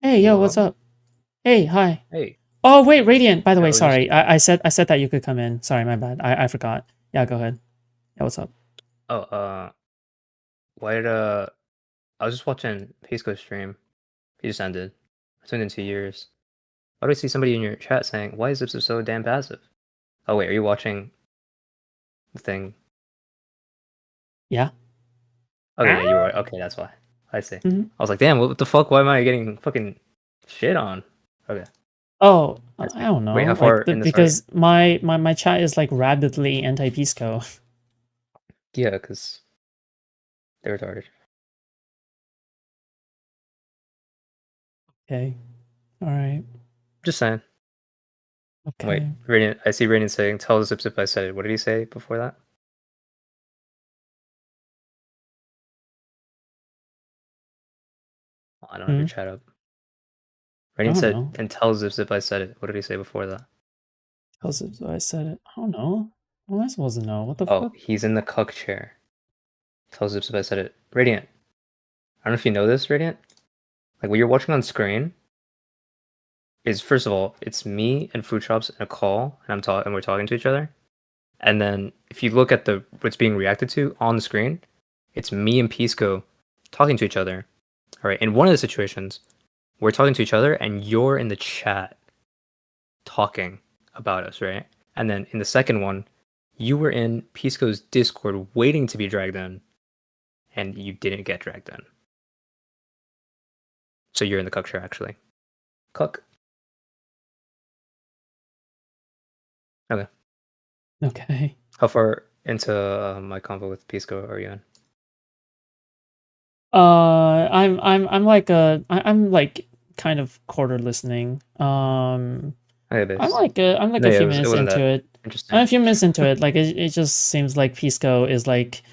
Hey, yo, what's Hello? up? Hey, hi. Hey. Oh, wait, Radiant. By the Yeah, way, I was just sorry. I said that you could come in. Sorry, my bad. I forgot. Yeah, go ahead. Yeah, what's up? oh why did I was just watching Pisco stream. He just ended. It's been in 2 years. Why do I see somebody in your chat saying, why is Zipzip so damn passive? Oh wait, are you watching the thing? Yeah. Okay, Ah? yeah, you were okay, that's why. I see. Mhm. I was like, damn, what the fuck? Why am I getting fucking shit on? Okay, Oh, I I see. don't Wait, know. how far Like in this are you? because my chat is like rabidly anti-Pisco. Yeah, because they're retarded. Okay. All right. Just saying. Wait, Okay. Radiant, I see Radiant saying, tell Zipzip I said it. What did he say before that? I don't have your Hmm. chat up. I Radiant don't said, know. and tell Zipzip I said it. What did he say before that? Because I said it. I don't know. What am I supposed to know? What the Oh, fuck? he's in the cuck chair. Tell Zips if I said it. Radiant. I don't know if you know this, Radiant. Like what you're watching on screen is first of all, it's me and Food Shops in a call, and we're talking to each other. And then if you look at the what's being reacted to on the screen, it's me and Pisco talking to each other. All right. In one of the situations, we're talking to each other, and you're in the chat talking about us, right? And then in the second one, you were in Pisco's Discord waiting to be dragged in, and you didn't get dragged in. So you're in the cuck chair, actually. Cuck. Okay. Okay. How far into my convo with Pisco are you in? I'm like I'm like kind of quarter listening. Okay, I'm base. like I'm like No, a yeah, few it minutes wasn't into that it. I'm interesting. a few minutes into it. Like it just seems like Pisco is like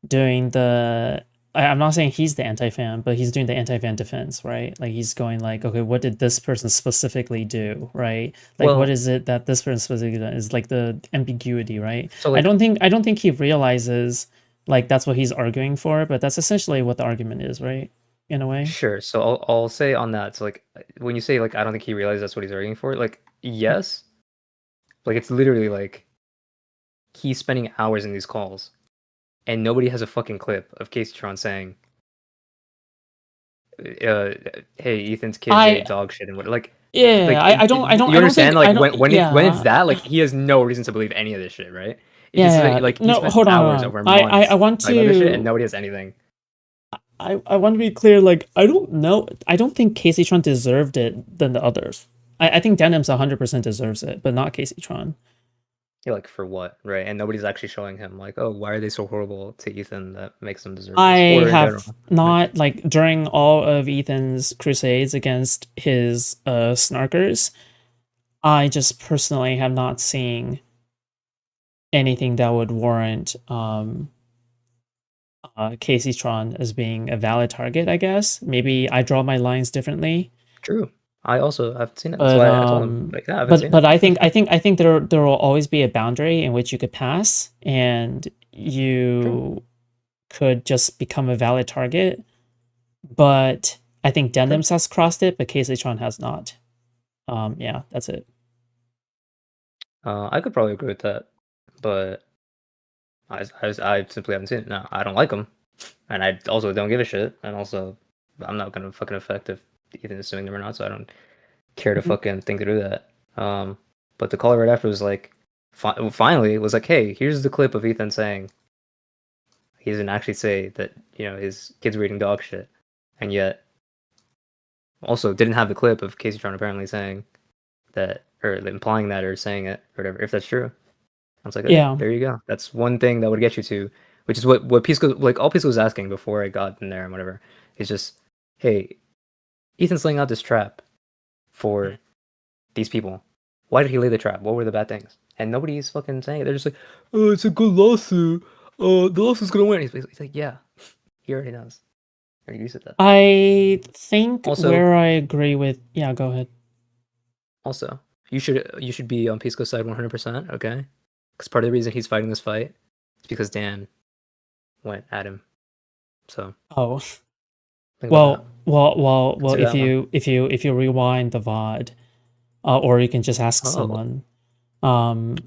doing the. I'm not saying he's the anti-fan, but he's doing the anti-fan defense, right? Like he's going like, okay, what did this person specifically do, right? Like what Well, is it that this person specifically done? Is like the ambiguity, right? so like, I don't think he realizes like that's what he's arguing for, but that's essentially what the argument is, right? In a way. sure. So I'll say on that. So like, when you say like, I don't think he realized that's what he's arguing for. Like, yes, like it's literally like he's spending hours in these calls, and nobody has a fucking clip of Casey Tron saying, uh, "Hey, Ethan's kids I ate dog shit," and what like. Yeah, Like I you don't think understand like I don't when it's yeah. that like he has no reason to believe any of this shit, right? If he says Yeah, like he no, spent hold hours on. over months I want talking about this shit and to nobody has anything. I want to be clear, like I don't know, I don't think Casey Tron deserved it than the others. I think Denims 100% deserves it, but not Casey Tron. Yeah, like for what, right? And nobody's actually showing him like, oh, why are they so horrible to Ethan that makes them deserve this, I or in general. have Right? not like during all of Ethan's crusades against his snarkers, I just personally have not seen anything that would warrant Casey Tron as being a valid target, I guess. Maybe I draw my lines differently. True. I also haven't seen it. That's But why I told him like, yeah, I haven't seen it. I think there will always be a boundary in which you could pass and True. you could just become a valid target. But I think True. Denims has crossed it, but Tron has not. Yeah, that's it. I could probably agree with that, but I simply haven't seen it. No, I don't like him, and I also don't give a shit, and also I'm not gonna fucking affect if Ethan is suing them or not, so I don't care to Mhm. fucking think through that. But the caller right after was like, finally, it was like, hey, here's the clip of Ethan saying he didn't actually say that his kids were eating dog shit, and yet also didn't have the clip of Casey Tron apparently saying that or implying that or saying it or whatever. If that's true, I was like, okay, Yeah. there you go. That's one thing that would get you to, which is what Pisco like all Pisco was asking before I got in there and whatever. Is just, hey, Ethan's laying out this trap for these people. Why did he lay the trap? What were the bad things? And nobody's fucking saying it. They're just like, oh, it's a good lawsuit. The lawsuit's gonna win. He's like, yeah, he already knows. He already said that. I think Also, where I agree with, yeah, go ahead. also, you should be on Pisco's side 100%. Okay, because part of the reason he's fighting this fight is because Dan went at him. So Oh, Think about Well. Consider that one. If you rewind the VOD, or you can just ask Oh, someone.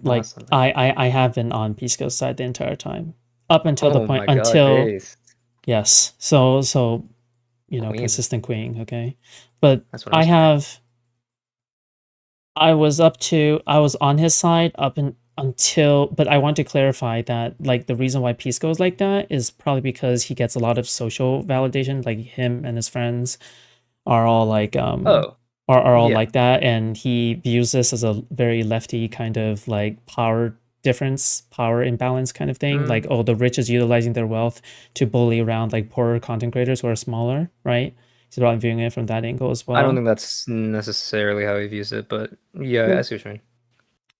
Like awesome. I have been on Pisco's side the entire time, up until the Oh point my god, until base. yes. So Queen. consistent queen. Okay, but That's what I I was trying. have I was on his side until, but I want to clarify that like the reason why Pisco is like that is probably because he gets a lot of social validation, like him and his friends are all like Oh, are all yeah. like that, and he views this as a very lefty kind of like power imbalance kind of thing, like, Mm, oh, the rich is utilizing their wealth to bully around like poorer content creators who are smaller, right? He's probably viewing it from that angle as I don't well. think that's necessarily how he views it, but yeah, I Well, see what you mean.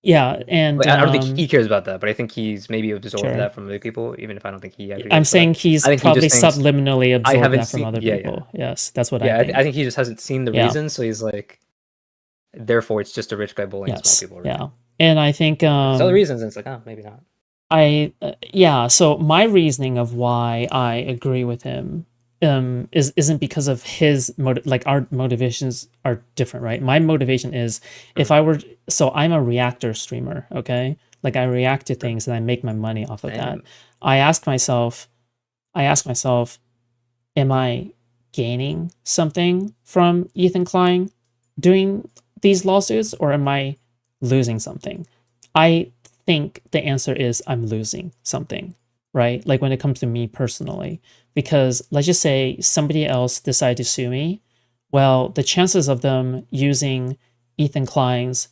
yeah, and Like, I don't think he cares about that, but I think he's maybe absorbed sure, that from other people, even if I don't think he actually I'm cares about saying that. he's I think he probably just thinks subliminally I absorbed haven't that from seen. other Yeah, yeah, people. Yes, that's what I yeah. I think. think he just hasn't seen the Yeah. reason, so he's like, therefore, it's just a rich guy bullying small Yes. people, right? Yeah. And I think If there's other reasons, then it's like, oh, maybe not. yeah, so my reasoning of why I agree with him isn't because of his like our motivations are different, right? My motivation is if Mm, I were so I'm a reactor streamer, okay? Like I react to mm. things and I make my money off of that. Same. I ask myself I ask myself, am I gaining something from Ethan Klein doing these lawsuits, or am I losing something? I think the answer is I'm losing something, right? Like when it comes to me personally, because let's just say somebody else decided to sue me. Well, the chances of them using Ethan Klein's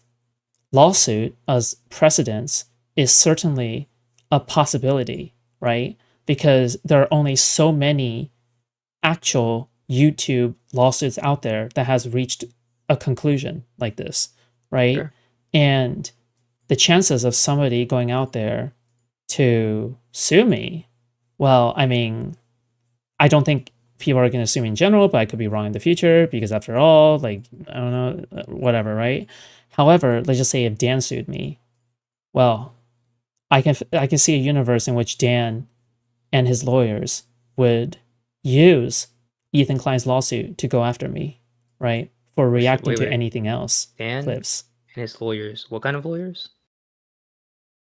lawsuit as precedence is certainly a possibility, right? Because there are only so many actual YouTube lawsuits out there that has reached a conclusion like this, right? Sure. And the chances of somebody going out there to sue me, well, I mean, I don't think people are going to sue me in general, but I could be wrong in the future because after all, like, I don't know, whatever, right? However, let's just say if Dan sued me, well, I can see a universe in which Dan and his lawyers would use Ethan Klein's lawsuit to go after me, right? For reacting Wait, to wait. anything else. Dan Clips. and his lawyers. What kind of lawyers?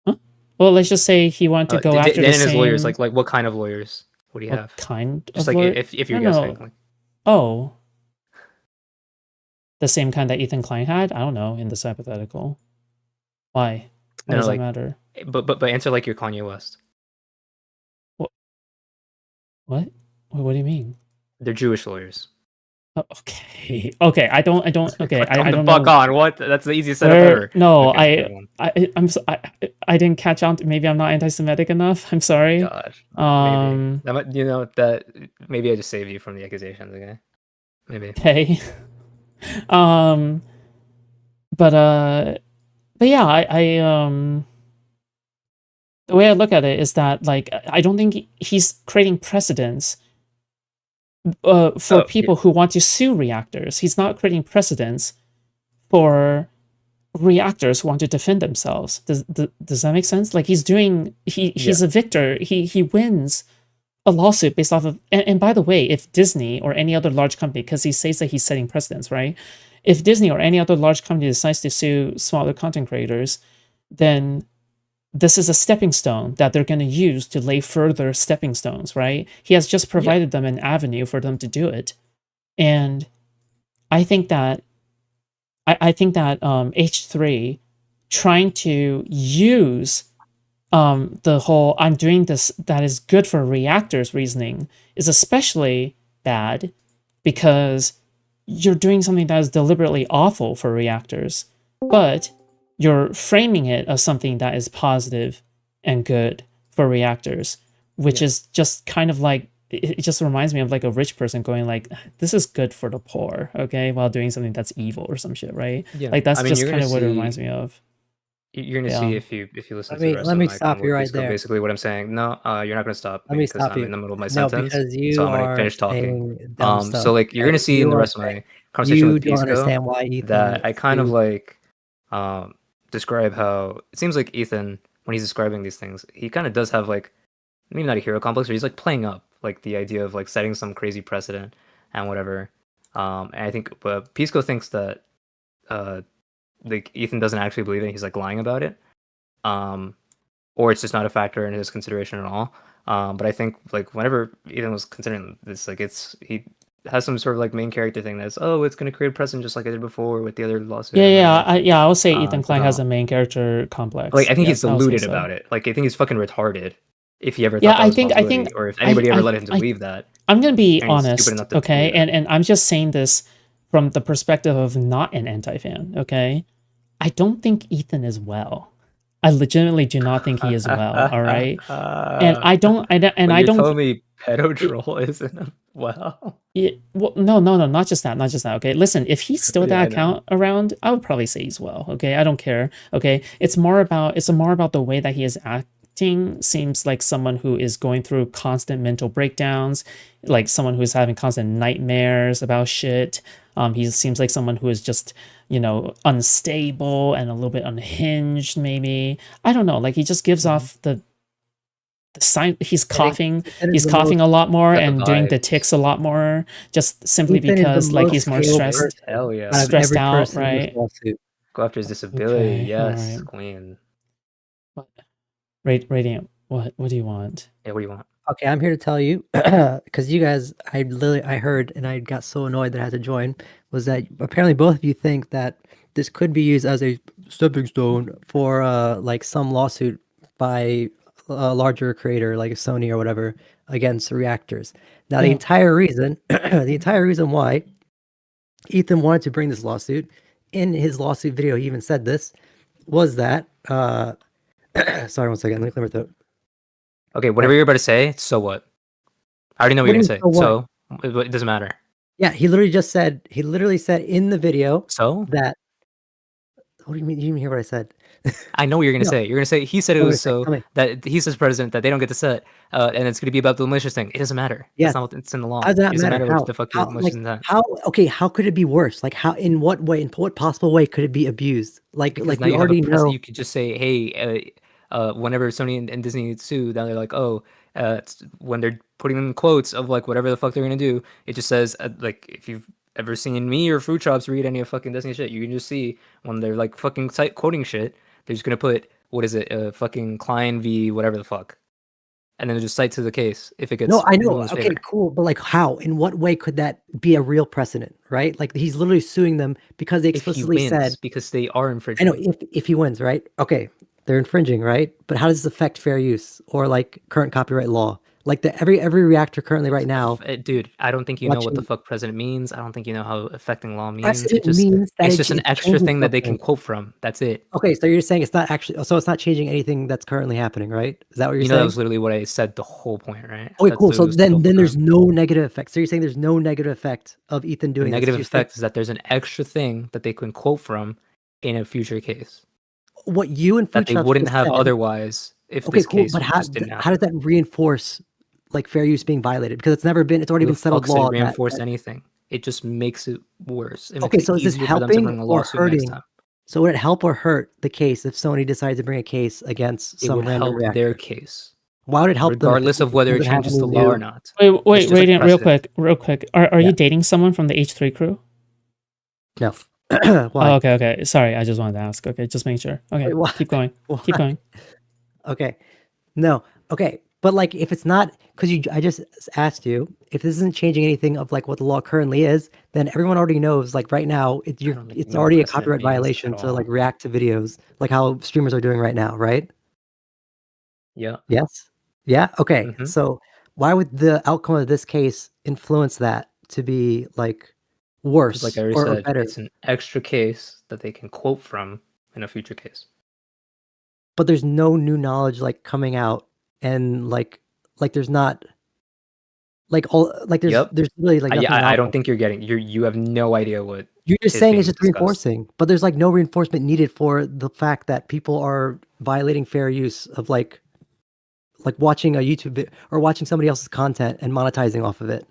Huh? Well, let's just say he wanted to go after the Dan and his lawyers. same. Like what kind of lawyers would he What have? kind Just of like lawyer? if you're No, guessing, no. like Oh, the same kind that Ethan Klein had? I don't know in this hypothetical. Why? Why no, no, does that like, matter? but answer like you're Kanye West. What? What? What do you mean? They're Jewish lawyers. Oh, okay. Okay. Okay. Come I the don't fuck know on. What? That's the easiest setup where. ever. No, Okay, good one. I didn't catch on. Maybe I'm not anti-Semitic enough. I'm sorry. Gosh, maybe Um. that might, that maybe I just saved you from the accusations. Okay, maybe. Okay. um. But But yeah. The way I look at it is that like I don't think he's creating precedents for Oh, yeah, people who want to sue reactors. He's not creating precedents for reactors who want to defend themselves. Does that make sense? Like yeah, he's a victor. He wins a lawsuit based off of, and by the way, if Disney or any other large company, because he says that he's setting precedents, right? If Disney or any other large company decides to sue smaller content creators, then this is a stepping stone that they're going to use to lay further stepping stones, right? He has just yeah, provided them an avenue for them to do it. And I think that I think that H3 trying to use the whole I'm doing this that is good for reactors reasoning is especially bad because you're doing something that is deliberately awful for reactors, but you're framing it as something that is positive and good for reactors, which yeah, is just kind of like it just reminds me of like a rich person going like this is good for the poor, okay, while doing something that's evil or some shit, right? yeah. Like that's I mean, just kind of what it reminds me of. you're gonna Yeah. see if you listen to the rest Let of me my stop convo you with right Pisco, there. basically what I'm saying. No, you're not gonna stop Let me me because stop I'm in you. the middle of my No, sentence, because so you I'm gonna are finish talking. saying dumb So stuff. like you're gonna Okay, see in the rest of my conversation you with don't Pisco understand why Ethan that I kind of sued. like um describe how it seems like Ethan when he's describing these things, he kind of does have like maybe not a hero complex, but he's like playing up like the idea of like setting some crazy precedent and whatever. And I think Pisco thinks that like Ethan doesn't actually believe it. He's like lying about it. Or it's just not a factor in his consideration at all. But I think like whenever Ethan was considering this, like he has some sort of like main character thing that's it's going to create a precedent just like I did before with the other lawsuit. I would say Ethan Klein has so- a main character complex. Like I think Yes, he's I would say deluded so. about it. Like I think he's fucking retarded. If he ever Yeah, thought that I was a think- possibility, or if anybody ever led him to believe that. I'm gonna be And he's stupid honest, enough to okay, believe it. and I'm just saying this from the perspective of not an anti-fan, okay. I don't think Ethan is well. I legitimately do not think he is well. All right, and I don't. And I don't. Telling me pedo troll isn't well. Well, no, not just that, Okay, listen, if he's still Yeah, I that know. account around, I would probably say he's well. Okay, I don't care. Okay, it's more about the way that he is acting. Seems like someone who is going through constant mental breakdowns, like someone who is having constant nightmares about shit. He seems like someone who is just, unstable and a little bit unhinged. Maybe, I don't know. Like he just gives off the sign. He's coughing. He's coughing a lot more and doing the ticks a lot more, just simply Ethan is the because like he's most more skilled stressed. person Hell yeah. out of Stressed every out, person in this right? lawsuit. Go after his disability. Okay, Yes, alright. queen. Radiant, what do you want? Yeah, what do you want? Okay, I'm here to tell you because you guys, I heard and I got so annoyed that I had to join. Was that apparently both of you think that this could be used as a stepping stone for like some lawsuit by a larger creator like Sony or whatever against reactors. Now the Yeah. entire reason, the entire reason why Ethan wanted to bring this lawsuit, in his lawsuit video, he even said this, was that sorry, one second, let me clear my throat. Okay, whatever you're about to say, so what? I already know what you're What gonna do you say. mean, so So it doesn't matter. Yeah, he literally said in the video So that, what do you mean? You didn't hear what I said? I know what you're gonna No. say. You're gonna say he said it Tell me was a sec, so tell me. that he says president that they don't get to set, and it's gonna be about the malicious thing. It doesn't matter. Yes. That's not what it's in the law. How does that It doesn't matter? matter How? what the fuck How? your Like, malicious intent. how? Okay, how could it be worse? Like, how? In what way? In what possible way could it be abused? Like Because now we you have a already precedent. know. You could just say, hey, whenever Sony and Disney sue, now they're like, when they're putting in quotes of like whatever the fuck they're gonna do, it just says like if you've ever seen me or Fruit Chops read any of fucking Disney shit, you can just see when they're like fucking quoting shit, they're just gonna put what is it, fucking Klein v whatever the fuck, and then just cite to the case if it gets No, I know. ruled in his Okay, favor. cool. But like, how? In what way could that be a real precedent? Right? Like, he's literally suing them because they If he explicitly wins, said. because they are infringing. I know if he wins, right? Okay, they're infringing, right? But how does this affect fair use or like current copyright law? Like every reactor currently right now, Dude, I don't think you know what the watching fuck president means. I don't think you know how affecting law means. precedent means that It's just an it's extra changing thing that they can something. quote from. That's it. Okay, so you're saying it's not actually, so it's not changing anything that's currently happening, right? Is that what you're You know, that saying? was literally what I said the whole point, right? Okay, That's cool. So literally the whole then there's point. no negative effect. So you're saying there's no negative effect of Ethan The doing negative this. You're saying effect is that there's an extra thing that they can quote from in a future case what you and that Food they Shops wouldn't just have said. otherwise if Okay, this cool. case But how just didn't how happen. does that reinforce like fair use being violated? Because it's already Who been the settled fuck said law that, reinforce anything? It just makes it worse. It makes okay, it so is this easier for them to helping bring a or lawsuit next hurting? time. So would it help or hurt the case if Sony decides to bring a case against It some would random help their reactor? case, Why would it help them if regardless of it whether it doesn't have changes any the law or new? not. Wait, It's just a Radiant, precedent. real quick. Are Yeah. you dating someone from the H3 crew? No. Oh, Why? okay. Sorry, I just wanted to ask. Okay, just make sure. Okay, Wait, why? keep going. Keep Why? going. Okay. No. Okay. But like if it's not because I just asked you if this isn't changing anything of like what the law currently is, then everyone already knows like right now I don't think you it's know what already a precedent copyright means violation at to like all. react to videos like how streamers are doing right now, right? Yeah. Yes. Yeah. Okay. Mhm. So why would the outcome of this case influence that to be like Because like worse I already or said, better? it's an extra case that they can quote from in a future case. But there's no new knowledge like coming out and like there's not like all like Yep. there's really like nothing I don't novel. think you're getting. You have no idea what You're just is saying it's being just discussed. reinforcing, but there's like no reinforcement needed for the fact that people are violating fair use of like watching a YouTube or watching somebody else's content and monetizing off of it.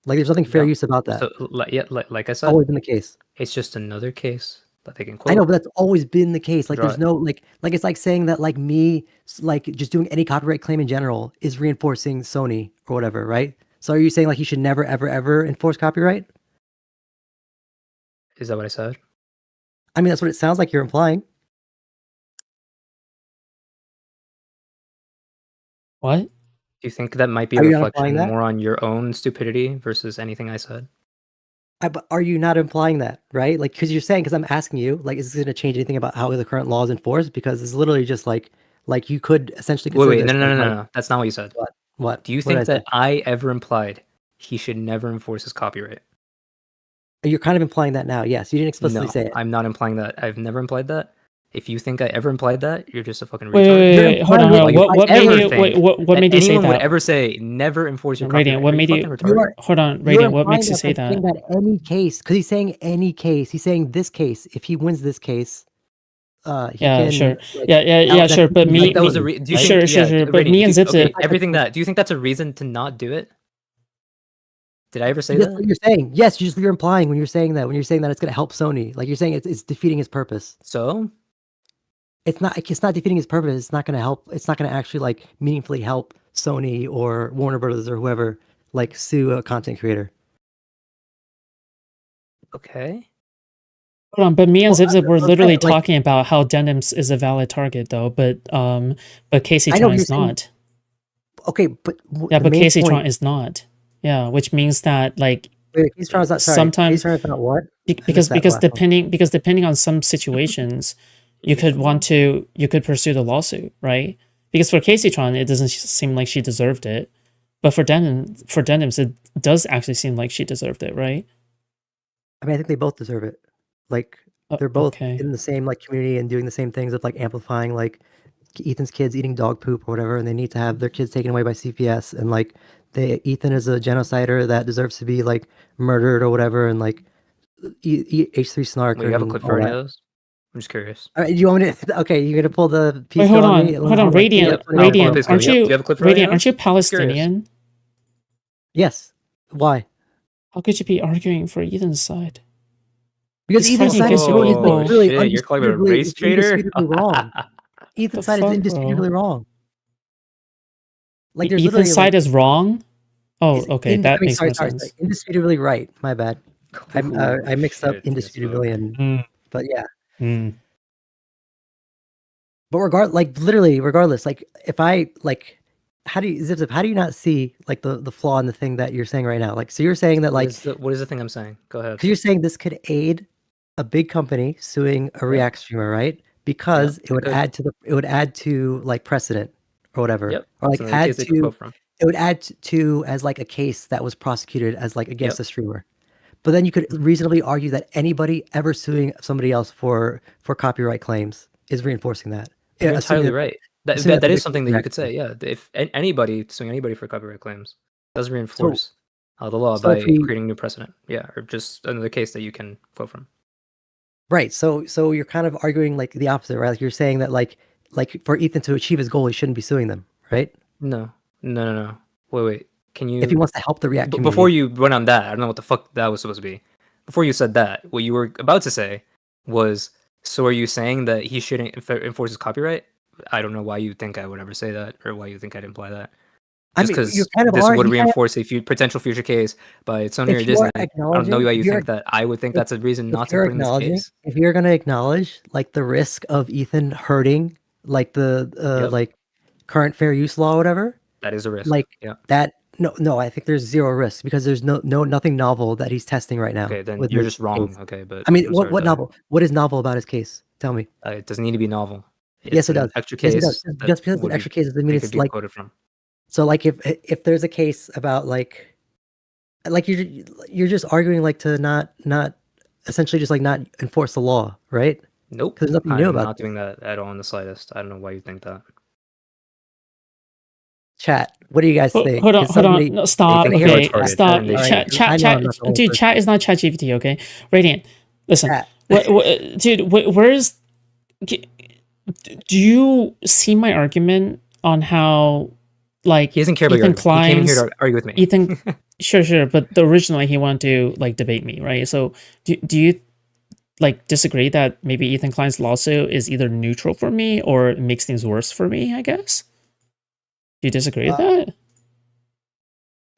Like there's nothing fair Yeah. use about that. So yeah, like I It's said, always been the case. it's just another case that they can I know, quote. but that's always been the case. Like Draw there's it. no like it's like saying that like me like just doing any copyright claim in general is reinforcing Sony or whatever, right? So are you saying like he should never, ever, ever enforce copyright? Is that what I said? I mean, that's what it sounds like you're implying. What? Do you think that might be a Are you not implying reflection that? more on your own stupidity versus anything I said? But are you not implying that, right? Like, because you're saying, because I'm asking you, like, is this going to change anything about how the current law is enforced? Because it's literally just like you could essentially Wait, consider wait, this no, no, as no, no, like no. That's not what you said. what? What? Do you What did I think that say? I ever implied he should never enforce his copyright? You're kind of implying that now. Yes, you didn't explicitly No, say it. I'm not implying that. I've never implied that. If you think I ever implied that, you're just a fucking Wait, retard. You're hold on, implying hold it. on. Like, What if made I you ever wait, think what that made you say anyone would that? ever say never enforce your Radiant, copyright, what are you made you fucking retarded? hold on, You're Radiant, what implying makes you that say by saying that? that any case, because he's saying any case. He's saying this case. If he wins this case, he Yeah, can sure. like Yeah, that sure. he But can Do you think like that was a sue, do you right? think sure. But Radiant, me and Zip okay, Zip, everything that, do you think that's a reason to not do it? Did I ever say That's that? what you're saying. Yes, you're implying when you're saying that. When you're saying that it's going to help Sony, like you're saying it's defeating his purpose. So, It's not. It's not defeating his purpose. It's not going to help. It's not going to actually like meaningfully help Sony or Warner Brothers or whoever like sue a content creator. okay. hold on, but me and Well, Zip Zip were I'm saying, literally like talking about how Denims is a valid target though, but Casey I know Tron what you're is saying. not. Okay, but Yeah, the but main Casey Tron point. is not. Yeah, which means that like Wait, he's trying to not. Sorry, he's sometimes trying to not what? I because missed that last one. depending on some situations, you could pursue the lawsuit, right? Because for Casey Tron, it doesn't seem like she deserved it, but for Denims, it does actually seem like she deserved it, right? I mean, I think they both deserve it. Like they're both Okay. in the same like community and doing the same things of like amplifying like Ethan's kids eating dog poop or whatever, and they need to have their kids taken away by CPS. And like Ethan is a genocider that deserves to be like murdered or whatever, and like H3 Snark Wait, you have a and clip all for any that. of those? I'm just curious. You want me to? Okay, you're gonna pull the Wait, piece on me. hold on, Hold on. Radiant, Yep, let me pull Radiant, it. please go. aren't Yep. Do you you have a clip for any of Radiant? Aren't you those? I'm just curious. Palestinian? Yes. Why? How could you be arguing for Ethan's side? Because He's Ethan's fighting side is against your really, people. really Shit, you're calling me a race traitor? indisputably wrong. The Ethan's side is fuck, indisputably bro? wrong. Like there's Ethan's literally side like is wrong. Oh, is okay, that makes more sorry, sense. indisputably right. My bad. I mixed up Shit, yes, indisputably and Mm, but yeah. mm. But regardless, like if I like how do you Zip Zip, how do you not see like the flaw in the thing that you're saying right now? Like so you're saying that like what is the thing I'm saying? Go ahead. because you're saying this could aid a big company suing a Yep. React streamer, right? Because it would add to like precedent or whatever. Yep. Or like It's another case they could quote from. it would add to as like a case that was prosecuted as like against Yep. a streamer. But then you could reasonably argue that anybody ever suing somebody else for copyright claims is reinforcing that. You're Assuming entirely right. assuming That the is victim something is that an you could say. actor. Yeah, if anybody suing anybody for copyright claims does So reinforce the law so if by we creating new precedent. Yeah, or just another case that you can quote from. right, so you're kind of arguing like the opposite, right? Like you're saying that like for Ethan to achieve his goal, he shouldn't be suing them, right? No, no, no, no. Wait. Can If he you? wants to help the React Before community. you went on that, I don't know what the fuck that was supposed to be. Before you said that, what you were about to say was, so are you saying that he shouldn't enforce his copyright? I don't know why you think I would ever say that, or why you think I'd imply that. I Just mean, you because kind of this are. would You kind of reinforce a potential future case by Sony or if you are Disney. I don't know acknowledging, why you think that I would think if, that's a reason if not to you're bring this acknowledging, case. if you're gonna acknowledge like the risk of Ethan hurting like the Yep, like current fair use law or whatever, that is a risk. like Yeah. that. No, I think there's zero risk because there's nothing novel that he's testing right now Okay, then with you're his just wrong. case. Okay, but I mean, I'm sorry what to. novel? What is novel about his case? Tell me. It doesn't need to be novel. Yes, It's it an does. extra Yes, it does. case that Just because it's an would be extra case doesn't mean they could it's be like quoted from. so. Like if there's a case about like you're just arguing like to not essentially just like not enforce the law, right? Nope, Because there's nothing new I'm about not this. doing that at all in the slightest. I don't know why you think that. Chat. What do you guys think? Hold on, Can somebody? no, They stop. think I you're hear Okay, chat. retarded, stop. and they All right. should. I know I'm not the only Dude, person. chat is not chat GPT, okay? Radiant, listen. Chat. Dude, where's... Do you see my argument on how, like, He doesn't care about your Ethan argument. He came in here Klein's... to argue with me. Ethan... Sure, but originally he wanted to, like, debate me, right? So, do you, like, disagree that maybe Ethan Klein's lawsuit is either neutral for me or it makes things worse for me, I guess? Do you disagree with that?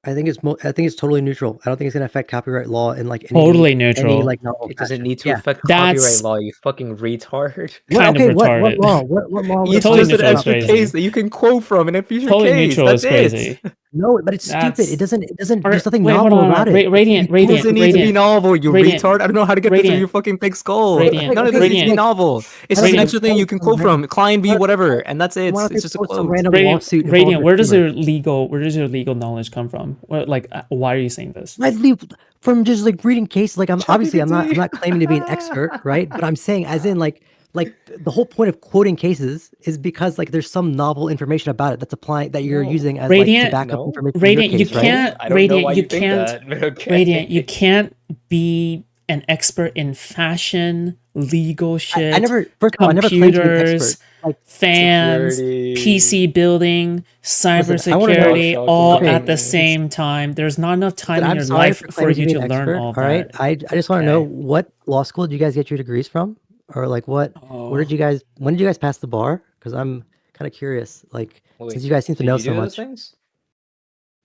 I think it's totally neutral. I don't think it's gonna affect copyright law in like Totally neutral. any like novel It doesn't fashion. need to Yeah. affect That's- copyright law, you fucking retard. Kind of What retarded. law? What law? would It's Totally affect just an neutral is extra crazy. case that you can quote from in a future Totally case. neutral That's is crazy. it. No, but it's That's- stupid. It doesn't. Or- There's nothing wait, hold novel on. about it. Radiant, It doesn't need to be Radiant. novel, you Radiant. retard. I don't know how to get this Radiant. in your fucking thick skull. Radiant. None of this needs to be Radiant. novel. It's just an Radiant. extra thing you can quote from. Client B, whatever, and that's it. Why don't It's they just a quote some quote. random Radiant, lawsuit? Radiant, where does involving your legal knowledge come from? What, like, why are you saying this? I leave from just like reading cases. Like I'm ChatGPT. not claiming to be an expert, right? But I'm saying as in like the whole point of quoting cases is because like there's some novel information about it that's applying that you're No. using as Radiant- like to back up No. information. Radiant, in you your case, right? can't. I don't know Radiant, why you you think can't. that, but okay. Radiant, you can't be an expert in fashion, legal shit. I never. First of all, I never claimed to be an computers, expert. Like fans, Security. PC building, I wanna know- cybersecurity, all Okay. at the same time. There's not enough time in I'm your sorry life for for claiming to you be to an learn expert, all all right. that. I just want to know Okay. what law school did you guys get your degrees from, or like what? Where did you guys? When did you guys pass the bar? Because I'm kind of curious. Like Well, since wait, you guys seem to did know you so do those much. things?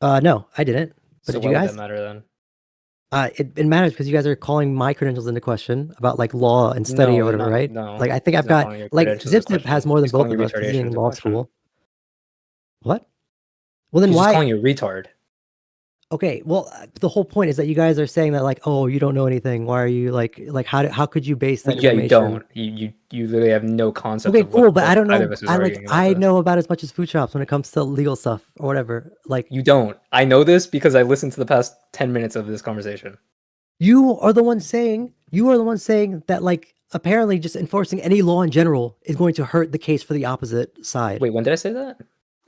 No, I didn't. But So did why you would guys? that matter then? It matters because you guys are calling my credentials into question about like law and study No, or whatever, not- right? no, Like I think he's I've not got calling your like credentials into Zip has question. more than He's both calling of your us because he's retardation in into law question. school. What? Well then He's just why? calling you a retard. Okay, well the whole point is that you guys are saying that like, oh, you don't know anything. Why are you like how could you base that Yeah, information? you don't. You literally have no concept Okay, of cool, what, but I don't either know. of us is I arguing about I this. know about as much as food shops when it comes to legal stuff or whatever. Like You don't. I know this because I listened to the past 10 minutes of this conversation. you are the one saying that like apparently just enforcing any law in general is going to hurt the case for the opposite side. Wait, when did I say that?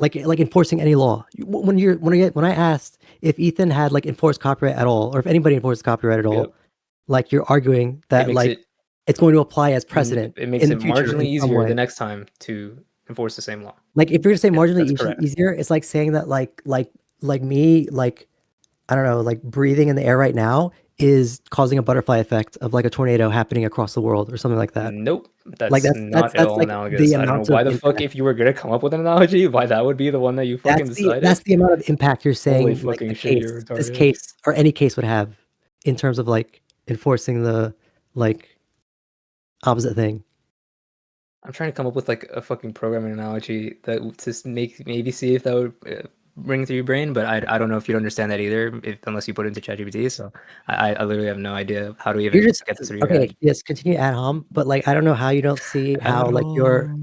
Like enforcing any law. When I asked if Ethan had like enforced copyright at all, or if anybody enforced copyright at all, Yep. like you're arguing that makes like it- it's going to apply as precedent. It makes in it the future marginally in some easier way. the next time to enforce the same law. Like if you're gonna say marginally that's correct. easier, it's like saying that like me like I don't know like breathing in the air right now is causing a butterfly effect of like a tornado happening across the world or something like that. Nope. That's, Like, not at all like analogous. the I don't amount know why of the fuck, impact. if you were gonna come up with an analogy, why that would be the one that you fucking decided. That's the amount of impact you're saying Holy like fucking the shit, you're this retarded. case or any case would have in terms of like enforcing the like opposite thing. I'm trying to come up with like a fucking programming analogy that to maybe see if that would ring through your brain, but I don't know if you'd understand that either unless you put it into ChatGPT. So I literally have no idea how to even You're just get this through your okay. head. Yes, continue ad hom, but like I don't know how you don't see how like your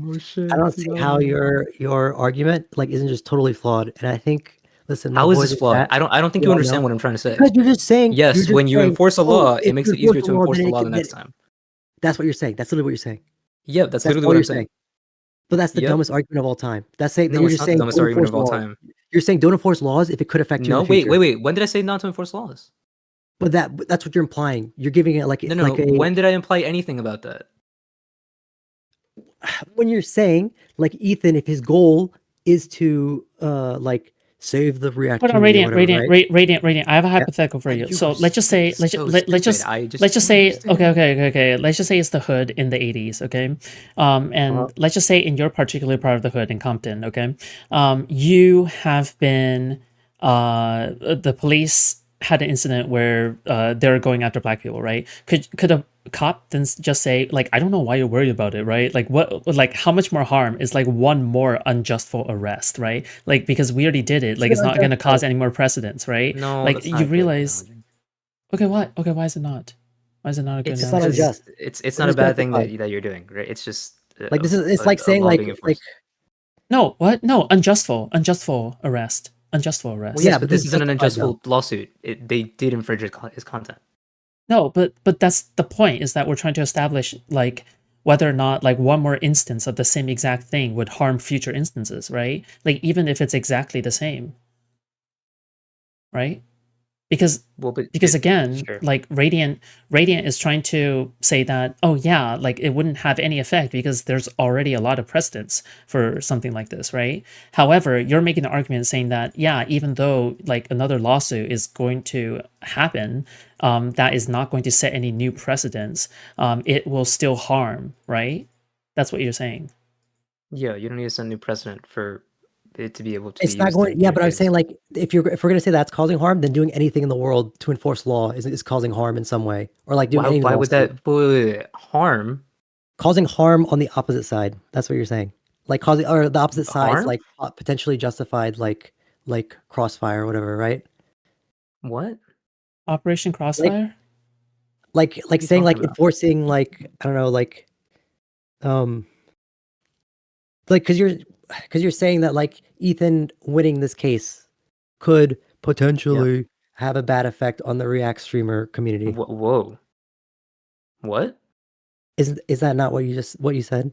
I don't see how your argument like isn't just totally flawed. And I think listen, my How is boys this in flawed? chat, I don't think we you all understand know. what I'm trying to say. Because you're just saying Yes, you're just when you saying, enforce a "Oh, law, if it makes you it easier enforce to the law, enforce then the it law the can- next then- time. That's what you're saying. That's literally what you're saying. Yeah, that's That's literally all what you're I'm saying. But that's the Yep. dumbest argument of all time. That's saying No, you're it's just not the saying dumbest don't argument enforce of all laws. time. You're saying don't enforce laws if it could affect you No, in the future. wait. When did I say not to enforce laws? But that's what you're implying. You're giving it like No. like a When did I imply anything about that? when you're saying like Ethan, if his goal is to like save the reactivity Hold on, or Radiant, whatever, right? Radiant. I have a hypothetical for you. You So are let's just say, let's so just stupid. let's just don't say, understand. okay. Let's just say it's the hood in the 80s, okay? And let's just say in your particular part of the hood in Compton, okay? You have been, the police had an incident where they're going after black people, right? Could a cop then just say like, I don't know why you're worried about it, right? Like like how much more harm is like one more unjustful arrest, right? Like because we already did it, like it's not going to cause any more precedents, right? No, like that's not you a good realize, analogy. okay, why is it not? Why is it not a good It's It's not analogy? unjust. It's not a just bad thing justified. that you're doing, right? It's just Like this is it's like saying law like being enforced. No, what? No, unjustful arrest. Unjustful arrest. Well, yes, Yeah, but but this it's isn't an justified, unjustful lawsuit. They did infringe his content. No, but that's the point, is that we're trying to establish like whether or not like one more instance of the same exact thing would harm future instances, right? Like even if it's exactly the same, right? Because again, sure. like Radiant is trying to say that, oh yeah, like it wouldn't have any effect because there's already a lot of precedents for something like this, right? However, you're making an argument saying that, yeah, even though like another lawsuit is going to happen, that is not going to set any new precedents, it will still harm, right? That's what you're saying. Yeah, you don't need to set a new precedent for it to be able to It's be not used going. in Yeah, your but I'm case. saying like if we're gonna say that's causing harm, then doing anything in the world to enforce law is causing harm in some way, or like doing any Why would lawsuit. that wait, harm? Causing harm on the opposite side. That's what you're saying. Like causing, or the opposite side's Harm? like potentially justified, like crossfire or whatever, right? What? Operation Like Crossfire? like What are you saying like talking about? enforcing like I don't know um like because you're saying that like Ethan winning this case could potentially have a bad effect on the React streamer community. Whoa. What? Is that not what you said?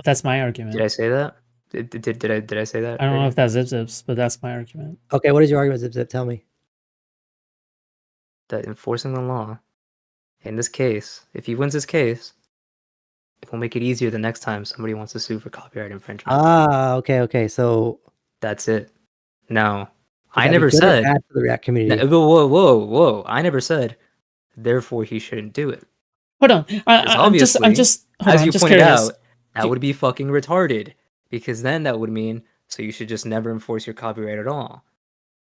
That's my Did I argument. say that? Did I say that? I don't know if Radiant? that's Zip Zips, but that's my argument. Okay, what is your argument, Zip Zip? Tell me. That enforcing the law, in this case, if he wins this case, it will make it easier the next time somebody wants to sue for copyright infringement. Ah, okay. So That's it. Now, would I that be never good or said. bad for the React community? Whoa! I never said. Therefore, he shouldn't do it. Hold on. Because I'm just obviously, hold on, as I'm you just pointed curious. out, that Do- would be fucking retarded. Because then that would mean so you should just never enforce your copyright at all.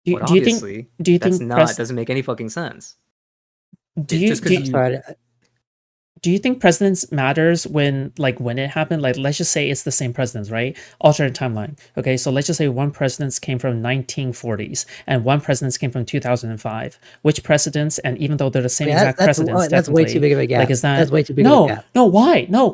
But do you think obviously, do you that's think not doesn't make any fucking sense. do you Just because I'm you sorry. do you think precedence matters when it happened? Like, let's just say it's the same precedence, right? Alternate timeline. Okay, so let's just say one precedence came from 1940s and one precedence came from 2005. Which precedence? And even though they're the same Okay, exact precedence, that's way too technically, big of a like, gap. is that That's way too big of a gap. no? Why? No,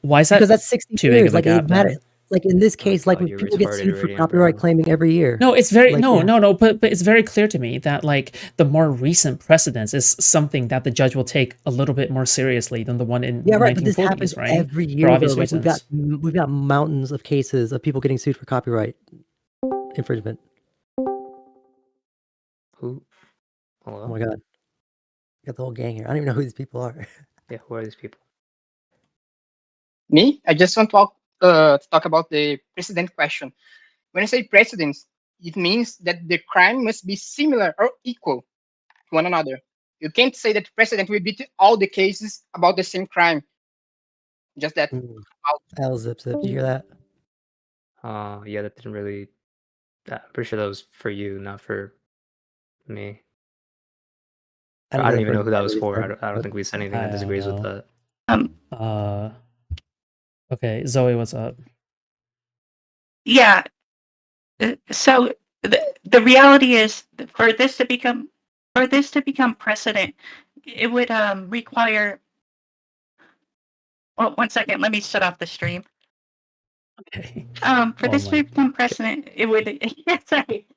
why is that Because that's 60 too big years. of a Like gap it matter. then? Like in this oh case, like god, when you're people get retarded, sued for Radiant, copyright bro. claiming every year. No, it's very Like, no, but it's very clear to me that like the more recent precedence is something that the judge will take a little bit more seriously than the one in yeah, right. But this happens 1940s, right? every For year, though. obvious Like reasons. we've got mountains of cases of people getting sued for copyright infringement. Who? Oh Hello? my god, got the whole gang here. I don't even know who these people are. Yeah, who are these people? Me, I just want to talk about the precedent question. When I say precedence, it means that the crime must be similar or equal to one another. You can't say that precedent will beat all the cases about the same crime. Just that. L zip zip. Did you hear that? Yeah, that didn't really. I'm pretty sure that was for you, not for me. I I don't hear the even know first who that part was of what you for. said, I don't but think we said anything I that don't disagrees with know. that. Okay, Zoe, what's up? Yeah. So the reality is for this to become precedent, it would require. Well, 1 second. Let me shut off the stream. Okay. For Oh this my to become precedent, it would. Sorry.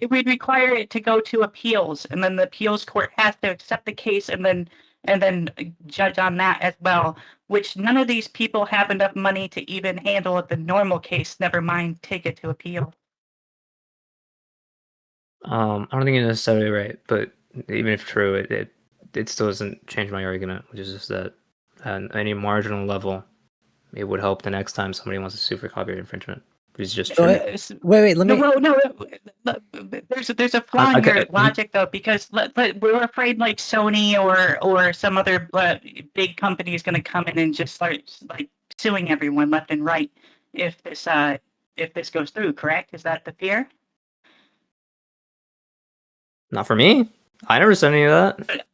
It would require it to go to appeals, and then the appeals court has to accept the case, and then judge on that as well. Which none of these people have enough money to even handle the normal case. Never mind take it to appeal. I don't think you're necessarily right, but even if true, it still doesn't change my argument, which is just that at any marginal level, it would help the next time somebody wants to sue for copyright infringement, which is just true. wait. Let me. No. There's a flaw in your logic though, because we're afraid like Sony or some other big company is going to come in and just start like suing everyone left and right if this goes through. Correct? Is that the fear? Not for me. I never said any of that.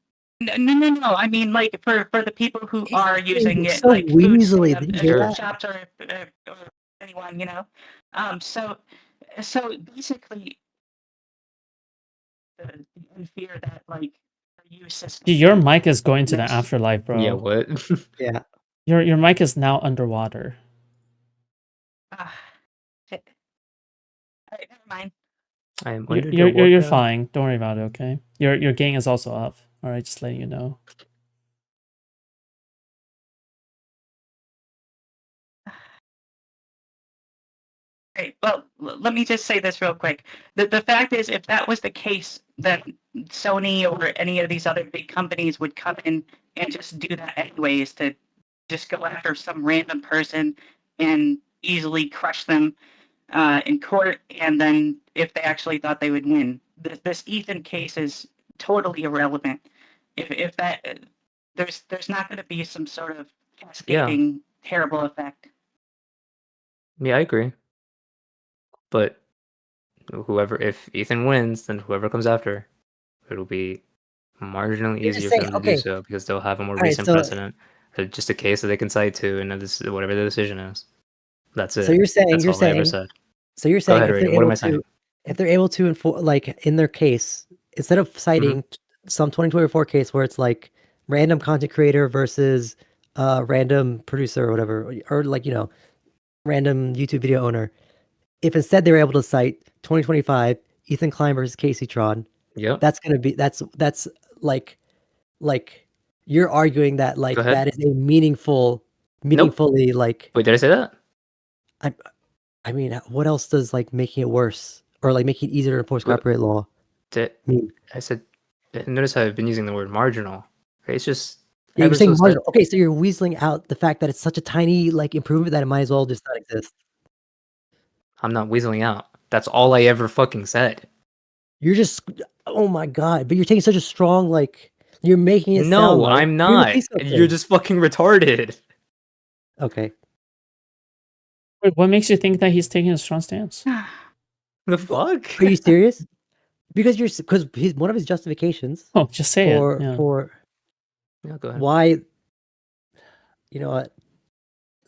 No. I mean, like for the people who are using it, so like food weaselly. Did you hear that? shops or anyone, you know. So basically, the fear that like use system. Your mic is going to the afterlife, bro. Yeah, what? Yeah. Your mic is now underwater. Shit. All right, never mind. I am You're under the water. you're fine. Don't worry about it. Okay. Your gang is also up. All right, just letting you know. Right. Well, let me just say this real quick. The fact is, if that was the case, then Sony or any of these other big companies would come in and just do that anyways, to just go after some random person and easily crush them in court. And then if they actually thought they would win, this Ethan case is totally irrelevant. If that there's not going to be some sort of cascading terrible effect. Yeah, I agree. But if Ethan wins, then whoever comes after, it'll be marginally You're just easier for saying, them to do okay, so because they'll have a more all right, recent so precedent, just a case that they can cite to, and this whatever the decision is. That's it. so you're saying That's all I ever said. so you're Go saying ahead, if they're Radiant. What am able I saying? to if they're able to like in their case, instead of citing some 2024 case where it's like random content creator versus random producer or whatever, or like random YouTube video owner, if instead they're able to cite 2025 Ethan Klein versus Casey Tron, Yep. that's gonna be that's like you're arguing that like Go ahead. that is a meaningfully like Wait, did I say that? I mean, what else does like making it worse or like making it easier to enforce What- copyright law mean? I said. Notice how I've been using the word marginal. Right? It's just. Yeah, you're ever saying so marginal. slightly. Okay, so you're weaseling out the fact that it's such a tiny like improvement that it might as well just not exist. I'm not weaseling out. That's all I ever fucking said. You're just oh my god, but you're taking such a strong like you're making it sound No, like I'm you're the not. police You're officer. just fucking retarded. Okay. Wait, what makes you think that he's taking a strong stance? The fuck? Are you serious? Because he's one of his justifications Oh, just say for it. Yeah. for Yeah, go ahead. why you know what?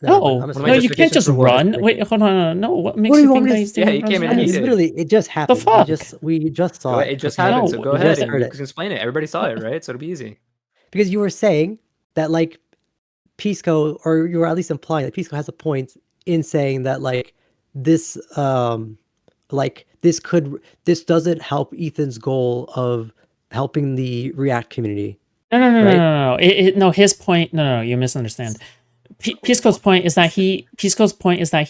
Never mind. No, I'm One of gonna my no, say you can't justifications just for what? run. Wait, hold on. No, what makes What do you you want think me that to he's say? Yeah, taking you a came in strong heated. stance? Literally, it just happened. fuck? We just saw it. It just okay? happened, No, so go we ahead just and heard you it. can explain it. Everybody saw it, right? So it'll be easy. Because you were saying that like Pisco, or you were at least implying that Pisco has a point in saying that this this doesn't help Ethan's goal of helping the React community. No. Right? No, his point. No, you misunderstand. Pisco's point is that he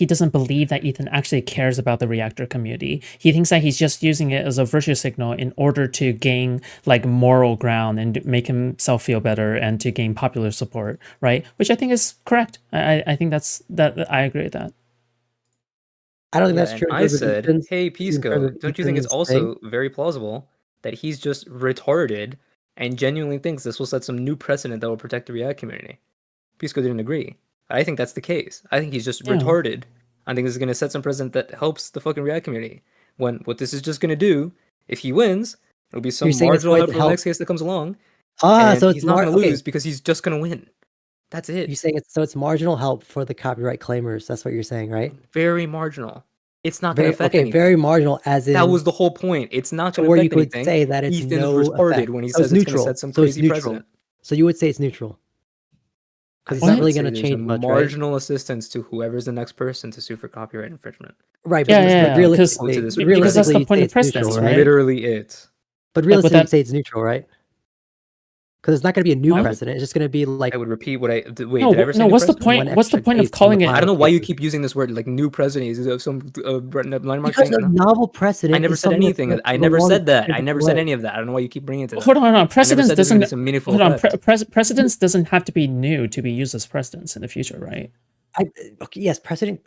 doesn't believe that Ethan actually cares about the reactor community. He thinks that he's just using it as a virtue signal in order to gain like moral ground and make himself feel better and to gain popular support, right? Which I think is correct. I think that I agree with that. I don't think Yeah, that's and true in I terms of said, Ethan's. hey, in terms Pisco, of don't you think it's Ethan's thing. also very plausible that he's just retarded and genuinely thinks this will set some new precedent that will protect the React community? Pisco didn't agree. I think that's the case. I think he's just Yeah. retarded. I think this is going to set some precedent that helps the fucking React community. When what this is just going to do, if he wins, it'll be some You're saying it's marginal going help to for the help. next case that comes along. So And it's he's not going to okay. lose because he's just going to win. That's it. You're saying it's marginal help for the copyright claimers. That's what you're saying, right? Very marginal. It's not going Very to affect anything. very marginal. As in That was the whole point. It's not to going to where you affect could anything. say that it's Ethan's no retarded effect. when he So it's says it's going to neutral. set some So it's crazy neutral. precedent. So you would say it's neutral because it's What? not really Say going to there's a change much, right? marginal assistance to whoever's the next person to sue for copyright infringement. Right, but Yeah, Because realistically, this because that's the you'd point say of it's neutral, precedence, That's right? literally it. But Like with realistically, you'd that- say it's neutral, right? Because it's not going to be a new What? precedent. It's just going to be like I would repeat what I wait. No, Did I ever say no. new What's the precedent? point? one What's the extra point of case on calling the it? I don't know why you cases. keep using this word like new precedent. Is it some landmark Because thing? a novel precedent. I never is said something that's anything. gonna I come never along said that. in I a never different said way. any of that. I don't know why you keep bringing it to that. Hold on. I never Precedence said there's gonna be doesn't. some meaningful Hold on. effect. Precedence doesn't have to be new to be used as precedence in the future, right? Okay, yes, precedent.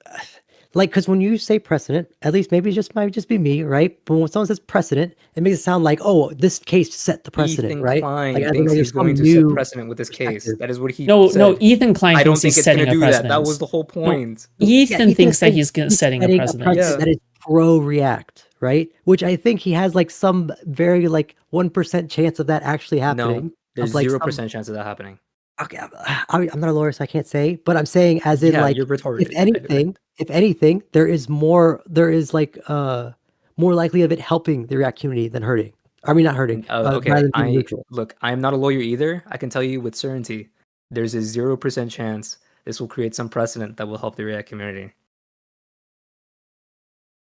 Like, because when you say precedent, at least maybe it just might just be me, right? But when someone says precedent, it makes it sound like, oh, this case set the precedent, Ethan right? Klein Like, as in, thinks there's he's some going to set new precedent with this case. perspective. That is what he No, said. Ethan Klein I don't thinks think he's it's going setting to a do that. precedent. That was the whole point. Ethan Yeah, thinks that thinks he's setting a precedent. Yeah. that is pro React, right? Which I think he has like some very like 1% chance of that actually happening. No, there's of, like, 0% chance of that happening. Okay, I'm not a lawyer, so I can't say. But I'm saying, as in, Yeah, like, you're retarded. if anything, there is more likely of it helping the React community than hurting. I mean, not hurting. Okay, Rather than being neutral. look. I am not a lawyer either. I can tell you with certainty, there's a 0% chance this will create some precedent that will help the React community.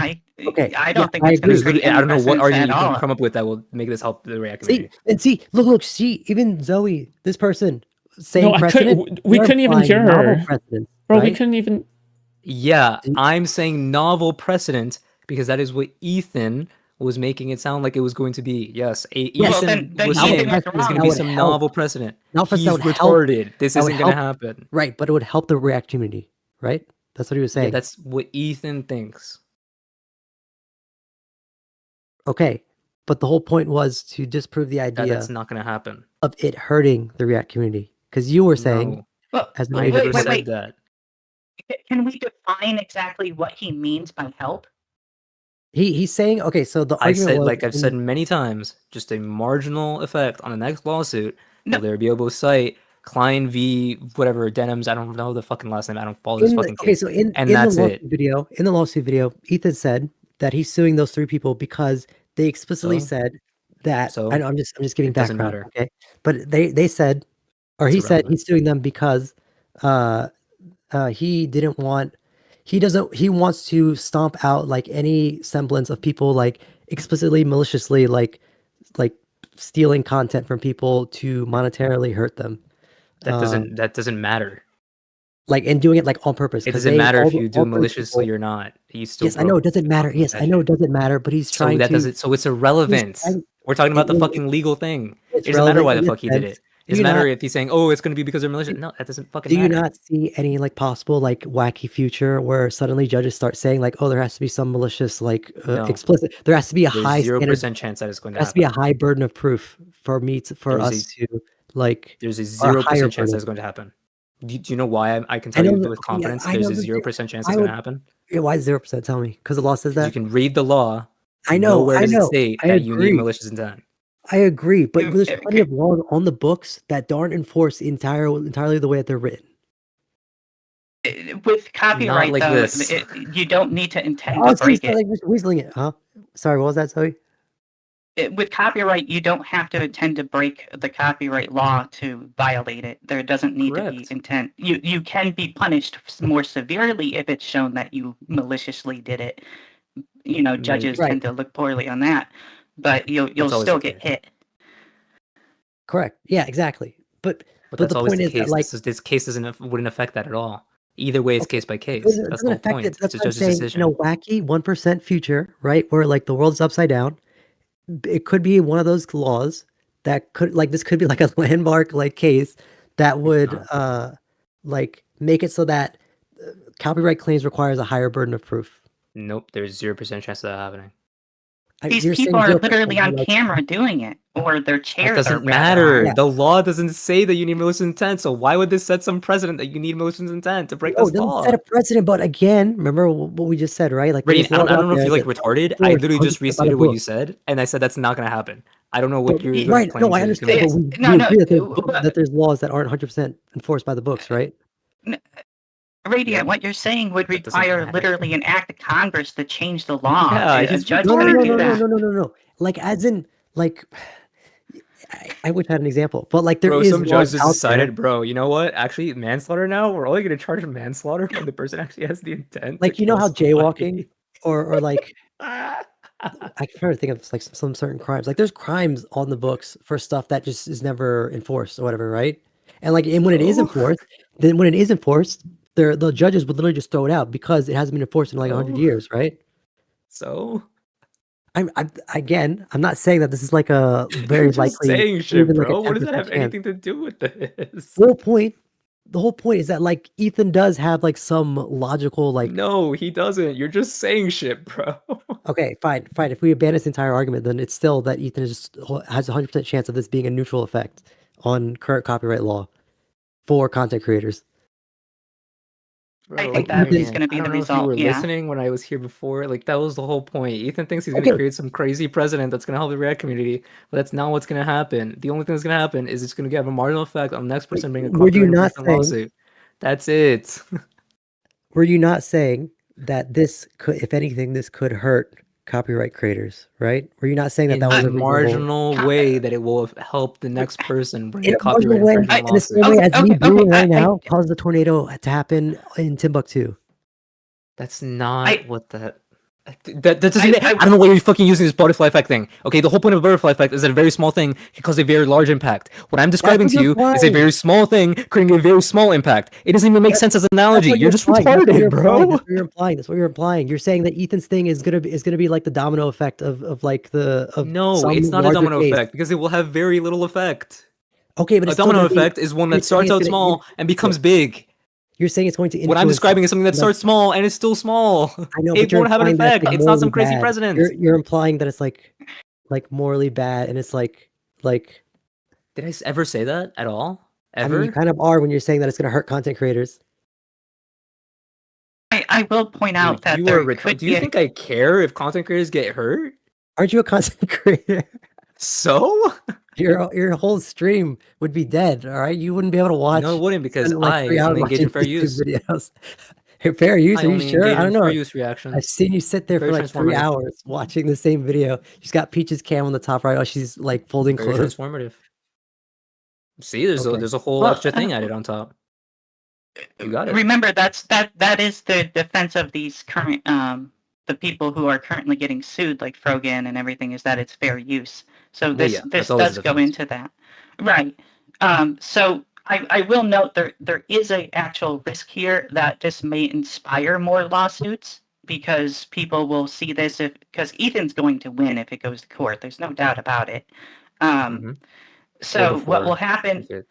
Okay, I don't think I it's going agree. to create I don't know what precedents argument at you can all. come up with that will make this help the React See, community. look, even Zoe, this person saying No, precedent. we they're couldn't even implying hear novel her. precedents, Bro, we right? couldn't even. Yeah, I'm saying novel precedent because that is what Ethan was making it sound like it was going to be. Yes, Yes, Ethan then was Ethan saying is there's wrong. going to That be would some help. novel precedent. Novel He's precedent would help. retarded. This That would isn't going to help. happen. Right, but it would help the React community, right? That's what he was Yeah, saying. that's what Ethan thinks. Okay, but the whole point was to disprove the idea That's not going to happen. of it hurting the React community. Because you were saying, No, Well, as the I major never wait, said wait. that. Can we define exactly what he means by help? He's saying, okay, so the I argument said, was like I've said many times, just a marginal effect on the next lawsuit. No. Will there be able to cite Klein v. whatever Denims? I don't know the fucking last name. I don't follow this fucking okay, case. so in And the that's lawsuit it. video, Ethan said that he's suing those 3 people because they explicitly So? said that. So? I know, I'm just giving It doesn't background, matter. okay? But they said, or It's he said irrelevant. he's suing them because he didn't want, he wants to stomp out like any semblance of people like explicitly maliciously like stealing content from people to monetarily hurt them, That doesn't matter. like, and doing it like on purpose, It because doesn't matter if you do all 3 maliciously people. or not. You still Yes, I know it broke doesn't the matter. fucking Yes, I know it statute. doesn't matter, but he's So trying that to. doesn't. So it's irrelevant. trying- We're talking about the it- fucking legal thing. It's It doesn't matter relevant why in the this fuck he did sense. it. It doesn't matter if he's saying, "Oh, it's going to be because they're malicious." No, that doesn't fucking Do you matter. not see any like possible like wacky future where suddenly judges start saying like, oh, there has to be some malicious like No. explicit. There has to be a There's high 0% chance that it's going There to has to be a happen. high burden of proof for me for There's us to like. There's a or a 0% higher chance that burden. it's going to happen. Do you know why I can I tell you know that- with yeah, confidence? I There's know a that 0% chance I it's going would- to happen. Yeah, why is 0%? Tell me, because the law says Because you that. can read the law. I know. Nowhere I does it know. state I that you need agree. malicious intent. I agree, but You- there's okay. plenty of laws on the books that aren't enforced entirely the way that they're written. With copyright, like though, this. you don't need to intend Oh, to so you break start it. like weaseling it, huh? Sorry, what was that, Zoe? With copyright, you don't have to intend to break the copyright law to violate it. There doesn't need to be Correct. intent. You can be punished more severely if it's shown that you maliciously did it. You know, judges Right. tend to look poorly on that, but you'll That's always still the get case. hit. Correct. Yeah, exactly. But that's the always point the is that case. like This case wouldn't affect that at all. Either way, it's case by case. it That's doesn't the whole affect point. it. It's That's the what I'm judge's saying. decision. In a wacky 1% future, right, where like the world's upside down, it could be one of those laws that could like this could be like a landmark like case that would like make it so that copyright claims requires a higher burden of proof. Nope, there's 0% chance of that happening. These You're people saying are 0%, literally on like, camera doing it, or their That chairs are doesn't rather matter. on. Yeah. The law doesn't say that you need malicious intent. So why would this set some precedent that you need malicious intent to break No, this it doesn't law? set a precedent. But again, remember what we just said, right? Like Radiant, there's I laws don't out know if there you're like that retarded. I enforce literally just 100% by the restated what book. you said, and I said that's not gonna happen. I don't know what But, you're right? planning No, I to understand. But convince. we No, agree but- that there's laws that aren't 100% enforced by the books, right? Radiant, Yeah. what you're saying would That doesn't require matter. literally an act of Congress to change the law. Yeah, A he's judge No, couldn't no, do no, no, that. no, no, no, no. Like as in like. I wish I had an example, but like there Bro, is some judge laws just out decided, there. bro, you know what? Actually, manslaughter now, we're only gonna charge manslaughter when the person actually has the intent Like to you know kill how jaywalking somebody. or like Ah. I can try to think of like some certain crimes. Like there's crimes on the books for stuff that just is never enforced or whatever, right? And like and when it is So? enforced, then when it is enforced, the judges would literally just throw it out because it hasn't been enforced in like 100 So? years, right? So? I'm again, I'm not saying that this is like a very You're just likely, saying shit, even like a bro. What does that 10% have chance. anything to do with this? The whole point is that like Ethan does have like some logical like. No, he doesn't. You're just saying shit, bro. Okay, fine. If we abandon this entire argument, then it's still that Ethan has a 100% chance of this being a neutral effect on current copyright law for content creators. I Bro, think that Ethan- is going to be I the don't know if you result. were Yeah. listening when I was here before. Like that was the whole point. Ethan thinks he's Okay. gonna create some crazy precedent that's gonna help the React community, but that's not what's gonna happen. The only thing that's gonna happen is it's gonna have a marginal effect on the next person bringing a Were you copyright not infringement saying- lawsuit. That's it. Were you not saying that this could, if anything, this could hurt copyright creators, right? Were you not saying that In that was a a reasonable- marginal way that it will help the next person bring in a a marginal copyright way, infringement in the same lawsuit? way as me Okay, brewing right I- now caused the tornado to happen in Timbuktu? That's not I- what that doesn't. I don't know why you're fucking using this butterfly effect thing. Okay, the whole point of a butterfly effect is that a very small thing can cause a very large impact. What I'm describing what to you you're is a implying. very small thing creating a very small impact. It doesn't even make sense as an analogy. That's what You're just implying. That's what retarded, you're implying. bro. That's what you're implying. That's what you're implying. You're saying that Ethan's thing is gonna be like the domino effect of like the of No, some it's not a larger domino case. effect because it will have very little effect. Okay, but A it's still domino gonna be- effect is one you're that saying starts it's out gonna- small and becomes big. You're saying it's going to influence. What I'm describing is something that the- starts small and is still small. I know, It but you're won't have an implying that effect. like It's not some morally crazy bad. precedent. You're implying that it's like morally bad, and it's like Did I ever say that at all? I Ever? mean, you kind of are when you're saying that it's going to hurt content creators. I will point out that you there are could Do be you a- think I care if content creators get hurt? Aren't you a content creator? So? Your whole stream would be dead. All right, you wouldn't be able to watch. No, it wouldn't, because spend, like, 3 I hours only engage in watching fair YouTube use. videos. Fair use? I Are you only sure? engage I don't in know. fair use I've reactions. seen you sit there for Very like 3 transformative. hours watching the same video. She's got Peach's cam on the top right. Oh, she's like folding Very clothes. transformative. See, there's Okay. a whole Well, extra thing added on top. You got it. Remember, that is the defense of these current the people who are currently getting sued, like Frogan and everything, is that it's fair use. So Well, this yeah, this that's always does the go defense. into that, right? So I will note there is a actual risk here that this may inspire more lawsuits, because people will see this because Ethan's going to win if it goes to court. There's no doubt about it. Mhm. So Or what will before, happen? if it-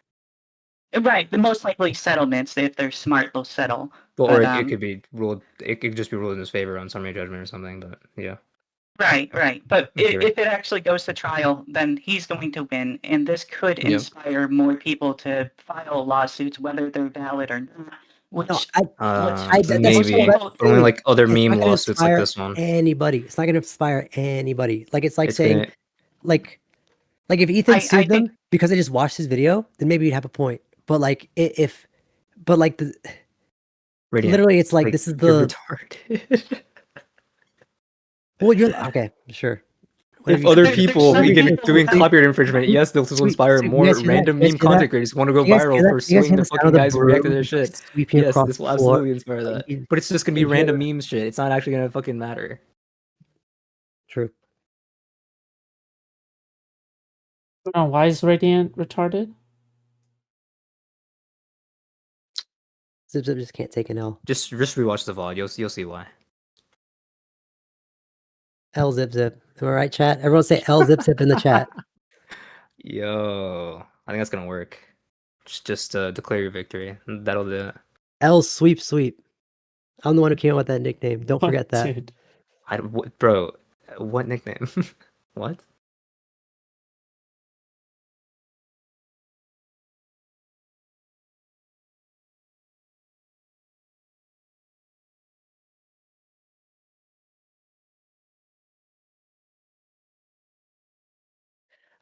Right, the most likely settlements, if they're smart, they'll settle. Well, or But, it could be ruled. It could just be ruled in his favor on summary judgment or something. But yeah, Right. But In theory. if it actually goes to trial, then he's going to win, and this could Yep. inspire more people to file lawsuits, whether they're valid or not. Which, No, which that's maybe, people- but only like other it's not meme gonna lawsuits like inspire this one. anybody. It's not going to inspire anybody. Like it's like It's saying, gonna. like if Ethan I sued them think- because they just watched his video, then maybe you'd have a point. But like the Radiant, literally, it's like like, this is you're the retarded. well, you're okay, sure. If Whatever you other say. There's people some begin people doing who- copyright infringement, yes, this will Sweet, inspire sweet. You more guys hear that? random You guys meme hear that? content creators who want to go You guys viral hear that? for You guys suing hear the the sound fucking of the guys who react to broom their shit. sweeping Yes, across this will the floor? absolutely inspire that. You- But it's just gonna be you hear random that? meme shit. It's not actually gonna fucking matter. True. Oh, why is Radiant retarded? Zip just can't take an L. Just rewatch the VOD. You'll see why. L zip. Am I right, chat? Everyone say L zip in the chat. Yo, I think that's gonna work. Just declare your victory. That'll do it. L sweep. I'm the one who came up with that nickname. Don't forget that. Dude. Bro, what nickname? What?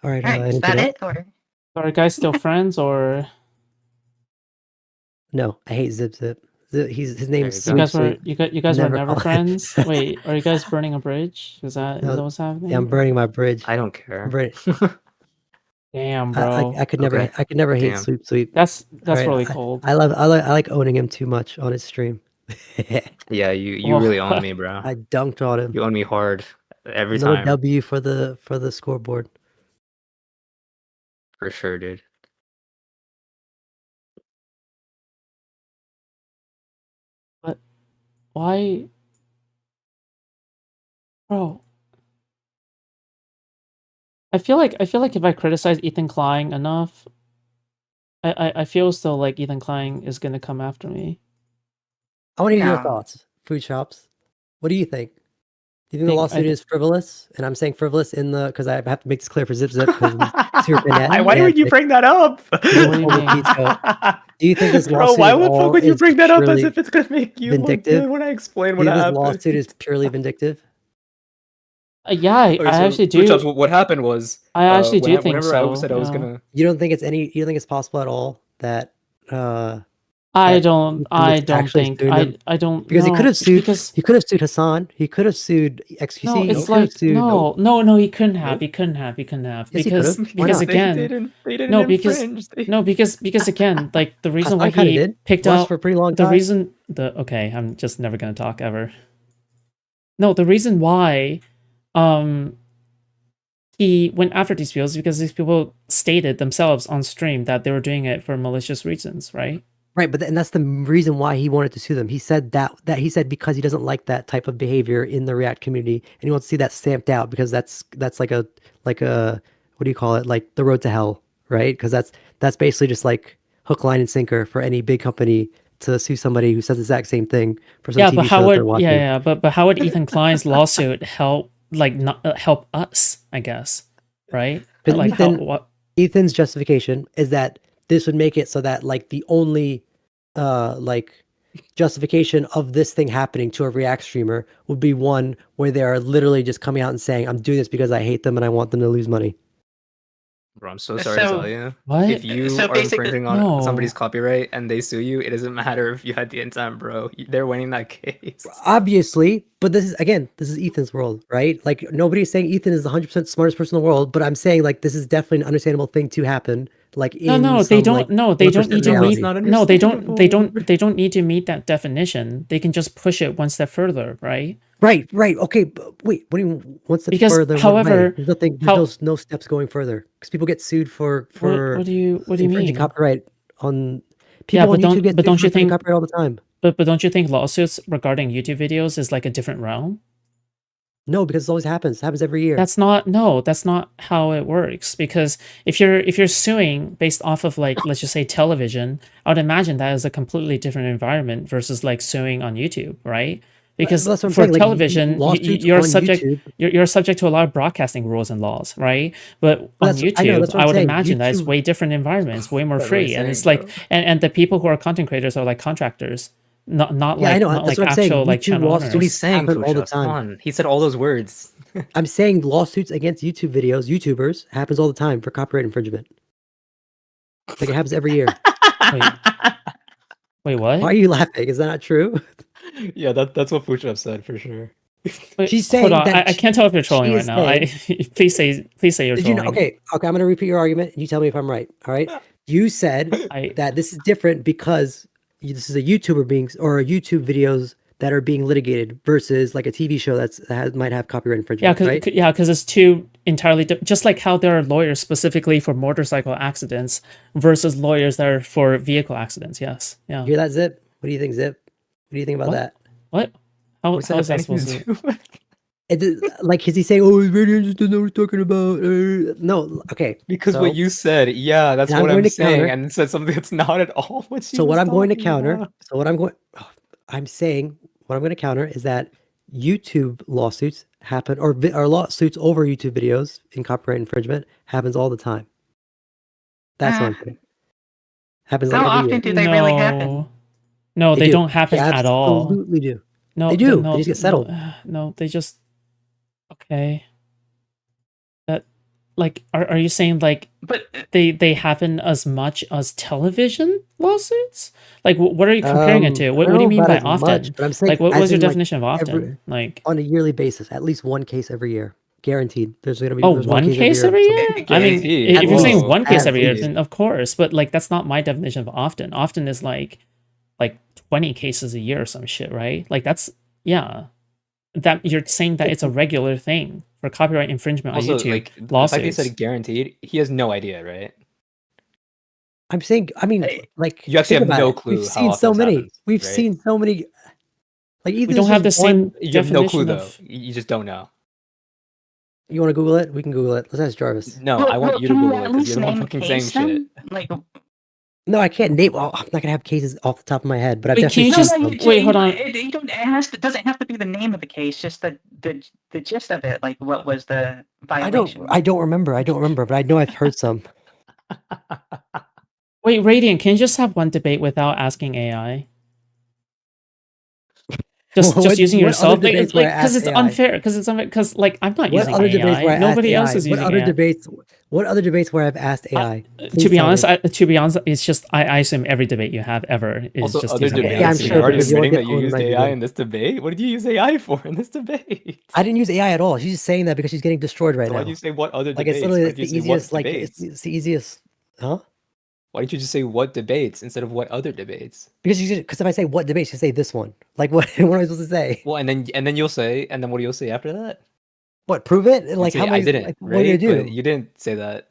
All right. All right, is anything that else? it? Or Are you guys still friends, or No, I hate Zip. His name's There you Sweep. you guys were Never never call- friends? Wait, are you guys burning a bridge? Is that No, what's happening? Yeah, I'm burning my bridge. I don't care. I'm burning- Damn, bro. I could never. Okay. I could never hate Damn. Sweep. That's Alright, really cold. I like owning him too much on his stream. Yeah, you Oh. really own me, bro. I dunked on him. You own me hard every Another time. W for the scoreboard. For sure, dude. Why, bro? I feel like if I criticize Ethan Klein enough, I feel still like Ethan Klein is gonna come after me. I want to hear your No. thoughts. Food shops. What do you think? Do you think the Think- I lawsuit thi- is frivolous? And I'm saying frivolous in the because I have to make this clear for Zip because super fanatic. Why would you bring that up? What do you mean? Do you think this Bro, lawsuit why at would all fuck would you is bring that up as purely if it's gonna make you look vindictive? good when I explain Do what you think this happened? lawsuit is purely vindictive? Yeah, I Okay, so actually Food Shops, do. what happened was I actually do think whenever I so. said I was yeah. gonna. You don't think it's possible at all that I that don't. Ethan I was don't actually think. suing them? I don't. because he no, could have sued Because he could have sued Hassan, he could have sued XQC, no, he it's could have like sued no. He couldn't have. Nope. He couldn't have. Yes, he Because could've. Why because not? again, they didn't no, because- infringe. because again, like the reason why Hassan kinda he did. picked Was out for a pretty long the time. reason okay, I'm just never gonna talk ever. No, the reason why he went after these people is because these people stated themselves on stream that they were doing it for malicious reasons, right? Right, but and that's the reason why he wanted to sue them. He said that he said because he doesn't like that type of behavior in the React community, and he wants to see that stamped out because that's like a what do you call it? Like the road to hell, right? Because that's basically just like hook, line, and sinker for any big company to sue somebody who says the exact same thing for some Yeah, TV but show how that they're would watching. but how would Ethan Klein's lawsuit help help us? I guess, right? 'Cause Like Ethan- what? Ethan's justification is that this would make it so that like the only justification of this thing happening to a React streamer would be one where they are literally just coming out and saying, I'm doing this because I hate them and I want them to lose money. Bro, I'm so sorry to So- tell you. What? If you So are basically- infringing on No. somebody's copyright and they sue you, it doesn't matter if you had the intent, bro. They're winning that case. Obviously, but this is Ethan's world, right? Like nobody's saying Ethan is the 100% smartest person in the world, but I'm saying like this is definitely an understandable thing to happen. Like in No, some, they don't. like, No, they don't 1% need to reality. meet. not No, they don't. They don't. understandable. They don't need to meet that definition. They can just push it one step further, right? Right. Okay, but wait. What do you mean? One step Because, further? what way? however, There's nothing. how- There's no steps going further because people get sued for What do you infringing mean? copyright on Yeah, people on but YouTube get don't sued you for infringing think? copyright all the time? But don't you think lawsuits regarding YouTube videos is like a different realm? No, because it always happens. It happens every year. That's not how it works. Because if you're suing based off of like, let's just say television, I would imagine that is a completely different environment versus like suing on YouTube, right? Because that's what I'm for saying, like, television, lawsuits you're on subject YouTube- you're subject to a lot of broadcasting rules and laws, right? But on Well, I know, YouTube, that's what I I'm would saying. imagine that it's YouTube- way different environments, way more That's what he's free, and it's saying, like bro. and the people who are content creators are like contractors, not Yeah, I like know. not That's like what I'm saying. actual like YouTube channel lawsuits- What he's owners. saying, happen all the Fuchs, come time. on. He said all those words. I'm saying lawsuits against YouTube videos, YouTubers, happens all the time for copyright infringement. Like it happens every year. Wait, what? Why are you laughing? Is that not true? Yeah, that's what Fuchs said for sure. Wait, She's hold saying on. that I can't tell if you're trolling she right is now. Please say you're Did you trolling. know? Okay, I'm going to repeat your argument, and you tell me if I'm right. All right. You said that this is different because this is a YouTuber or a YouTube videos that are being litigated versus like a TV show might have copyright Yeah, infringement. because it's two entirely just like how there are lawyers specifically for motorcycle accidents versus lawyers that are for vehicle accidents. Yes. Yeah. You hear that, Zip? What do you think, Zip? What do you think about What? that? What? How What's is that anything supposed to to? do with- Like, is he saying, "Oh, he's really interested in what we're talking about"? No. Okay. Because so, what you said, yeah, that's And I'm what going I'm to saying, counter- and it said something that's not at all what she So what was I'm going to talking counter. about. So what I'm saying, what I'm going to counter is that YouTube lawsuits happen, or lawsuits over YouTube videos in copyright infringement happens all the time. That's what I'm saying. Happens like How every often year. do they really happen? No, they do. don't happen at all. Absolutely do. No, They do. No, They just get settled. No, they just. Okay. That, like, are you saying like But they happen as much as television lawsuits? Like, what are you comparing it to? I What don't do you know mean about by as often? much, but I'm saying Like, what as was your in, like, definition of often? every- Like, on a yearly basis, at least one case every year, guaranteed. There's gonna be oh, there's one case every year? I mean, Guaranteed. if you're saying Whoa. one case every year, Guaranteed. then of course. But like, that's not my definition of often. Often is like 20 cases a year or some shit, right? Like that's that you're saying that it's a regular thing for copyright infringement on Also, YouTube like the fact lawsuits. that he said guaranteed, he has no idea, right? I'm saying, I mean, Hey, like you actually think have about no it. clue We've how seen often so this many. happens, We've right? seen so many. Like we Ethan don't is have the just one- same You have no clue definition though. of. You just don't know. You want to Google it? We can Google it. Let's ask Jarvis. No, Well, I want well, you to can Google it at because least you're the one name a fucking saying case shit. then? Like, No, I can't name. Well, I'm not gonna have cases off the top of my head, but I've Wait, definitely can you seen just- some. wait, hold on. You don't. It doesn't have to be the name of the case. Just the gist of it. Like, what was the violation? I don't remember, but I know I've heard some. Wait, Radiant, can you just have one debate without asking AI? Just What- using what yourself, other debates where I because ask it's AI? unfair. Because like I'm not What using other debates where AI. I Nobody asked else AI? is using What other AI. debates? What other debates where I've asked AI? To Please be tell honest, me. it's just I assume every debate you have ever is Also, just other using debates. AI. Yeah, I'm to sure, be You're already because you honest. only admitting get that you used online AI again. in this debate. What did you use AI for in this debate? I didn't use AI at all. She's just saying that because she's getting destroyed right So now. why did you say what other Like debates? it's literally Why it's did the you say what easiest. Like debates? it's the easiest. Huh? Why didn't you just say what debates instead of what other debates? Because if I say what debate, she say this one. Like what? What am I supposed to say? Well, and then you'll say, and then what do you say after that? What? Prove it? You'd Like say, how I many? didn't, Like, right? what do you do? But you didn't say that.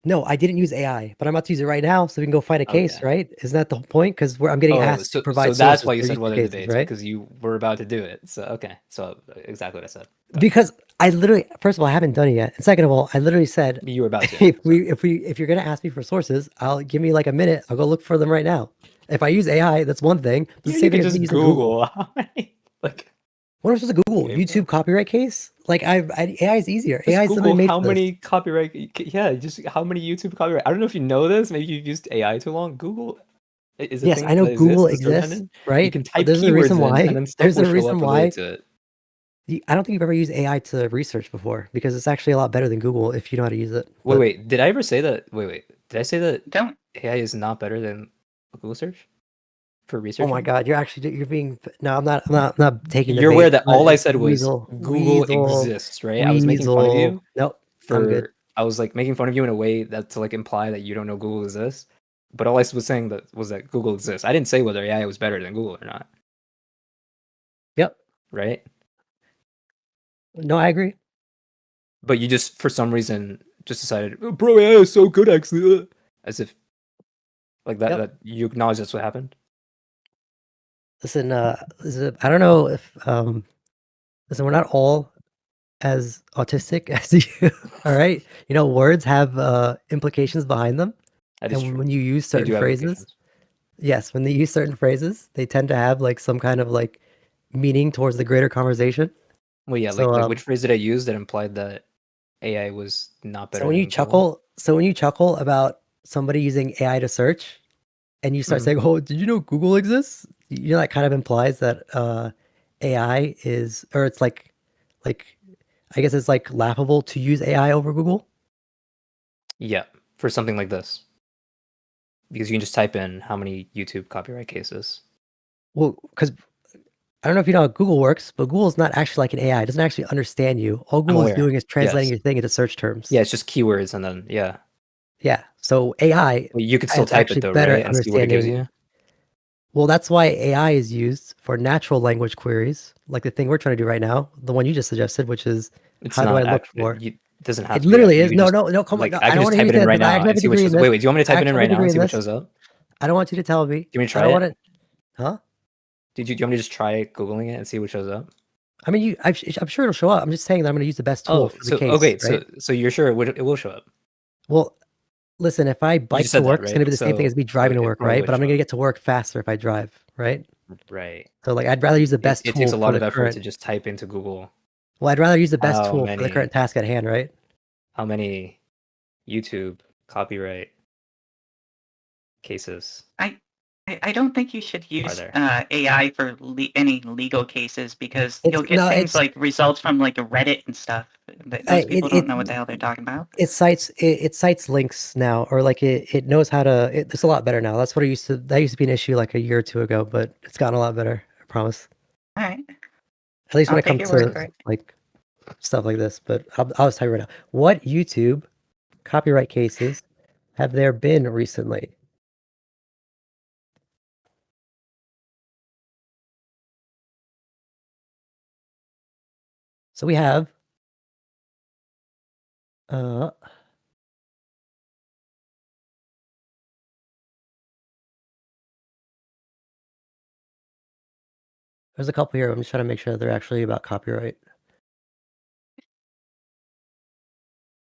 No, I didn't use AI, but I'm about to use it right now, so we can go find a case, Okay. right? Isn't that the whole point? Because I'm getting asked to provide. So that's sources why you for said YouTube what other cases, debates, right? because you were about to do it. So okay, so exactly what I said. Because I literally, first of all, I haven't done it yet, and second of all, I literally said, You were about to. if you're gonna ask me for sources, I'll give me like a minute. I'll go look for them right now. If I use AI, that's one thing. The You same can thing as just me using Google. Like What am I supposed to Google? Okay, YouTube copyright case? Like AI is easier. just AI is Google made how for this. many copyright. Yeah, just how many YouTube copyright. I don't know if you know this. Maybe you've used AI too long. Google Is a Yes, thing I know that Google exists, a search exists, engine. You right? can But type there's a keywords reason in, why. and then stuff There's will a show reason up why. related to it. I don't think you've ever used AI to research before because it's actually a lot better than Google if you know how to use it. But Wait, did I ever say that? Wait, did I say that Don't. AI is not better than Google search for oh researching? my God, you're being no. I'm not taking the You're bait. aware that but all I it's said was Google weasel, exists, right? I was making fun of you Nope, I'm good. I was like making fun of you in a way that to like imply that you don't know Google exists. But all I was saying that was that Google exists. I didn't say whether AI was better than Google or not, Yep. right? No, I agree. But you just for some reason just decided, oh, bro, AI is so good actually, as if like that Yep. that you acknowledge that's what happened. Listen, I don't know if listen, we're not all as autistic as you. All right, you know, words have implications behind them, That is and true. when you use They certain do have phrases, implications. yes, when they use certain phrases, they tend to have like some kind of like meaning towards the greater conversation. Well, yeah, So, like which phrase did I use that implied that AI was not better so when you than Google? chuckle about somebody using AI to search, and you start Mhm. saying, "Oh, did you know Google exists?" You know that kind of implies that AI is, or it's like I guess it's like laughable to use AI over Google. Yeah, for something like this. Because you can just type in how many YouTube copyright cases. Well, because I don't know if you know how Google works, but Google is not actually like an AI. It doesn't actually understand you. All I'm Google is aware. doing is translating Yes. your thing into search terms. Yeah, it's just keywords and then yeah. Yeah. So AI Well, you could still is type actually it though, better right? at And see what it gives understanding. you. Well, that's why AI is used for natural language queries, like the thing we're trying to do right now, the one you just suggested, which is It's how do I not look actually. for? It doesn't have It to be literally actually. is. You can No, just no, no. Come on. like No, I I can don't just want to type use it in that right because I now actually and have a see what degree shows. in this. Wait, do you want me to I type it in actually have right a now degree and in see what this. shows up? I don't want you to tell me. Do you want me to I try don't it? want to. Huh? Do you want me to just try googling it and see what shows up? I mean, I'm sure it'll show up. I'm just saying that I'm going to use the best tool Oh, for the so case, okay, right? so you're sure it will show up? Well, listen, if I You bike just to said that, work, it's going right? to be the same thing as me So driving to it work, probably right? would But I'm show going to up, get to work faster if I drive, right? right? So, like, I'd rather use the It best it takes tool a for lot the of effort to current. just type into Google Well, I'd rather use the best how tool for the current many task at hand, right? YouTube copyright cases I don't think you should are use there? AI for any legal cases because It's you'll get no, things it's like results from like Reddit and stuff. Those people don't know what the hell they're talking about. it cites links now, or like it knows how to. It's a lot better now. That's what it used to. That used to be an issue like a year or two ago, but it's gotten a lot better. I promise. All right, At least when I'll it take comes your word to for it. like stuff like this. But I'll just tell you right now. What YouTube copyright cases have there been recently? So we have uh there's a couple here. I'm just trying to make sure that they're actually about copyright.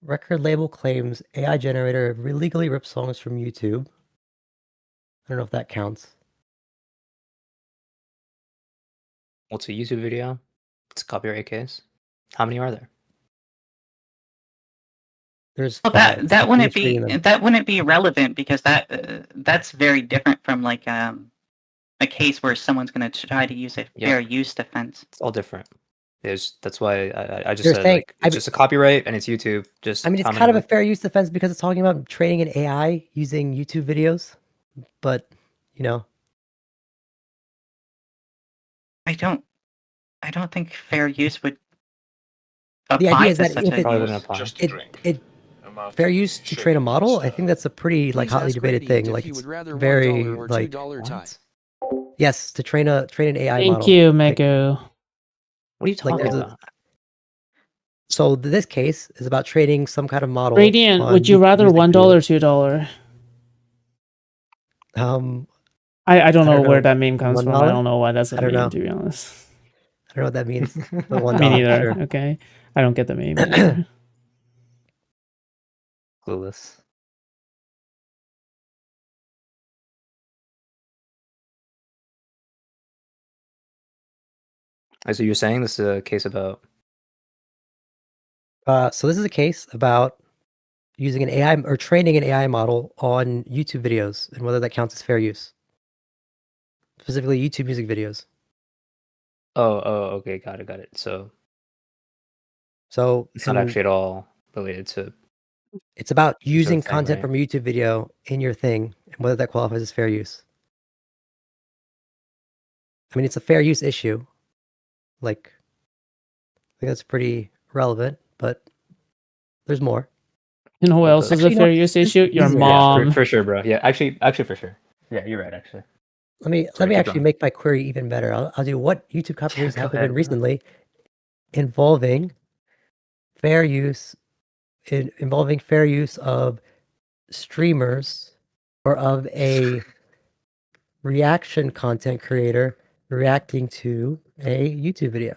Record label claims AI generator illegally ripped songs from YouTube. I don't know if that counts. What's a YouTube video? It's a copyright case. How many are there? There's Well, 5. that I'm wouldn't just reading them. that wouldn't be relevant because that's very different from like a case where someone's going to try to use a Yeah. fair use defense. It's all different. That's why I just They're said saying- like it's just a copyright and it's YouTube. Just I mean, it's how kind of many a fair use defense because it's talking about training an AI using YouTube videos. But, you know, I don't think fair use would the apply idea is to that such if a Probably use. wouldn't apply. Just a drink. it A mouthful fair of use to sugar train a and model, I stuff. think that's a pretty like Please hotly ask debated Radiant thing. if Like he it's would rather very $1 or like $2 tie. What? yes, to train an AI Thank model. you, Like, Mego. What are you Like, talking there's a- about? so this case is about training some kind of model. Radiant, on would you rather music $1 or videos. $2? I I don't know don't where know. that meme comes from. I $1? don't know why that's a I don't meme, know. to be honest. I don't know what that means. But $1 Me for neither. sure. Okay, I don't get the meme either. Clueless. So you're saying this is a case about So this is a case about using an AI or training an AI model on YouTube videos and whether that counts as fair use. specifically YouTube music videos. Oh, okay, got it. So So it's not actually at all related to. it's about sort of using thing, content right? from a YouTube video in your thing and whether that qualifies as fair use. I mean, it's a fair use issue. Like, I think that's pretty relevant, but there's more. You know who Well, else is a Actually, no, fair use this is issue? Your easier. Yeah, mom. for sure, bro. Yeah, actually, for sure. Yeah, you're right. Actually, Let me Sorry, keep actually going. make my query even better. I'll do what YouTube controversies Go have there ahead, been bro. recently involving fair use involving fair use of streamers or of a reaction content creator reacting to a YouTube video.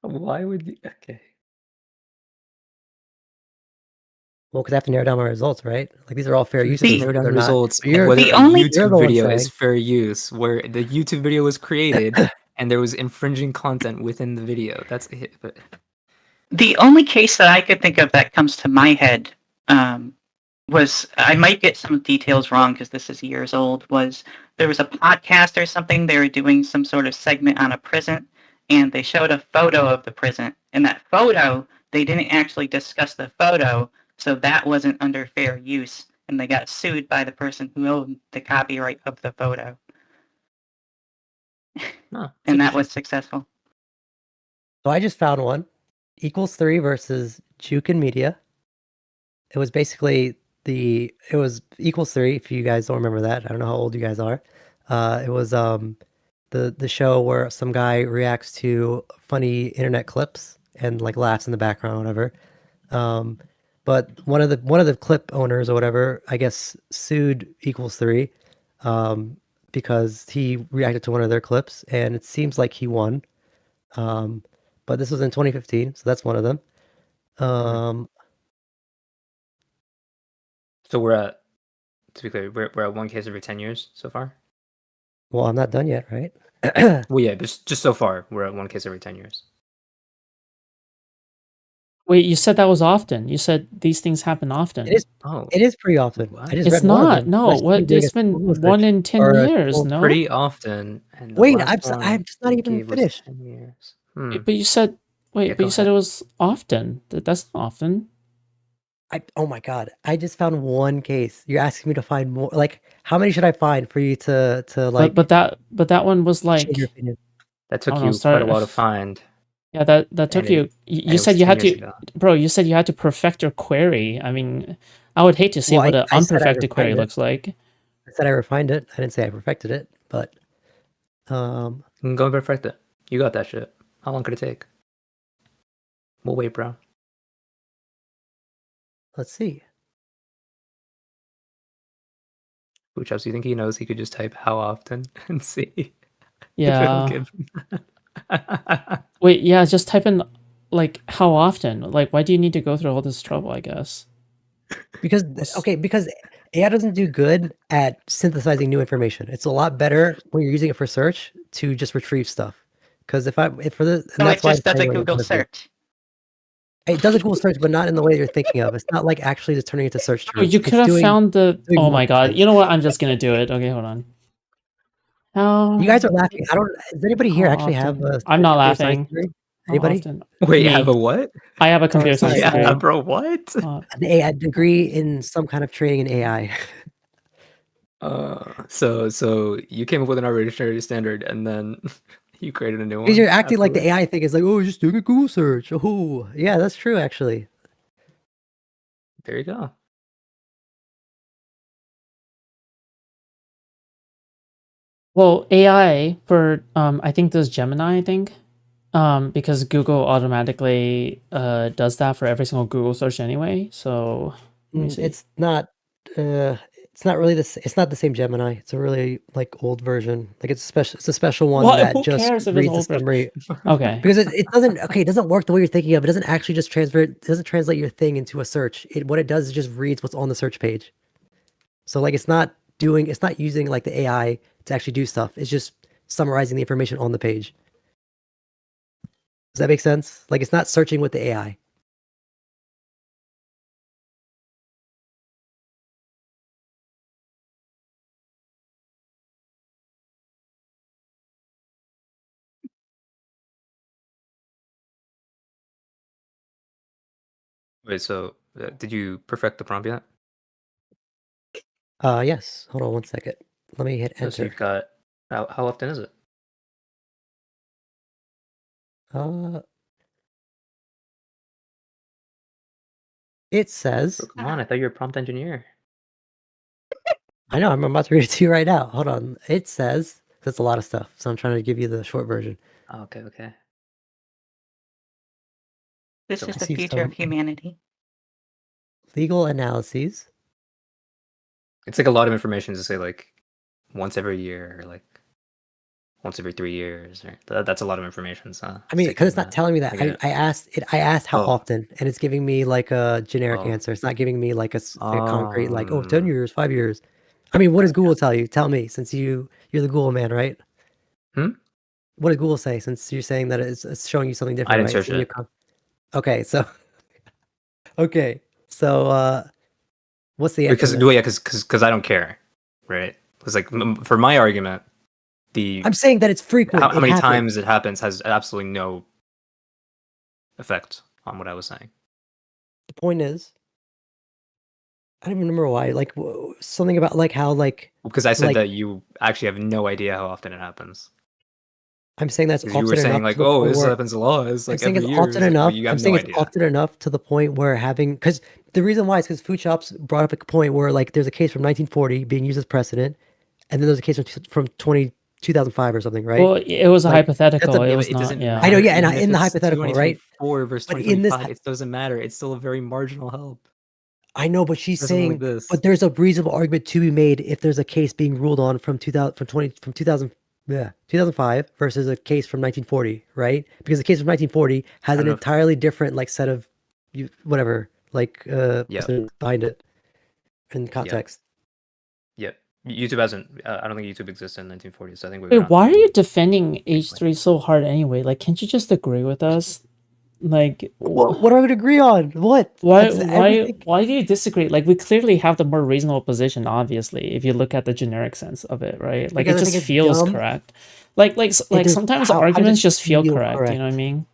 Why would you? Okay. Well, because I have to narrow down my results, right? Like these are all fair You uses. can't narrow down They're not. results But of you're whether The a only- you're YouTube the one video is saying. fair use, where the YouTube video was created and there was infringing content within the video. That's it. But The only case that I could think of that comes to my head was, I might get some details wrong because this is years old, was there was a podcast or something, they were doing some sort of segment on a prison, and they showed a photo of the prison. And that photo, they didn't actually discuss the photo, so that wasn't under fair use, and they got sued by the person who owned the copyright of the photo. no, And that was successful. So I just found one. Equals 3 versus Juke and Media. It was basically it was Equals 3, if you guys don't remember that. I don't know how old you guys are. It was the show where some guy reacts to funny internet clips and like laughs in the background or whatever. But one of the clip owners or whatever, I guess, sued Equals 3 because he reacted to one of their clips, and it seems like he won. But this was in 2015, so that's one of them. So we're at, to be clear, we're at one case every 10 years so far. Well, I'm not done yet, right? Well, yeah, just so far we're at one case every 10 years. Wait, you said that was often. You said these things happen often. It is. Oh, It is pretty often. What? I just It's read one of not. them. No, Unless you're what? doing It's a been Google 1 search in 10 or a years. Google- No. pretty often. And the Wait, last I'm one just not we even gave was finished. 10 years. But you said Yeah, but go you said ahead. it was often. That's not often. Oh my god! I just found one case. You're asking me to find more. Like, how many should I find for you to like? But that one was like, change your opinion? That took I don't you know, quite a while to find. Yeah, that took and you. and You it said was you 10 had years to, ago. bro. You said you had to perfect your query. I mean, I would hate to see Well, what an I said I unperfected query refined it. looks like. I said I refined it. I didn't say I perfected it, but You can go and perfect it. You got that shit. How long could it take? We'll wait, bro. let's see. Which else do you think he knows? He could just type how often and see if Yeah. it'll give him. Wait. Yeah. Just type in like how often. Like, why do you need to go through all this trouble? I guess. Because because AI doesn't do good at synthesizing new information. It's a lot better when you're using it for search to just retrieve stuff. Because if for this, and So that's it why just does a I'm saying Google what you're search. It does a Google search, but not in the way you're thinking of. It's not like actually just turning into search Oh, terms. you It's could have doing- found the. doing Oh more my god! sense. You know what? I'm just gonna do it. Okay, hold on. How? You guys are laughing. I don't. Does anybody here How actually have often? a I'm not computer science laughing. degree? How Anybody? often? Wait, Me. have a what? I have a computer sorry, science I- degree. bro, what? An AI degree in some kind of training in AI. So you came up with an arbitrary standard and then you created a new one. Because you're acting like the afterwards? AI thing is like, oh, just doing a Google search. Oh, yeah, that's true actually. There you go. Well, AI for I think there's Gemini, I think. Because Google automatically does that for every single Google search anyway. So let me see. It's not really it's not the same Gemini. It's a really like old version. Like it's a special one What? that Who just cares if it's reads the old version? summary. Okay. Because it doesn't work the way you're thinking of. It doesn't actually just it doesn't translate your thing into a search. What it does is just reads what's on the search page. So like it's not using like the AI to actually do stuff. It's just summarizing the information on the page. Does that make sense? Like it's not searching with the AI. Wait, so did you perfect the prompt yet? Yes. Hold on one second. Let me hit So enter. you've got how often is it? It says, Come on, I thought you were a prompt engineer. I know, I'm about to read it to you right now. Hold on. It says, that's a lot of stuff, so I'm trying to give you the short version. Oh, okay. This So- is I the see future of some- humanity. Legal analyses. It's like a lot of information to say like once every year or like once every 3 years. Or that's a lot of information. So I mean, because it's not telling me that. get it. I asked how Oh. often, and it's giving me like a generic Oh. answer. It's not giving me like a concrete, like, 10 Um. years, 5 years. I mean, what does Google tell you? Tell me, since you're the Google man, right? Hmm? What does Google say, since you're saying that it's showing you something different, I didn't right? search It's in your it. okay, so what's the answer? Because I don't care, right? Because like for my argument, I'm saying that it's frequent. how many happens. times it happens has absolutely no effect on what I was saying. The point is, I don't even remember why. Like something about like how like Because I said like- that you actually have no idea how often it happens. I'm saying that's Because often you were saying enough like, to the oh, point this where happens a lot. It's I'm like saying every it's year. often But enough. you have I'm no saying idea. it's often enough to the point where having, because the reason why is because food shops brought up a point where like there's a case from 1940 being used as precedent, and then there's a case from 2005 or something, right? Well, it was a Like, hypothetical. that's a- It Yeah, was but it not. doesn't Yeah. matter. I know, yeah, and even if in the it's hypothetical, right? 2024 versus But in this 2025, it doesn't matter. It's still a very marginal help. I know, but she's For something saying, like this. but there's a reasonable argument to be made if there's a case being ruled on from 2005 versus a case from 1940, right? Because the case from 1940 has I an don't know if- entirely different like set of whatever behind it in context. Yeah, YouTube hasn't. I don't think YouTube existed in 1940. So I think we. Wait, why are you defending H3 so hard anyway? Like, can't you just agree with us? Like, What are we to agree on? What? why That's everything- why do you disagree? Like, we clearly have the more reasonable position, obviously, if you look at the generic sense of it, right? Like, Because I it just think it's feels dumb. correct. Like does- sometimes how does arguments it just feel feel correct, correct? you know what I mean?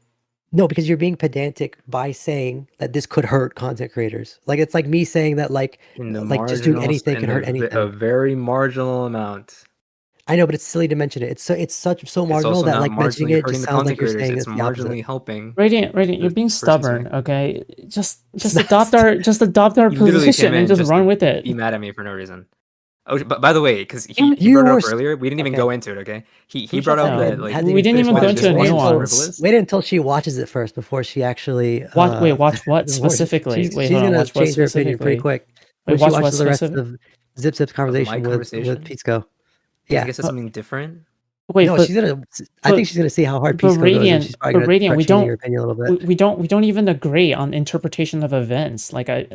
No, because you're being pedantic by saying that this could hurt content creators. Like it's like me saying that like just doing anything can hurt anything. A very marginal amount. I know, but it's silly to mention it. It's so It's marginal also that not like mentioning marginally it hurting just the sounds like content you're creators. saying It's it's the opposite. marginally helping. Radiant, you're the being person stubborn, saying- okay? Just not adopt our You literally position came and in just just run to with it. Be mad at me for no reason. Oh, but by the way, because he You brought it were up earlier, we didn't even okay. go into it. Okay, he Food brought Shop up No. that like hasn't We didn't even this go was into a just nuance. frivolous. Wait until she watches it first before she actually Wait, watch what before she- specifically? She's, Wait, she's hold on. gonna Watch what change her opinion pretty specifically? quick Wait, when she watch what watches the rest specific? of Zip's conversation with conversation? Pisco. Yeah, I Yeah. guess it's something different. Wait, No, but she's gonna. I think she's gonna see how hard but Pisco goes, and Radiant, she's probably but gonna Radiant, start we changing don't- her opinion a little bit. we don't even agree on interpretation of events. Like I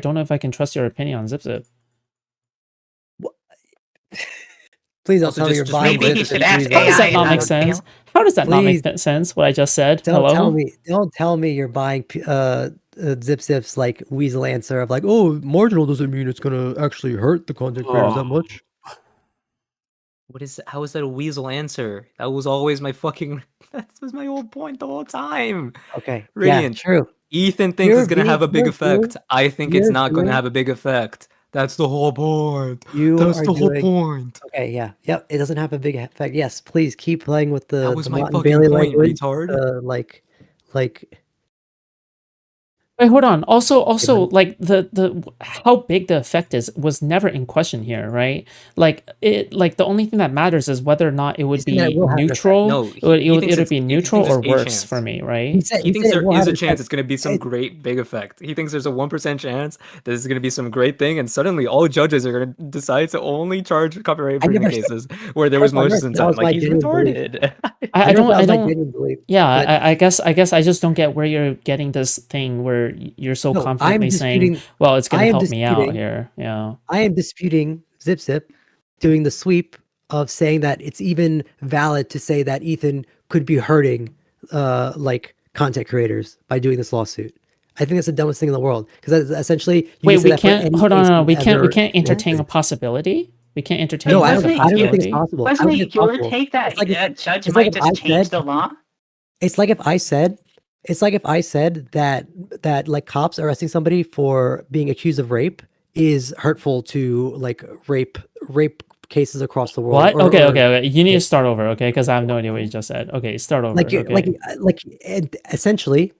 don't know if I can trust your opinion on Zip. Please don't Also, tell me just- you're just buying real quick, Maybe you this should and ask using How does it. that AI not and make how sense? it How does that not make Please. sense? What I just said. Don't Hello. tell me you're buying Zip's like weasel answer of like, oh, marginal doesn't mean it's gonna actually hurt the content creators that much. How is that a weasel answer? That was always my fucking. That was my whole point the whole time. Okay, Radiant. yeah, true. Ethan thinks You're it's gonna have a big you're effect. I think it's you're not gonna doing- have a big effect. That's the whole point. You That's are the whole doing- point. Okay, yeah, yep. It doesn't have a big effect. Yes, please keep playing with the That was my Motte and fucking Bailey point, language. retard. Like Wait, hold on. Also, like the how big the effect is was never in question here, right? Like the only thing that matters is whether or not it would He's saying that be it will have an effect. neutral. No, it would he thinks be it's- he neutral thinks or there's a worse chance. for me, right? he said, He thinks said it there will is have a an chance effect. it's going to be some It- great big effect. He thinks there's a 1% chance that this is going to be some great thing, and suddenly all judges are going to decide to only charge copyright infringement never said- cases where there was malicious That was intent. my Like, he's genuine belief. retarded. I know that was my don't. genuine belief, Yeah, but- I guess I just don't get where you're getting this thing where you're so No, confidently I'm saying, disputing. "Well, it's going I to am help me out disputing- here." Yeah. I am disputing Zip doing the sweep of saying that it's even valid to say that Ethan could be hurting like content creators by doing this lawsuit. I think that's the dumbest thing in the world because essentially you Wait, can say we that for can't any hold on. case No, we ever- can't entertain a possibility. We can't entertain. No, Hey, I the don't think possibility. it's possible. I Wasn't don't think it it's your possible. take that It's like if- a judge it's like might if I just change said- the law? It's like if I said It's like if I said that like cops arresting somebody for being accused of rape is hurtful to like rape cases across the world. What? Okay, or okay. You need to start over, okay? Because I have no idea what you just said. Okay, start over. like Okay. and essentially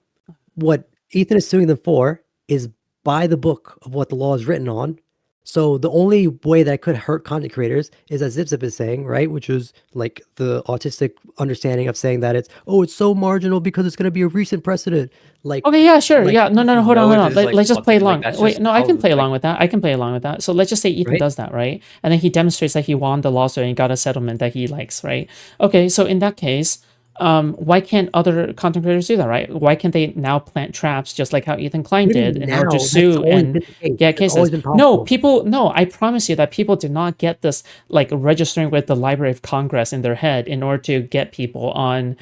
what Ethan is suing them for is by the book of what the law is written on. So the only way that could hurt content creators is, as Zip is saying, right? Which is like the autistic understanding of saying that it's so marginal because it's going to be a recent precedent. Like, Okay, yeah, sure. like Yeah, no, hold on, No, hold it on. is, like, Let's just play like, along. that's Wait, just no, I can how, play like- along with that. I can play along with that. So let's just say Ethan Right. does that, right? And then he demonstrates that he won the lawsuit and he got a settlement that he likes, right? Okay, so in that case, why can't other content creators do that, right? Why can't they now plant traps just like how Ethan Klein what do you did mean in order now? to That's sue always and been the case. get That's cases? always been No, possible. no, I promise you that people do not get this like registering with the Library of Congress in their head in order to get people on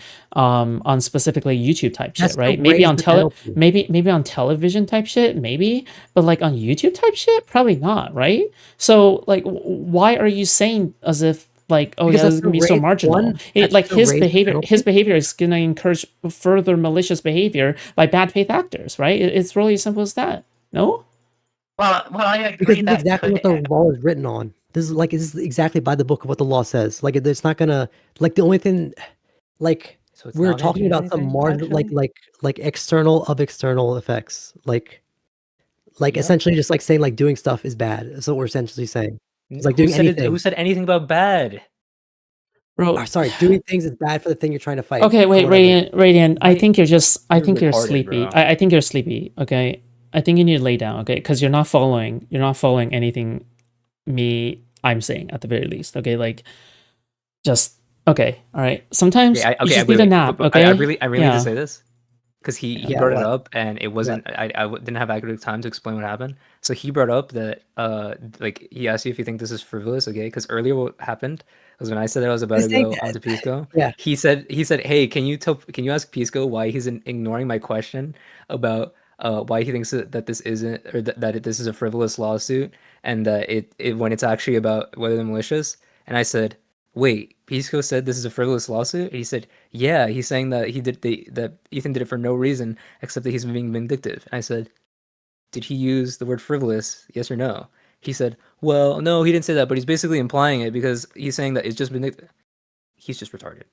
specifically YouTube type shit, That's to right? Maybe raise on the penalty. maybe on television type shit, maybe, but like on YouTube type shit, probably not, right? So like, why are you saying as if like, oh Because yeah, this that's is to gonna be so raise marginal? that's Like to his raise the penalty. behavior is gonna encourage further malicious behavior by bad faith actors, right? It's really as simple as that. No. Well, I Because agree this is that exactly what could. the law is written on. This is exactly by the book of what the law says. Like it's not gonna like the only thing like So it's we're not gonna talking change about some anything, marginal actually? like external effects. Like Yeah. essentially just like saying like doing stuff is bad. That's what we're essentially saying. It's like Who doing said it? anything. Who said anything about bad? Bro, Sorry, doing things is bad for the thing you're trying to fight. okay, or wait, whatever. Radiant. I Right. think I You're think you're retarded, sleepy. bro. I think you're sleepy. Okay, I think you need to lay down. Okay, because you're not following. You're not following anything I'm saying at the very least. Okay, like just okay. All right. Sometimes Okay, you just wait, need a wait. nap. But Okay. I really need to Yeah. say this because he Yeah, brought it what? up and it wasn't. Didn't have adequate time to explain what happened. So he brought up that like he asked you if you think this is frivolous. Okay, because earlier what happened was when I said that I was about Just to saying go that. onto Pisco. Yeah. He said, hey, can you ask Pisco why he's ignoring my question about why he thinks that this isn't or that this is a frivolous lawsuit and that it when it's actually about whether they're malicious. And I said, wait, Pisco said this is a frivolous lawsuit? And he said, yeah, he's saying that that Ethan did it for no reason except that he's being vindictive. And I said, did he use the word frivolous? Yes or no? He said, well, no, he didn't say that, but he's basically implying it because he's saying that it's just vindictive. He's just retarded.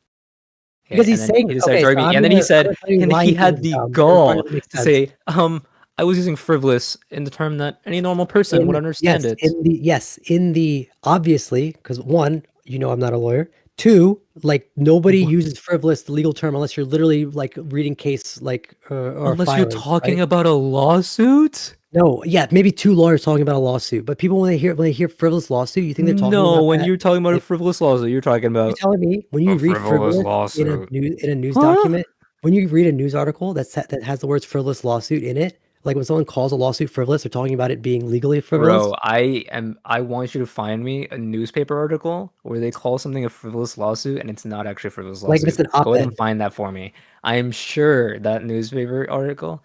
Okay, Because and he's then saying he decided okay, to so argue me, and then he I'm said, gonna tell you and then why he he thinks had it's the dumb, because it's starting gall to make to sense. say, I was using frivolous in the term that any normal person would understand it. In the obviously, because one, I'm not a lawyer. Two, like nobody uses frivolous, the legal term, unless you're literally like reading case or Unless you're filings, talking right? about a lawsuit? No, yeah, maybe two lawyers talking about a lawsuit, but people when they hear frivolous lawsuit, you think they're talking No, about when that. you're talking about a Like, frivolous lawsuit, you're talking you about telling me when you a read frivolous frivolous lawsuit. in a news Huh? document, when you read a news article that has the words frivolous lawsuit in it, like when someone calls a lawsuit frivolous, they're talking about it being legally frivolous. Bro, I want you to find me a newspaper article where they call something a frivolous lawsuit and it's not actually a frivolous Like if it's lawsuit. an Go ahead and op-ed. find that for me. I am sure that newspaper article,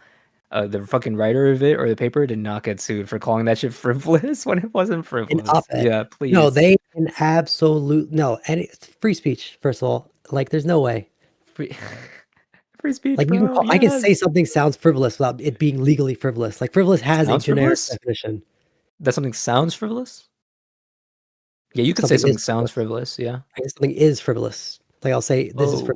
the fucking writer of it or the paper did not get sued for calling that shit frivolous when it wasn't An frivolous. op-ed. Yeah, No, please. they can absolute no, and it's free speech, first of all. Like there's no way. Free, free speech, Like you can bro. call I can Yes. say something sounds frivolous without it being legally frivolous. Like frivolous has a Sounds generic frivolous? definition. That something sounds frivolous? Yeah, you could say Something something is sounds frivolous. frivolous. Yeah. I guess something is frivolous. Like I'll say this is Oh.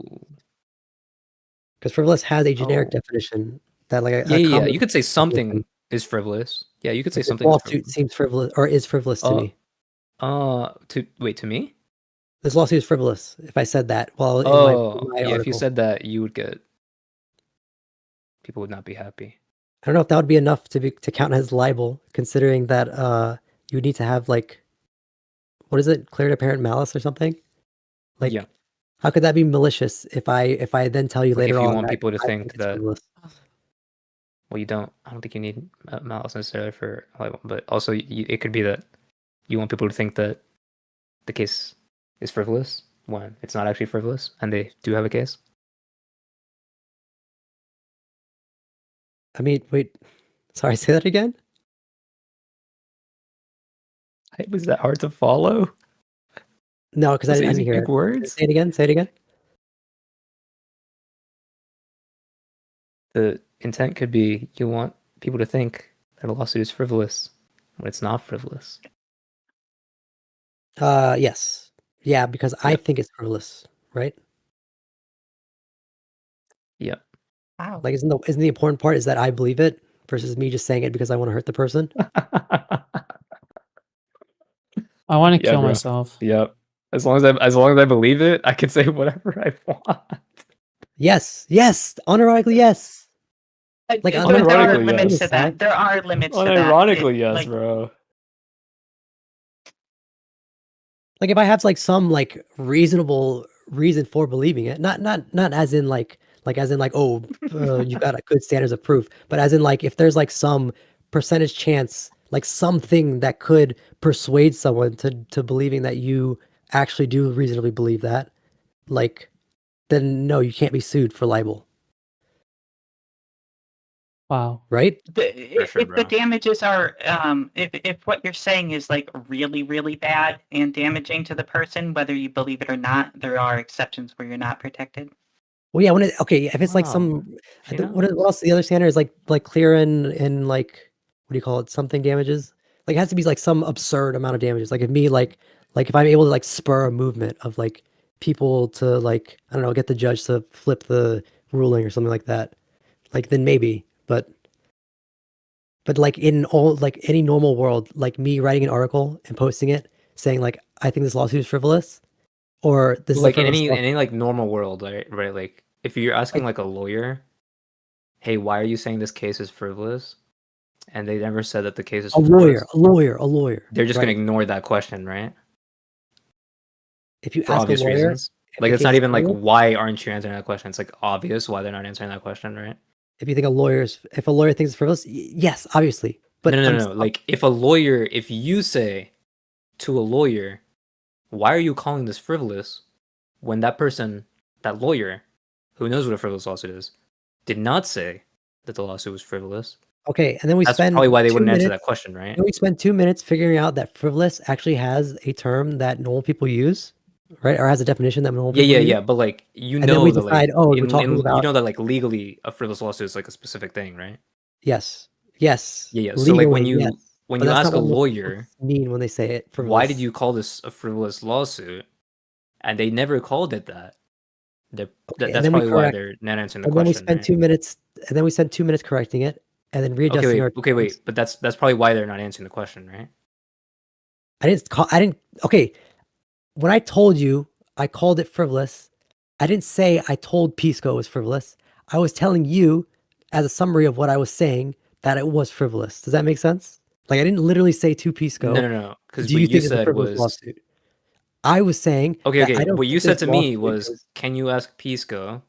because frivolous has a generic Oh. definition that like Yeah, a yeah, yeah. common You could say definition. something is frivolous. Yeah, you could say Like this something is lawsuit frivolous. seems frivolous or is frivolous to me. To me? This lawsuit is frivolous. If I said that, well, in Oh, my yeah, if you article, said that, you would get people would not be happy. I don't know if that would be enough to count as libel, considering that you would need to have like what is it, clear and apparent malice or something? Like, Yeah. how could that be malicious if I then tell you Like later if you on want that people to I think think it's that frivolous? well, I don't think you need malice necessarily for libel, but also it could be that you want people to think that the case is frivolous when it's not actually frivolous and they do have a case. I mean, wait, sorry, say that again? Was that hard to follow? No, because I Those didn't easy hear big it. words? Say it again. Say it again. the intent could be you want people to think that a lawsuit is frivolous when it's not frivolous. Yes. Yeah, because I Yep. think it's frivolous, right? Yep. Wow. Like, isn't the important part is that I believe it versus me just saying it because I want to hurt the person? I want to Yeah, kill bro. myself. Yep. As long as I believe it, I can say whatever I want. Yes. Yes. Unironically, yes. Like, But there are unironically, limits yes. to that. There are limits to that. Unironically, yes, Like, bro. Like, if I have like some like reasonable reason for believing it, not as in like oh, you've got a good standards of proof, but as in like if there's like some percentage chance, like something that could persuade someone to believing that you actually do reasonably believe that, like, then no, you can't be sued for libel, Wow. right? For sure, if the bro. damages are if what you're saying is like really really bad and damaging to the person, whether you believe it or not, there are exceptions where you're not protected. Well, yeah, when if it's like Wow. some, She what knows. else? The other standard is like clear and like what do you call it? Something damages. Like it has to be like some absurd amount of damages. Like if me like if I'm able to like spur a movement of like people to like I don't know get the judge to flip the ruling or something like that. Like then maybe, but like in all like any normal world, like me writing an article and posting it saying like I think this lawsuit is frivolous or this is a Like in frivolous any lawsuit. like normal world, right? Like if you're asking Like- like a lawyer, hey, why are you saying this case is frivolous? And they never said that the case is a frivolous. lawyer. They're just gonna right? ignore that question, right? If you For ask a obvious lawyer, reasons. if Like the it's case not is even like frivolous, why aren't you answering that question? It's like obvious why they're not answering that question, right? if you think if a lawyer thinks it's frivolous, yes, obviously. But No. Like if you say to a lawyer, why are you calling this frivolous? When that person, that lawyer, who knows what a frivolous lawsuit is, did not say that the lawsuit was frivolous. okay, and then we That's spend probably why they 2 wouldn't answer minutes. that question, right? Then we spend 2 minutes figuring out that frivolous actually has a term that normal people use, right? Or has a definition that normal people use. Yeah. But like And then we that like decide, oh, we're in talking you about know that like legally a frivolous lawsuit is like a specific thing, right? yes, Yeah. So like legally, yes. when But you that's ask not a what most people lawyer, mean when they say it why frivolous. did you call this a frivolous lawsuit? And they never called it that. Okay, and That's then we probably why correct, they're not answering the and then we question, spend right? 2 minutes, and then we spend 2 minutes correcting it, and then readjusting our Okay, terms. wait. But that's probably why they're not answering the question, right? Okay. When I told you I called it frivolous, I didn't say I told Pisco it was frivolous. I was telling you as a summary of what I was saying that it was frivolous. Does that make sense? Like I didn't literally say to Pisco, No. Because do what you you think it's a said frivolous was lawsuit? I was saying that I okay. don't What you think said this to me lawsuit was, is can you ask Pisco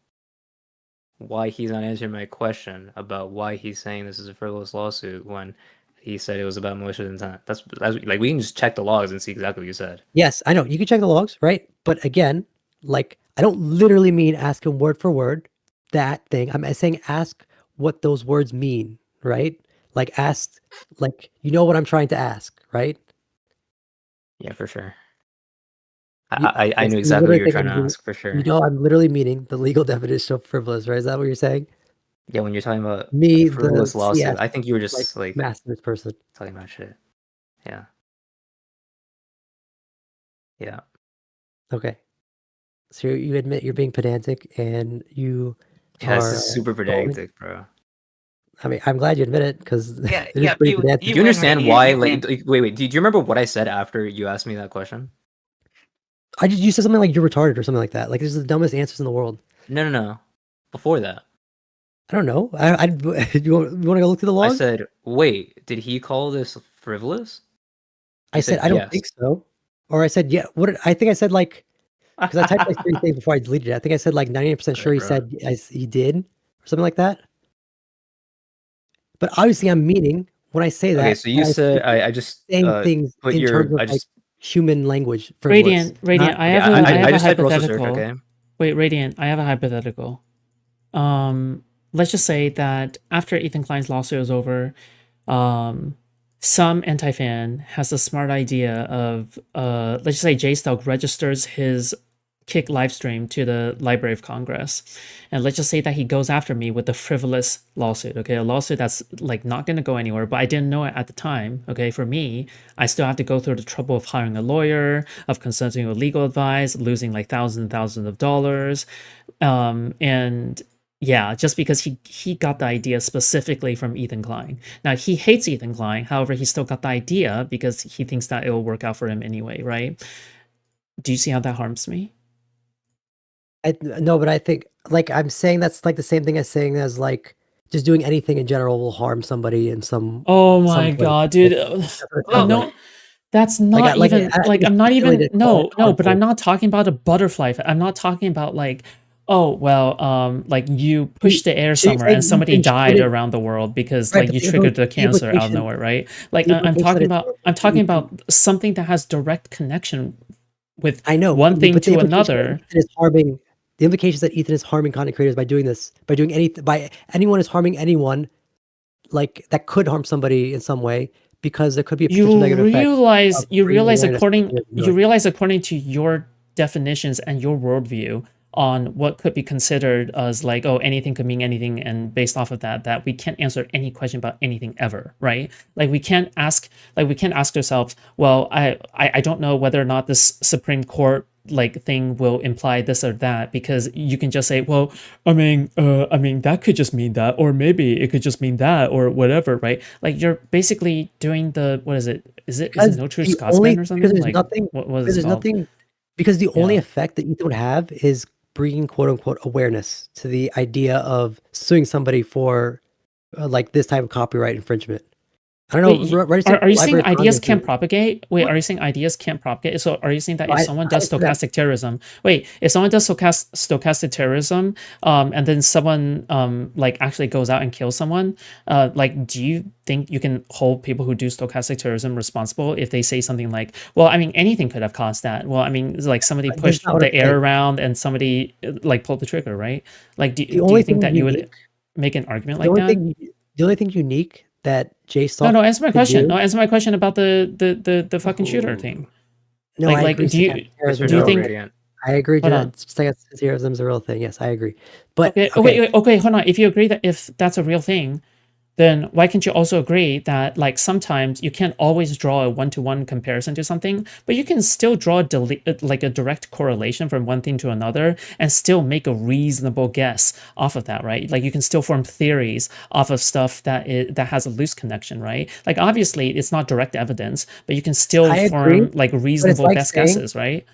why he's not answering my question about why he's saying this is a frivolous lawsuit when he said it was about malicious intent? That's like we can just check the logs and see exactly what you said. yes, I know. You can check the logs, right? But again, like I don't literally mean ask him word for word that thing. I'm saying ask what those words mean, right? Like ask like you know what I'm trying to ask, right? Yeah, for sure. I I guess knew you exactly what literally you were think trying to ask for sure. I'm literally meaning the legal definition of frivolous, right? Is that what you're saying? Yeah, when you're talking about Me, the frivolous lawsuit, CS, I think you were like just like master's person. talking about shit. Yeah. Yeah. Okay. So you admit you're being pedantic and you Yeah, this are is super trolling. pedantic, bro. I mean, I'm glad you admit it because Yeah, it is yeah. pretty You pedantic. Do you win, understand Radiant, why? you win. Wait. Do you remember what I said after you asked me that question? You said something like you're retarded or something like that. Like this is the dumbest answers in the world. No. Before that, I don't know. You want to go look through the I log? said, "Wait, did he call this frivolous?" I You said said I don't yes. think so, or I said yeah. I think I said like because I typed like 3 things before I deleted it. I think I said like 98% sure Alright, he bro. said he did or something like that. But obviously, I'm meaning when I say Okay, that, so you said I just saying things put in terms your of I like just human language, frivolous. Radiant, I okay have a legal. I have a I just said roast assert, hypothetical. okay? Wait, Radiant, I have a hypothetical. Let's just say that after Ethan Klein's lawsuit is over, some anti-fan has a smart idea of let's just say JStoke registers his kick live stream to the Library of Congress, and let's just say that he goes after me with a frivolous lawsuit, okay, a lawsuit that's like not going to go anywhere, but I didn't know it at the time, okay. For me, I still have to go through the trouble of hiring a lawyer, of consulting with legal advice, losing like thousands and thousands of dollars, and yeah, just because he got the idea specifically from Ethan Klein. Now, he hates Ethan Klein, however, he still got the idea because he thinks that it will work out for him anyway, right? Do you see how that harms me? No, but I think like I'm saying that's like the same thing as saying as like just doing anything in general will harm somebody in some. Oh my way. god, dude! That's what it sounds No, like. that's not Like, even like it's I'm not even calculated no harm- but I'm harmful. not talking about a butterfly effect. I'm not talking about like, oh well, like you pushed the air so you're somewhere saying and you somebody can died shoot it- around the world because Right, like but you the triggered the cancer out of implication- nowhere, right? Like the I'm implication talking that about something that has direct connection with I know one thing but the to implication that another. Ethan is harming. The implication is that Ethan is harming content creators by doing this, by doing anything, by anyone is harming anyone, like that could harm somebody in some way because there could be a potential You negative effect. realize of raising awareness of according what you're doing. according to your definitions and your worldview on what could be considered as like, oh, anything could mean anything, and based off of that we can't answer any question about anything ever, right? Like we can't ask ourselves, well, I don't know whether or not this Supreme Court like thing will imply this or that, because you can just say, well, I mean that could just mean that, or maybe it could just mean that, or whatever, right? Like you're basically doing the, what is it? Is it No True Scotsman or something? Because there's Like nothing. what Because is it there's called? nothing. Because the only Yeah. effect that Ethan would have is bringing quote unquote awareness to the idea of suing somebody for like this type of copyright infringement. I don't Wait, know. are you saying Library of ideas Congress can't is- propagate? Wait, are you saying ideas can't propagate? So are you saying that if I- someone I does said that- stochastic terrorism, if someone does stochastic terrorism, and then someone like actually goes out and kills someone, like do you think you can hold people who do stochastic terrorism responsible if they say something like, well, I mean anything could have caused that? Well, I mean like somebody That's pushed not what the I'm air saying. around and somebody like pulled the trigger, right? Like do only you think thing that you would unique- make an argument The like only that? thing, the only thing unique that JSON. No, answer my question. do- No, answer my question about the fucking shooter thing. No, like- I like, agree. do you- stochastic Yes or terrorism do you is a no, real think- thing. Radiant? I agree. Hold on. Stochastic terrorism is a real thing. Yes, I agree. But Okay, okay, hold on. If you agree that if that's a real thing, then why can't you also agree that like sometimes you can't always draw a one-to-one comparison to something, but you can still draw like a direct correlation from one thing to another and still make a reasonable guess off of that, right? Like you can still form theories off of stuff that has a loose connection, right? Like obviously it's not direct evidence, but you can still I form agree, like reasonable like best saying- guesses, right?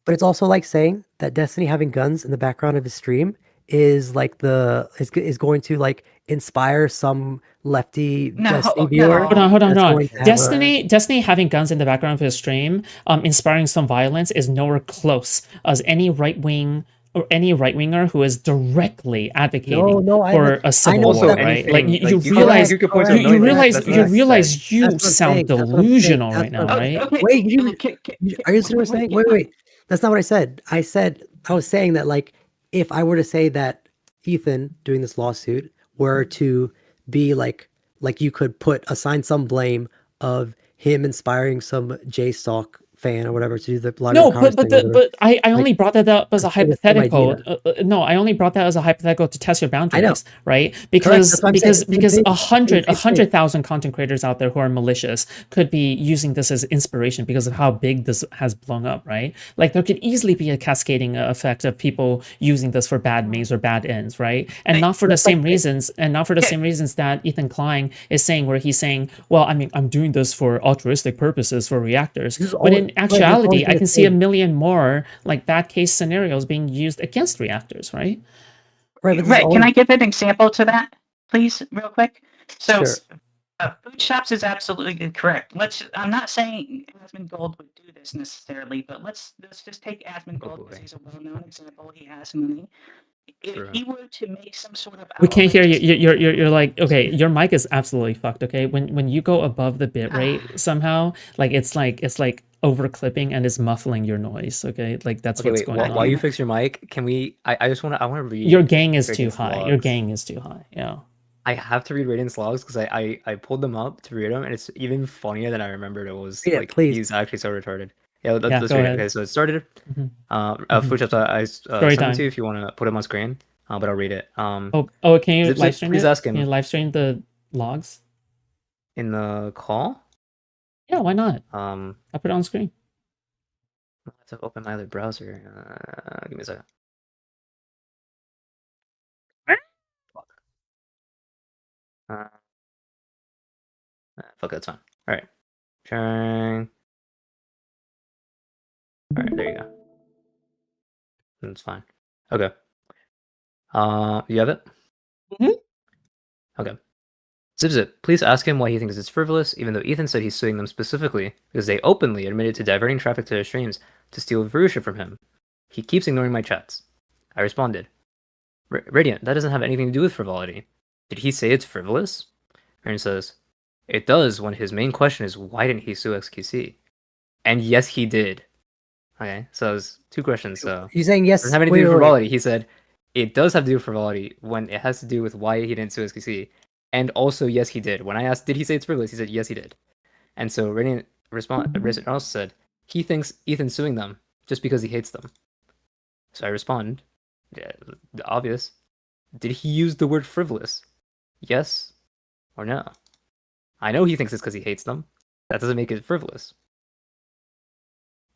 But it's also like saying that Destiny having guns in the background of his stream is like is going to like inspire some lefty No, Destiny viewer. no. Hold on. that's going to have Destiny having guns in the background of his stream, inspiring some violence is nowhere close as any right wing or any right winger who is directly advocating No, I for like- a civil know war, that. right? anything, Like you could- realize you could point to correct, a million things, that's you not realize said. you That's what I'm sound saying, that's what I'm saying, delusional that's right now, what I'm- right? Okay, Wait, you- okay, Are you listening to what I'm saying? Wait. That's not what I said. I was saying that like if I were to say that Ethan doing this lawsuit were to be like you could assign some blame of him inspiring some JStalk fan or whatever to do the Library No, of Congress but thing or whatever. I only brought that up as a it's the same hypothetical. idea. No, I only brought that as a hypothetical to test your boundaries, right? Correct, Because that's what I'm saying. Same because thing. 100,000 content creators out there who are malicious could be using this as inspiration because of how big this has blown up, right? Like there could easily be a cascading effect of people using this for bad means or bad ends, right? And not for the same reasons, that Ethan Klein is saying, where he's saying, well, I mean, I'm doing this for altruistic purposes for reactors, This is but all- in right, that's actuality, always I been can a see a thing. million more like bad case scenarios being used against reactors, right? Right, but this is Right. Can always- I give an example to that, please, real quick? So, Sure. food shops is absolutely correct. I'm not saying Asmongold would do this necessarily, but let's just take Asmongold because boy. he's a well-known example. He has money. If True. he were to make some sort of We can't hear you. outrageous- You're like, okay, your mic is absolutely fucked. Okay, when you go above the bit rate somehow, like it's like over clipping and it's muffling your noise. Okay, like that's Okay, what's wait. going While on. you fix your mic, can we? I want to read. Your gain is too Radiant's high. logs. Your gain is too high. Yeah. I have to read Radiant's logs because I pulled them up to read them, and it's even funnier than I remembered it was. Read it, Like please. he's actually so retarded. Yeah, let's Yeah, read go it. ahead. Okay, so it started. Mhm. Food shops, I Story sent time. it to you if you want to put them on screen, but I'll read it. Oh, can you Zip, live stream please it? ask Can you him live stream the logs? in the call. Yeah, why not? I I'll put it on screen. have to open my other browser. Give me a second. Fuck, that's fine. All right, sharing. All right, there you go. That's fine. Okay. You have it? Mhm. Okay. Zip, please ask him why he thinks it's frivolous, even though Ethan said he's suing them specifically because they openly admitted to diverting traffic to their streams to steal viewership from him. He keeps ignoring my chats. I responded, Radiant, that doesn't have anything to do with frivolity. Did he say it's frivolous? Aaron says, it does when his main question is why didn't he sue XQC? And yes, he did. Okay, so there's two questions. So You're saying yes? doesn't have anything to do with frivolity. He said it does have to do with frivolity when it has to do with why he didn't sue XQC. And also, yes, he did. When I asked, did he say it's frivolous? He said, yes, he did. And so Radiant also said, he thinks Ethan's suing them just because he hates them. So I respond, yeah, obvious. Did he use the word frivolous? Yes or no? I know he thinks it's because he hates them. That doesn't make it frivolous.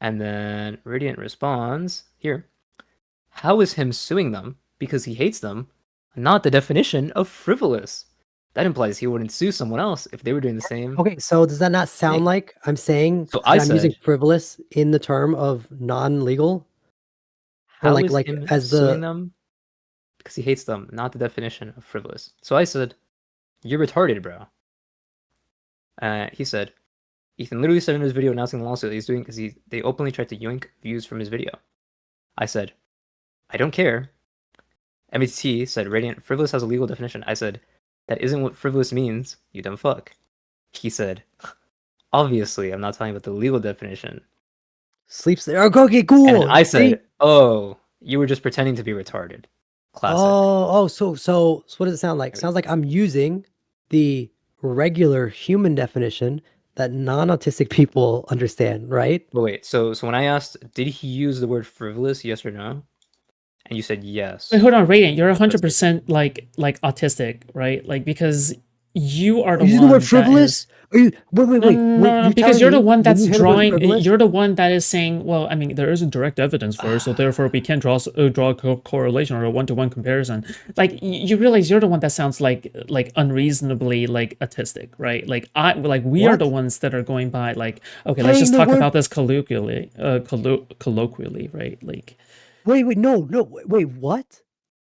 And then Radiant responds, here, how is him suing them because he hates them not the definition of frivolous? That implies he wouldn't sue someone else if they were doing the same. Okay, so does that not sound thing. like I'm saying So that I I'm using said, frivolous in the term of non-legal? how like- is like him as suing the- them because he hates them not the definition of frivolous? So I said, you're retarded, bro. He said, Ethan literally said in his video announcing the lawsuit that he's doing because they openly tried to yoink views from his video. I said, I don't care. MET said, Radiant, frivolous has a legal definition. I said, that isn't what frivolous means, you dumb fuck. He said, obviously, I'm not talking about the legal definition. Sleeps there. Okay, cool. And I See? said, oh, you were just pretending to be retarded. Classic. So what does it sound like? Sounds like I'm using the regular human definition that non-autistic people understand, right? But wait, so when I asked, did he use the word frivolous, yes or no? And you said yes. Wait, hold on, Radiant. You're 100% like autistic, right? Like because you are the Are you using one the word frivolous? Are you wait? No, because telling you're the me one when that's you hear the word drawing. frivolous- You're the one that is saying, well, I mean, there isn't direct evidence for it, so therefore we can't draw a correlation or a one-to-one comparison. Like you realize you're the one that sounds like unreasonably like autistic, right? Like we are the What? ones that are going by like, okay, let's Saying just the talk word- about this colloquially, colloquially, right? Like Wait, no, wait, what?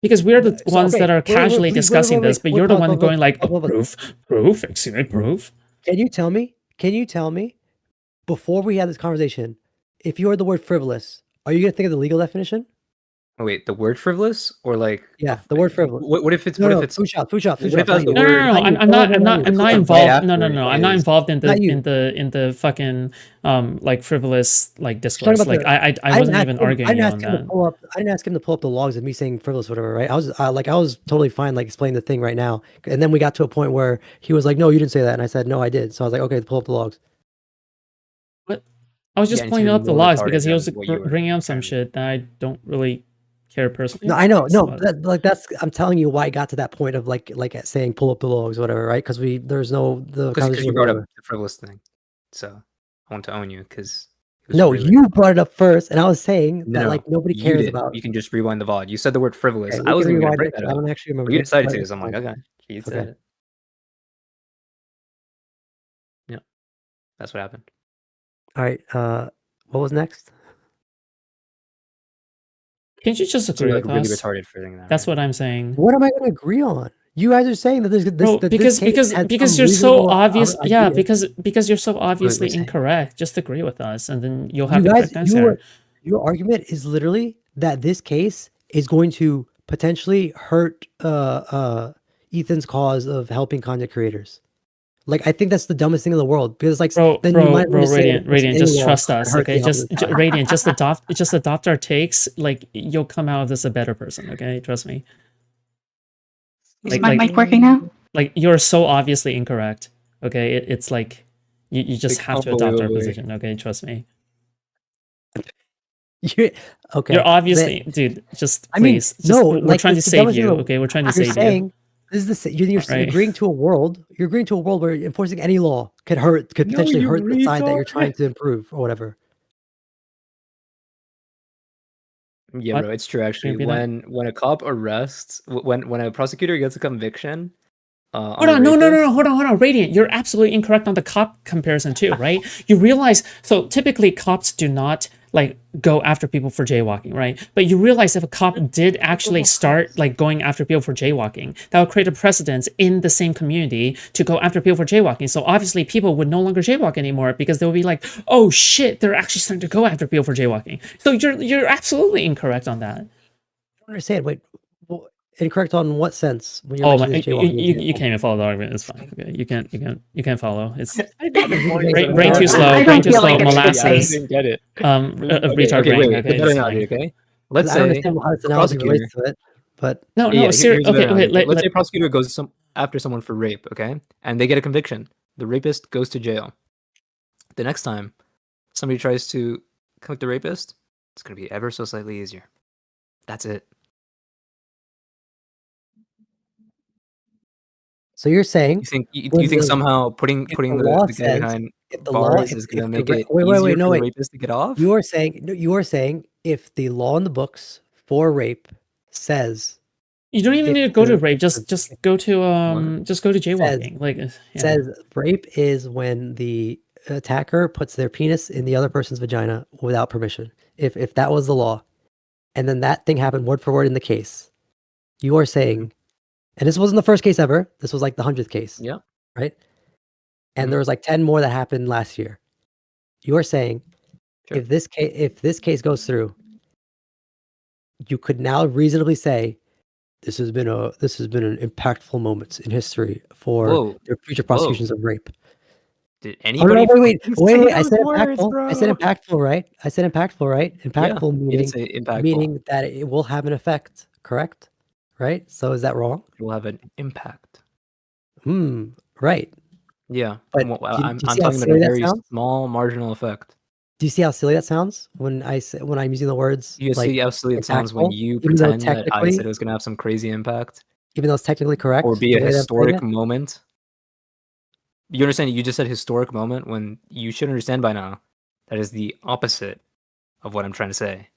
because we are the So, ones that okay, are wait, casually please, discussing this, but you're the one going like, pause, oh, pause. proof, excuse me, proof. Can you tell me before we had this conversation, if you heard the word frivolous, are you gonna think of the legal definition? Oh, wait, the word frivolous or like Yeah, the word frivolous. What if it's No, what no, if it's food shop. what if not as you. the No, word- no, Not you. I'm not Right involved. No, after I'm not is- involved in the Not you. in the fucking like frivolous like Talking discourse. about Like the- I wasn't didn't even ask him- arguing I didn't you ask on him to that. pull up. I didn't ask him to pull up the logs of me saying frivolous, whatever. Right? I was totally fine, like explaining the thing right now. And then we got to a point where he was like, "No, you didn't say that," and I said, "No, I did." So I was like, "Okay, pull up the logs." I was just Yeah, and pointing it's out the more logs retarded because he was than what you were bringing up some trying to- shit that I don't really care personally. No, I know. No, about. that's. I'm telling you why I got to that point of like saying pull up the logs, whatever. Right? Because there's no the because conversation. you was brought up over. the frivolous thing. So I want to own you because No, you brought it up first, and I was saying that like nobody you cares did. about. You can just rewind the VOD. You said the word frivolous. Okay, I we wasn't can even going to rewind bring it, that 'cause I up. don't actually remember. But you decided but to, it's so I'm like, fine. okay, he said Okay. it. Yeah, that's what happened. All right. What was next? Can't you just So agree you're like with really us? retarded for thinking that. That's right? what I'm saying. What am I going to agree on? You guys are saying that there's this. Bro, that because this case has because some you're so reasonable obvious. Yeah, idea. because you're so obviously saying- incorrect. Just agree with us, and then you'll You have the guys, correct answer. your argument is literally that this case is going to potentially hurt Ethan's cause of helping content creators. Like, I think that's the dumbest thing in the world because like then you might Bro, just say it Radiant, just anyway trust and us, hurt okay? the other side. Radiant, just adopt our takes. Like you'll come out of this a better person, okay? Trust me. Is my mic working now? Like you're so obviously incorrect, okay? It's like you just Like, have to oh, adopt wait, our wait. position, okay? Trust me. Okay. You're obviously, dude. Just I mean, please. no, we're like, trying to it's the save dumbest thing you. in the- Okay, we're trying to You're save you. saying this is you're Right. agreeing to a world. You're agreeing to a world where enforcing any law could potentially you hurt the side that you're retard. trying to improve or whatever. Yeah, What? bro, it's true actually. Repeat that? When a cop arrests, when a prosecutor gets a conviction, Hold on, no, hold on, Radiant. You're absolutely incorrect on the cop comparison too, right? You realize, so typically cops do not like go after people for jaywalking, right? But you realize if a cop did actually start like going after people for jaywalking, that would create a precedence in the same community to go after people for jaywalking. So obviously people would no longer jaywalk anymore because they would be like, oh shit, they're actually starting to go after people for jaywalking. So you're absolutely incorrect on that. I don't understand. Wait, incorrect on what sense? When you're Oh my, mentioning this jaywalking you example? can't even follow the argument. It's fine. Okay, you can't follow. It's Brain brain too slow. I Brain don't too feel slow. like it's Molasses. didn't get it. Retard Okay, brain. wait, Okay, better it's analogy, fine. okay? Let's I say understand how this a analogy prosecutor. relates to it, but No, here's seriously. a better Okay, wait. analogy. Let's say Let, a prosecutor goes after someone for rape, okay? And they get a conviction. The rapist goes to jail. The next time somebody tries to convict the rapist, it's going to be ever so slightly easier. That's it. so you're saying You when think the- somehow putting if the law the guy says- behind if the law bars is going to make it wait, easier no, for the wait. rapist to get off? You are saying if the law in the books for rape says you don't even if need to go to the- rape. Just go to just go to jaywalking. Like yeah. says rape is when the attacker puts their penis in the other person's vagina without permission. If that was the law, and then that thing happened word for word in the case, you are saying, and this wasn't the first case ever. This was like the 100th case. Yeah. Right. And Mhm. there was like 10 more that happened last year. You are saying Sure. if this case goes through, you could now reasonably say this has been an impactful moment in history for Whoa. their future prosecutions of rape. Did Oh, anybody no, wait. say I those said words, impactful. I said bro? impactful, right? I said impactful, right? Impactful You did say impactful. meaning that it will have an effect, correct? Right? So is that wrong? It will have an impact. Right. Yeah. But Well, do you I'm see how talking about silly a that very sounds? small marginal effect. Do you see how silly that sounds when I'm using the words You like see how silly it sounds when impactful, you even though pretend that I technically, said it was going to have some crazy impact even though it's technically correct, or be the a way that I'm saying historic it? moment? You understand? You just said historic moment when you should understand by now that is the opposite of what I'm trying to say.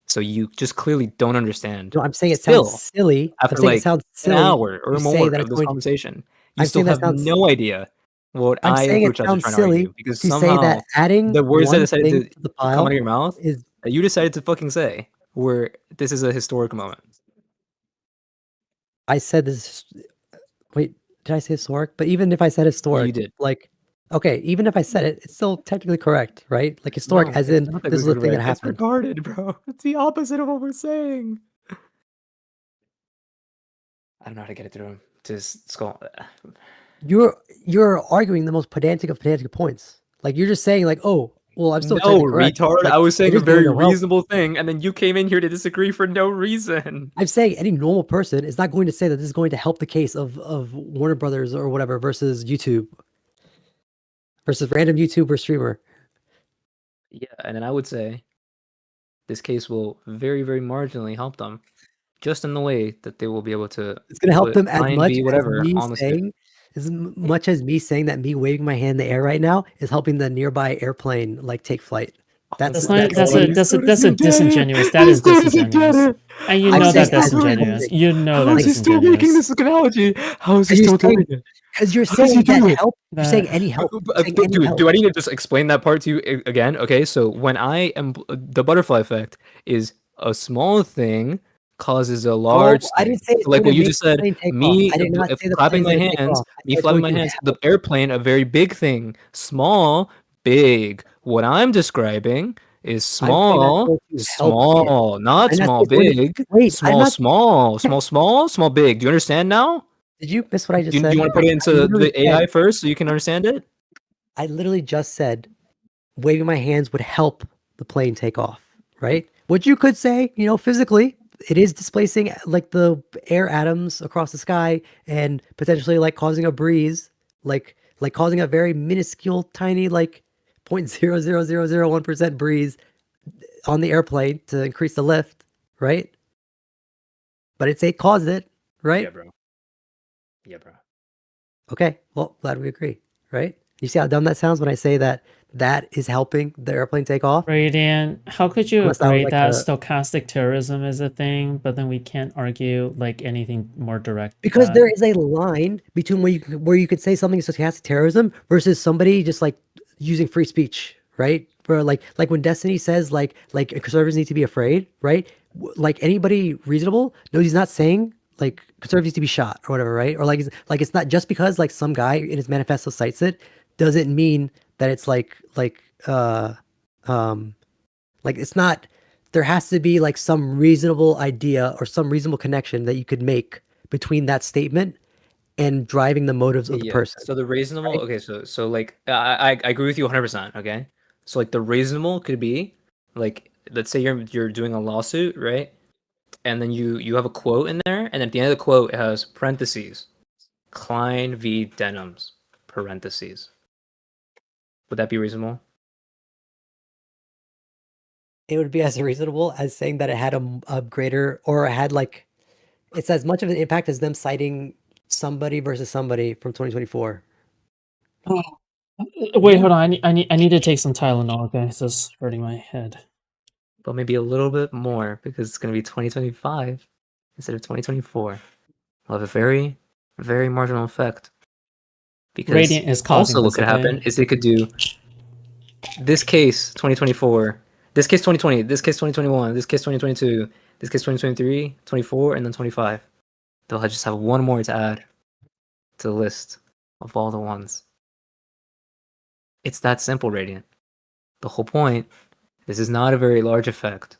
So you just clearly don't understand. No, I'm saying it Still, sounds silly. I'm After saying it like sound an silly. hour or to say more that of it's this going- conversation, you I'm still saying that have sounds- no idea what I'm I saying and it Fruit are sounds trying silly to argue because to say somehow that adding the words that one decided thing to the come pile out of your mouth is that you decided to fucking say were this is a historic moment. I said this. Wait, did I say historic? But even if I said historic, did. like, okay, even if I said it, it's still technically correct, right? Like historic, No, as it's in not this is the thing that correct. happened. It's retarded, bro. It's the opposite of what we're saying. I don't know how to get it through him. Just skull. You're arguing the most pedantic of pedantic points. Like you're just saying, like, oh, well, I'm still No, technically correct. retard. Like, I was saying it a is going very to help. reasonable thing, and then you came in here to disagree for no reason. I'm saying any normal person is not going to say that this is going to help the case of Warner Brothers or whatever versus YouTube versus random YouTuber streamer. Yeah, and then I would say this case will very, very marginally help them, just in the way that they will be able to. It's going to help put them as I and much B, as whatever, me on the stick. saying, much as me saying that me waving my hand in the air right now is helping the nearby airplane like take flight. That's That's a disingenuous. That is disingenuous. And you I'm know saying that as disingenuous. helping. You know How that is he still making disingenuous. this analogy? How is he Because you're still doing saying- it? Because you're How does he saying that do it? help. You're saying That- any help. You're saying But any dude, help. do I need to just explain that part to you again? Okay, so when I am the butterfly effect is a small thing causes a large I thing. didn't say it's So like going what to you make just the said, plane take me off. I did not say the clapping plane's my gonna take hands, off. I me said it's flapping going my to hands, the airplane, a very big thing, small, big. What I'm describing is I'm saying that's small, going to help it. small, not I'm not small, saying it's going big. Wait, I'm Small, not- small, big. Do you understand now? Did you miss what I just Do said? you want to put it into literally the AI first so you can understand it? I literally just said waving my hands would help the plane take off, right? Which you could say, physically, it is displacing like the air atoms across the sky and potentially like causing a breeze, like causing a very minuscule, tiny, like 0.00001% breeze on the airplane to increase the lift, right? But it's a caused it, right? Yeah, bro. Yeah, bro. Okay, well, glad we agree, right? You see how dumb that sounds when I say that that is helping the airplane take off? Radiant, how could you Unless that was agree like that a- stochastic terrorism is a thing, but then we can't argue like anything more direct? Because that- there is a line between where you could say something is stochastic terrorism versus somebody just like using free speech, right? For like when Destiny says like conservatives need to be afraid, right? Like anybody reasonable knows he's not saying like conservatives need to be shot or whatever, right? Or like it's not just because like some guy in his manifesto cites it doesn't mean that it's like it's not. There has to be like some reasonable idea or some reasonable connection that you could make between that statement and driving the motives of the Yeah. person. So the reasonable, right? okay, so like I agree with you 100%, okay? So like the reasonable could be like let's say you're doing a lawsuit, right? And then you have a quote in there, and at the end of the quote it has parentheses, Klein v. Denims, parentheses. Would that be reasonable? It would be as reasonable as saying that it had a greater or it had like it's as much of an impact as them citing somebody versus somebody from 2024. Wait, hold on. I need to take some Tylenol. Okay, this is hurting my head. But maybe a little bit more because it's going to be 2025 instead of 2024. Will have a very, very marginal effect. Because Radiant is causing also what this, could okay? happen is they could do this case 2024, this case 2020, this case 2021, this case 2022, this case 2023, 24, and then 25. They'll just have one more to add to the list of all the ones. It's that simple, Radiant. The whole point, this is not a very large effect.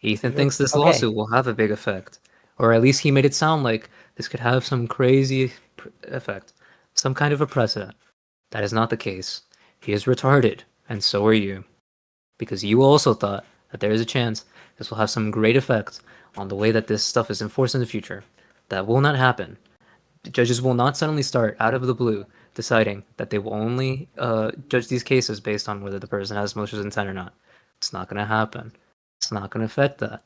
Ethan thinks this Okay. lawsuit will have a big effect. Or at least he made it sound like this could have some crazy effect. Some kind of a precedent. That is not the case. He is retarded, and so are you. Because you also thought that there is a chance this will have some great effect on the way that this stuff is enforced in the future. That will not happen. The judges will not suddenly start out of the blue deciding that they will only judge these cases based on whether the person has malicious intent or not. It's not going to happen. It's not going to affect that.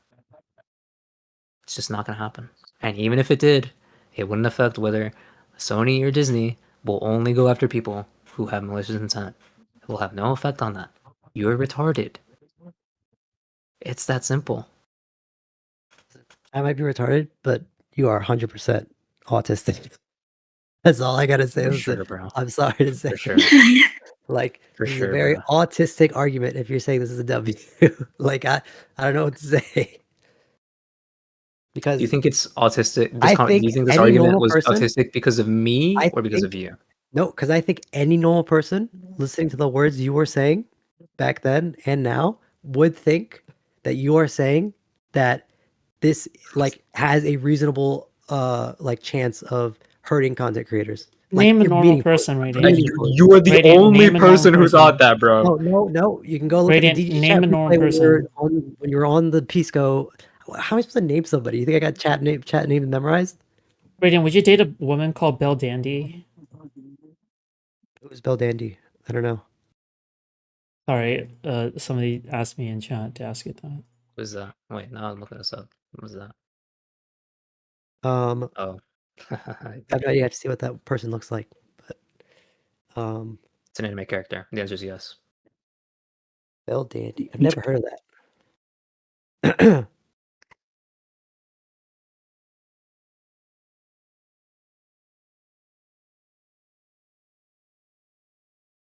It's just not going to happen. And even if it did, it wouldn't affect whether Sony or Disney will only go after people who have malicious intent. It will have no effect on that. You're retarded. It's that simple. I might be retarded, but you are 100% autistic. That's all I gotta say. For Listen, sure, bro. I'm sorry to say. For sure. Like For this is sure, a very bro. autistic argument if you're saying this is a W. Like I don't know what to say. Because Do you think it's autistic? I Do think you think this any argument normal was person- autistic because of me I or because of think- you? no, because I think any normal person listening to the words you were saying back then and now would think that you are saying that this like has a reasonable like chance of hurting content creators. Like, Name a you're normal meaningful. person, And Radiant. you are the Radiant, only name a normal person who person. thought that, bro. No. You can go look Radiant, at the DGG name chat a normal replay person. when you're on the Pisco. How am I supposed to name somebody? You think I got chat name memorized? Radiant, would you date a woman called Belle Dandy? Who's Bell Dandy? I don't know. Sorry, somebody asked me in chat to ask you that. What is that? Wait, now I'm looking this up. What was that? Oh, Oh. I have no idea. I have to see what that person looks like. But It's an anime character. The answer is yes. Bell Dandy. I've never heard of that.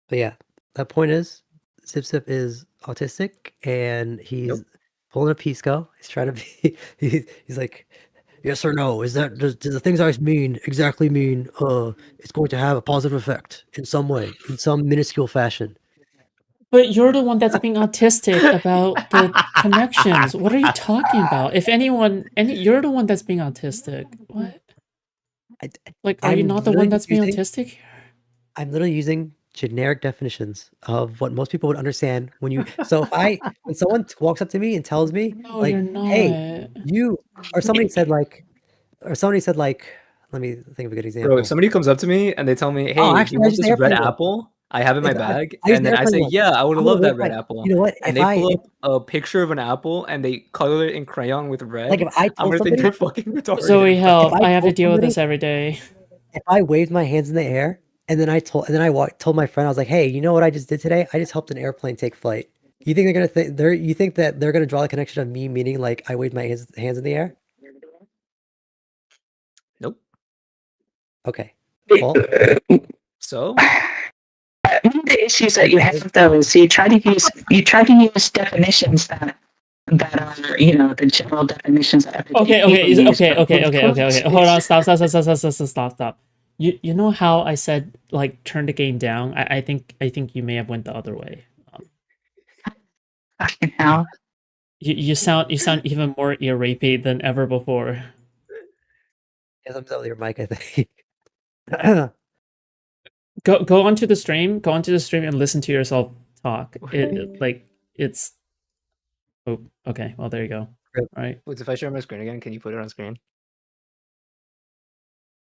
But yeah, that point is Sip is autistic and he's Nope. pulling a Pisco. He's trying to be he's like, yes or no? Is that does the things I mean exactly mean it's going to have a positive effect in some way, in some minuscule fashion? But you're the one that's being autistic about the connections. What are you talking about? If you're the one that's being autistic. What? I- Like, are you I'm not the one literally that's being using- autistic here? I'm literally using generic definitions of what most people would understand when you so if when someone walks up to me and tells me No, like, you're not. hey, you or somebody said like let me think of a good example. Bro, if somebody comes up to me and they tell me, hey, do actually, you I want just this say red airplane mode. apple? I have in my If I- bag, I use and the then I airplane say, one. yeah, I would I'm gonna love that wave red my- apple. You know what? And If they pull if, up a picture of an apple and they color it in crayon with red. like if I I'm told gonna think somebody, they're fucking retarded. Zoe, help! If I I have to told deal with somebody- this every day. if I waved my hands in the air and then I told my friend, I was like, hey, you know what I just did today? I just helped an airplane take flight. You think they're gonna you think that they're gonna draw the connection of me meaning like I waved my hands in the air? Nope. Okay. Well, So One of the issues that you have though is you try to use definitions that are the general definitions that everyday Okay, people use, okay. but when it comes to- Hold on, stop. You know how I said like turn the game down? I think you may have went the other way. Fucking hell. You sound even more irate than ever before. yeah, thumbs up your mic, I think. Go onto the stream. Go onto the stream and listen to yourself talk. It's. Oh, okay. Well, there you go. Rip. All right. wait, if I share my screen again, can you put it on screen?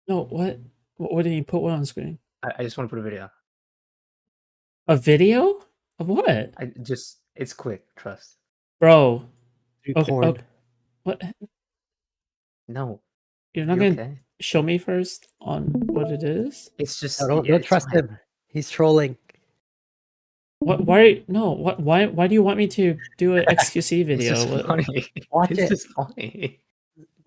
No, what? What did you put on screen? I just want to put a video. A video of what, It's quick, trust. bro? Do Okay, porn. what? No. You're not You gonna okay? show me first on what it is? It's just No, don't it's trust fine. him. He's trolling. What? Why? No. What? Why do you want me to do an XQC It's video? just What- funny. Watch It's it. just funny.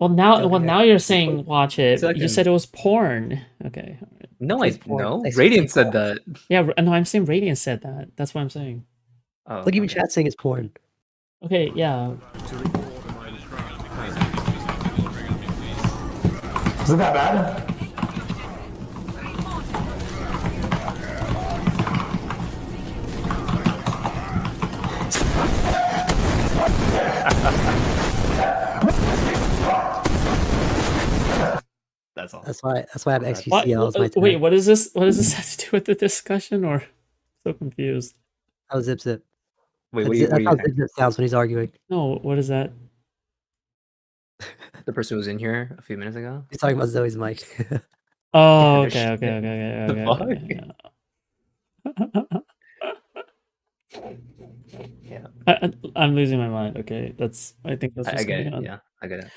Well, now, Okay. now you're saying watch it. You Second. said it was porn. Okay. No, It's porn. no. It's Radiant fake said that. Yeah. No, I'm saying Radiant said that. That's what I'm saying. Oh, Look, even okay. chat saying it's porn. Okay. Yeah. Is it that bad? That's all. That's why I have What? XQCL as my tag. Wait. What is this? What does this have to do with the discussion? Or so confused. Oh, zip zip. Wait, That's, what do you that's how think? zip zip sounds when he's arguing. No. What is that? The person who was in here a few minutes ago? He's talking about Zoe's mic. Oh. there's Okay. shit. The Okay. Yeah. I'm losing my mind. Okay. I think that's I what's get going it. on. Yeah, I get it.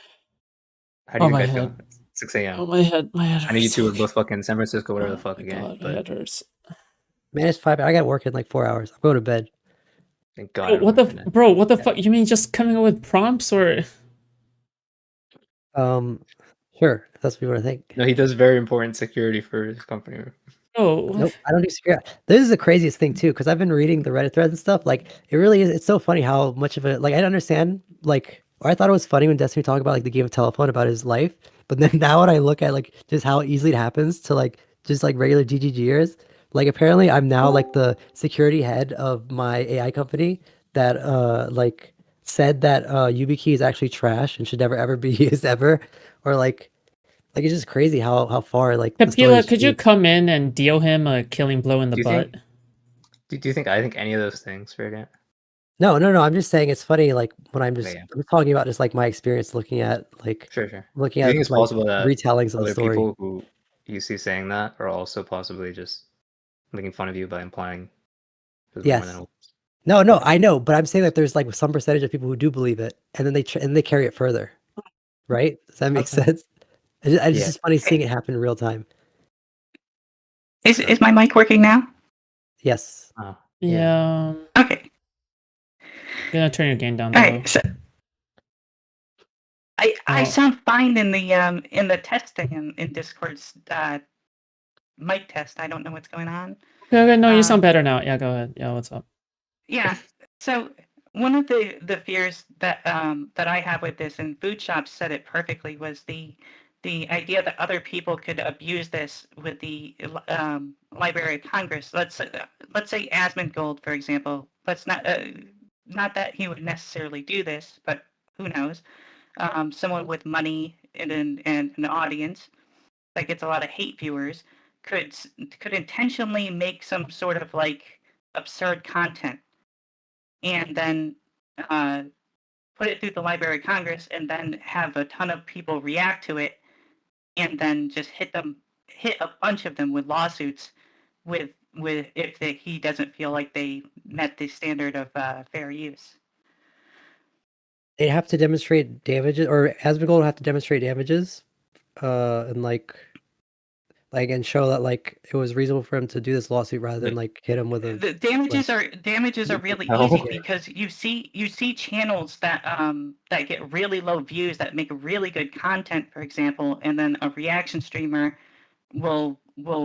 How do Oh, you my guys feel? head. It's 6 a.m. Oh, my head. My head. I know you hurts. two are both fucking San Francisco, whatever the Oh fuck my again. God, my But head hurts. Man, it's 5. I got work in like 4 hours. I'm going to bed. thank God. I Bro, don't what work the in it. bro? What the Yeah. fuck? You mean just coming up with prompts or? Sure. If that's what you want to think. No, he does very important security for his company. Oh, what? Nope, I don't do security. This is the craziest thing too, because I've been reading the Reddit threads and stuff. Like, it really is. It's so funny how much of it. Like, I don't understand. Like, or I thought it was funny when Destiny talked about like the game of telephone about his life, but then now when I look at like just how easily it happens to like just like regular GGGers, like apparently I'm now like the security head of my AI company that like said that YubiKey is actually trash and should never ever be used ever, or like it's just crazy how far like the story Kapila, has could you changed. come in and deal him a killing blow in the Do you butt? think? Do you think I think any of those things, Radiant? No. I'm just saying it's funny. Like when I'm just Yeah. I'm talking about just like my experience looking at like Sure, sure. looking Do you at think it's like possible that retellings of the other story. people who you see saying that are also possibly just making fun of you by implying there's more Yes. than No, I know, but I'm saying that there's like some percentage of people who do believe it, and then they carry it further, right? Does that make Okay. sense? It's Yeah. just funny seeing it happen in real time. Is my mic working now? Yes. Oh, Yeah. Okay. I'm gonna turn your game down All though. right. So I Oh. sound fine in the testing in Discord's mic test. I don't know what's going on. Okay, no, you sound Um, better now. Yeah, go ahead. Yeah, what's up? Yeah. So one of the fears that I have with this, and Food Shop said it perfectly, was the idea that other people could abuse this with the Library of Congress. Let's say Asmongold, for example. Let's not that he would necessarily do this, but who knows? Someone with money and an audience that gets a lot of hate viewers could intentionally make some sort of like absurd content and then put it through the Library of Congress and then have a ton of people react to it and then just hit a bunch of them with lawsuits with if he doesn't feel like they met the standard of fair use. They have to demonstrate damages, or Asmongold will have to demonstrate damages, and and show that like it was reasonable for him to do this lawsuit rather than like hit him with a. The damages are really No. easy because you see channels that that get really low views that make really good content, for example, and then a reaction streamer will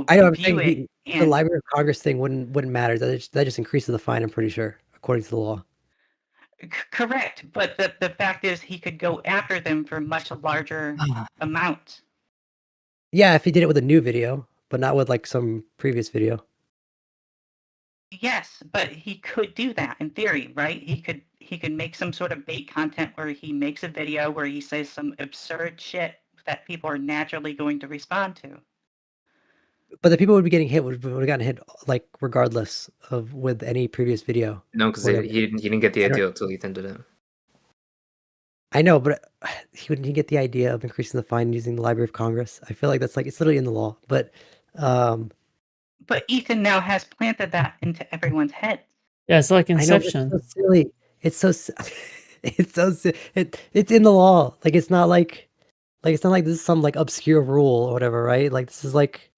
I know. I'm view saying it the and Library of Congress thing wouldn't matter. That just increases the fine. I'm pretty sure, according to the law. correct. But the fact is, he could go after them for much larger amounts. Yeah, if he did it with a new video, but not with like some previous video. Yes, but he could do that in theory, right? He could make some sort of bait content where he makes a video where he says some absurd shit that people are naturally going to respond to. But the people who would be getting hit would have gotten hit like regardless of with any previous video. No, because Whatever. he didn't get the I don't- idea until Ethan did it. I know, but he wouldn't get the idea of increasing the fine using the Library of Congress. I feel like that's like it's literally in the law. But But Ethan now has planted that into everyone's head. Yeah, it's like I know, but Inception. it's so silly. It's so it's so it's in the law. Like it's not like it's not like this is some like obscure rule or whatever, right? Like this is like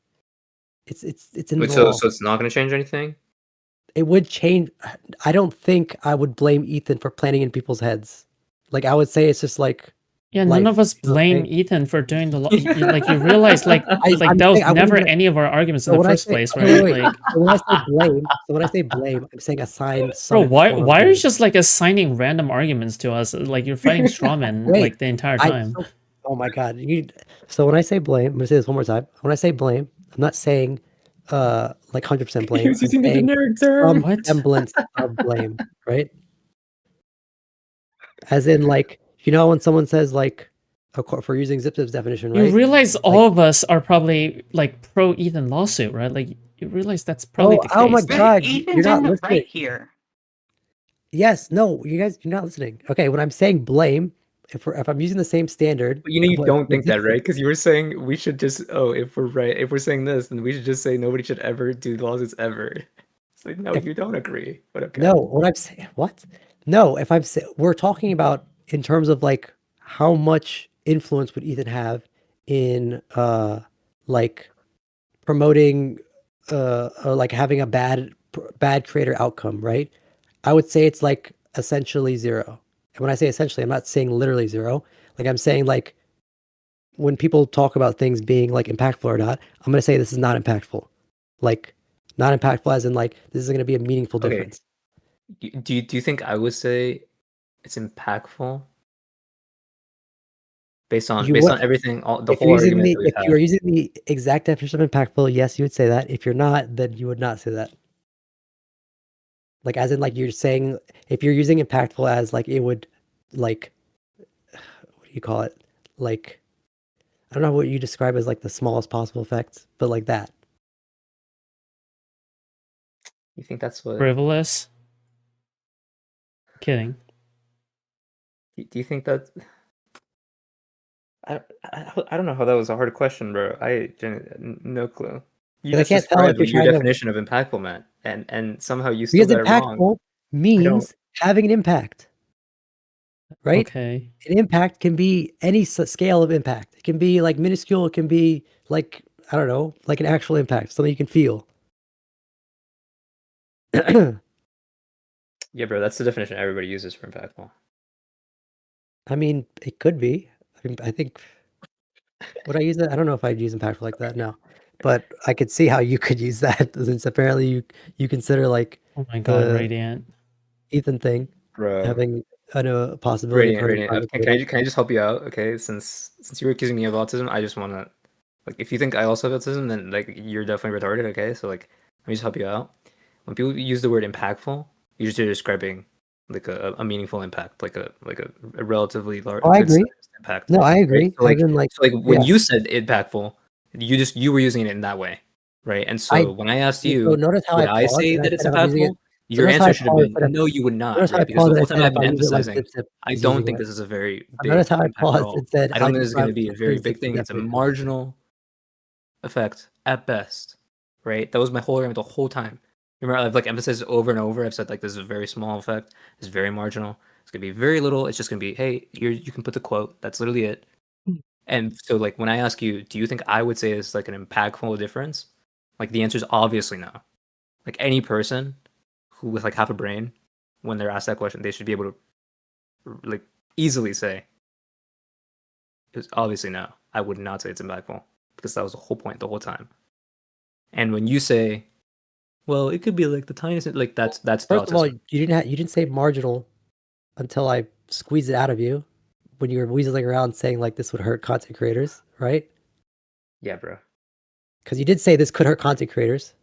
it's in Wait, the law. so it's not going to change anything? It would change. I don't think I would blame Ethan for planting in people's heads. Like I would say it's just like Yeah, none life, of us you know what I'm blame saying? Ethan for doing the law. Like you realize, like I'm that was saying I wouldn't never even- any of our arguments in So the when I first say- place, wait, right? wait, Like, so when I say blame, I'm saying assign bro, some why form of are you blame. just like assigning random arguments to us? Like you're fighting strawmen Wait, like the entire time. Oh my god! So when I say blame, I'm gonna say this one more time. When I say blame, I'm not saying like 100% blame. He was using the I'm saying generic term. some What? semblance of blame, right? As in, like, you know, when someone says like, for using ZipZip's definition, right? You realize Like- all of us are probably like pro Ethan lawsuit, right? Like you realize that's probably the case. oh my like- God, Ethan's you're not in the listening. right here. Yes, no, you guys, you're not listening. Okay, when I'm saying blame, if I'm using the same standard, But you know you of what- don't think what that, right? Because you were saying we should just if we're saying this, then we should just say nobody should ever do lawsuits ever. It's like no, you don't agree. But okay. No, what I'm saying, what? No, if I'm saying we're talking about in terms of like how much influence would Ethan have in like promoting or like having a bad creator outcome, right? I would say it's like essentially zero. And when I say essentially, I'm not saying literally zero. Like I'm saying like when people talk about things being like impactful or not, I'm gonna say this is not impactful. Like not impactful as in like this is gonna be a meaningful Okay. difference. Do you think I would say it's impactful based on You would- everything, the If whole you're using argument the that we've if you are had? using the exact definition of impactful, yes, you would say that. If you're not, then you would not say that. Like as in like you're saying if you're using impactful as like it would like what do you call it? Like I don't know what you describe as like the smallest possible effects, but like that. You think that's what? Frivolous. Kidding. Do you think that? I don't know how that was a hard question, bro. No clue. You 'Cause I just can't tell if described you're your trying to- definition of impactful, Matt, and somehow you still Because got it wrong. impactful means having an impact. Right? Okay. An impact can be any scale of impact. It can be like minuscule, it can be like I don't know, like an actual impact, something you can feel. Yeah, bro, that's the definition everybody uses for impactful. I mean, it could be. I think would I use it? I don't know if I'd use impactful like that. No, but I could see how you could use that since apparently you consider like Oh my god, The- Radiant. Ethan thing Bro, having a possibility of hurting Radiant. private data. Can I just help you out? Okay, since you were accusing me of autism, I just wanna like if you think I also have autism, then like you're definitely retarded. Okay, so like let me just help you out. When people use the word impactful, usually they're describing like a meaningful impact, like a relatively large Oh, I agree. good-sized impact. No, I right? agree. So like, As in, like, when yeah. you said impactful, you were using it in that way, right? And so when I asked So you, notice how would I paused say and that it's said I'm using impactful? Your notice how I answer should have paused been and I- no, you would not, Notice how I right? Because the paused whole and time I I've said been if I use it like emphasizing, Zip Zip I is don't using think it. this is a very big Notice how I impact at paused all. and said I don't think I this is going to be a very use big Zip thing. Zip It's a definition. marginal effect at best. right? That was my whole argument the whole time. Remember, I've like emphasized over and over. I've said like this is a very small effect. It's very marginal. It's gonna be very little. It's just gonna be, hey, here you can put the quote. That's literally it. And so like when I ask you, do you think I would say it's like an impactful difference? Like the answer is obviously no. Like any person who with like half a brain, when they're asked that question, they should be able to like easily say it's obviously no. I would not say it's impactful because that was the whole point the whole time. And when you say, well, it could be like the tiniest, like that's the First of all, autism. you didn't say marginal until I squeezed it out of you when you were weaseling around saying like this would hurt content creators, right? Yeah, bro, Because you did say this could hurt content creators,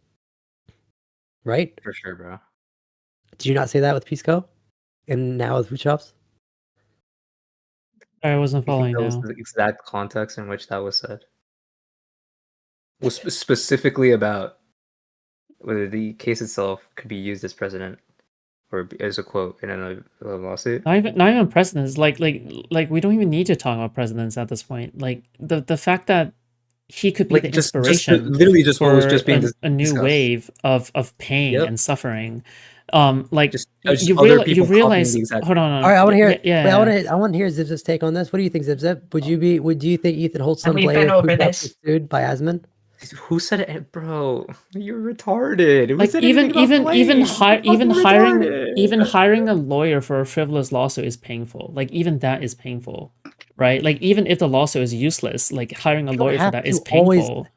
right? for sure, bro. Did you not say that with Pisco? And now with Food Shops? I wasn't You think following that was now. the exact context in which that was said? Was specifically about whether the case itself could be used as precedent or as a quote in a lawsuit. Not even precedents. Like we don't even need to talk about precedents at this point. Like the fact that he could be Like the just inspiration literally just what for was just being a new discussed. wave of pain Yep. and suffering. Like Just you other people you copying realize. the exact. Hold on. All right, I want to hear. Yeah. Wait, I want to hear Zipzip's take on this. What do you think, Zipzip? Would you think Ethan holds some we've blame been if over Food Shops this. gets sued by Asman? Who said it, bro? You're retarded. Who Like said even anything about blame? You're fucking retarded. hiring a lawyer for a frivolous lawsuit is painful. Like even that is painful, right? Like even if the lawsuit is useless, like hiring a You don't lawyer for have that is to always- painful.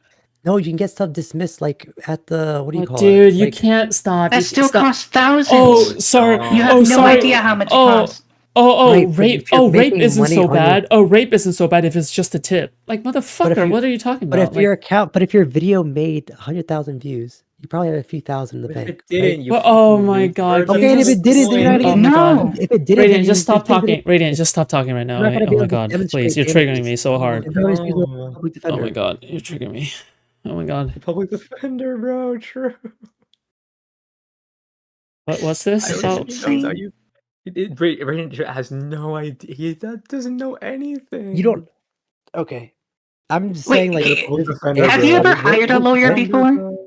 No, you can get stuff dismissed like at the what do you call Dude, it? you Like, can't stop. That You still stop. costs thousands. Oh, sorry. You have Oh, no sorry. idea how much it Oh, costs. Right, but rape. if you're Oh, rape making isn't money so on your- bad. Oh, rape isn't so bad if it's just a tip. Like motherfucker, you- what are you talking but about? if your video made 100,000 views, you probably have a few thousand in the If bank. it didn't, you Well, oh fucking my God, retard. can Okay, you and if just- it didn't, then you're not Oh gonna my get. God. If it didn't, Radiant, then just stop you're gonna- talking. Radiant, just stop talking right now. You're not gonna Oh be my able to God, demonstrate please, you're damages. triggering me so hard. And nobody's using a No. public Oh defender. my God, you're triggering me. Oh my God, Public defender, bro. True. what's this This is about? insane. Brayden has no idea. He doesn't know anything. You don't. Okay, I'm just Wait, saying like. Public this- defender, Have bro. you ever hired a lawyer before?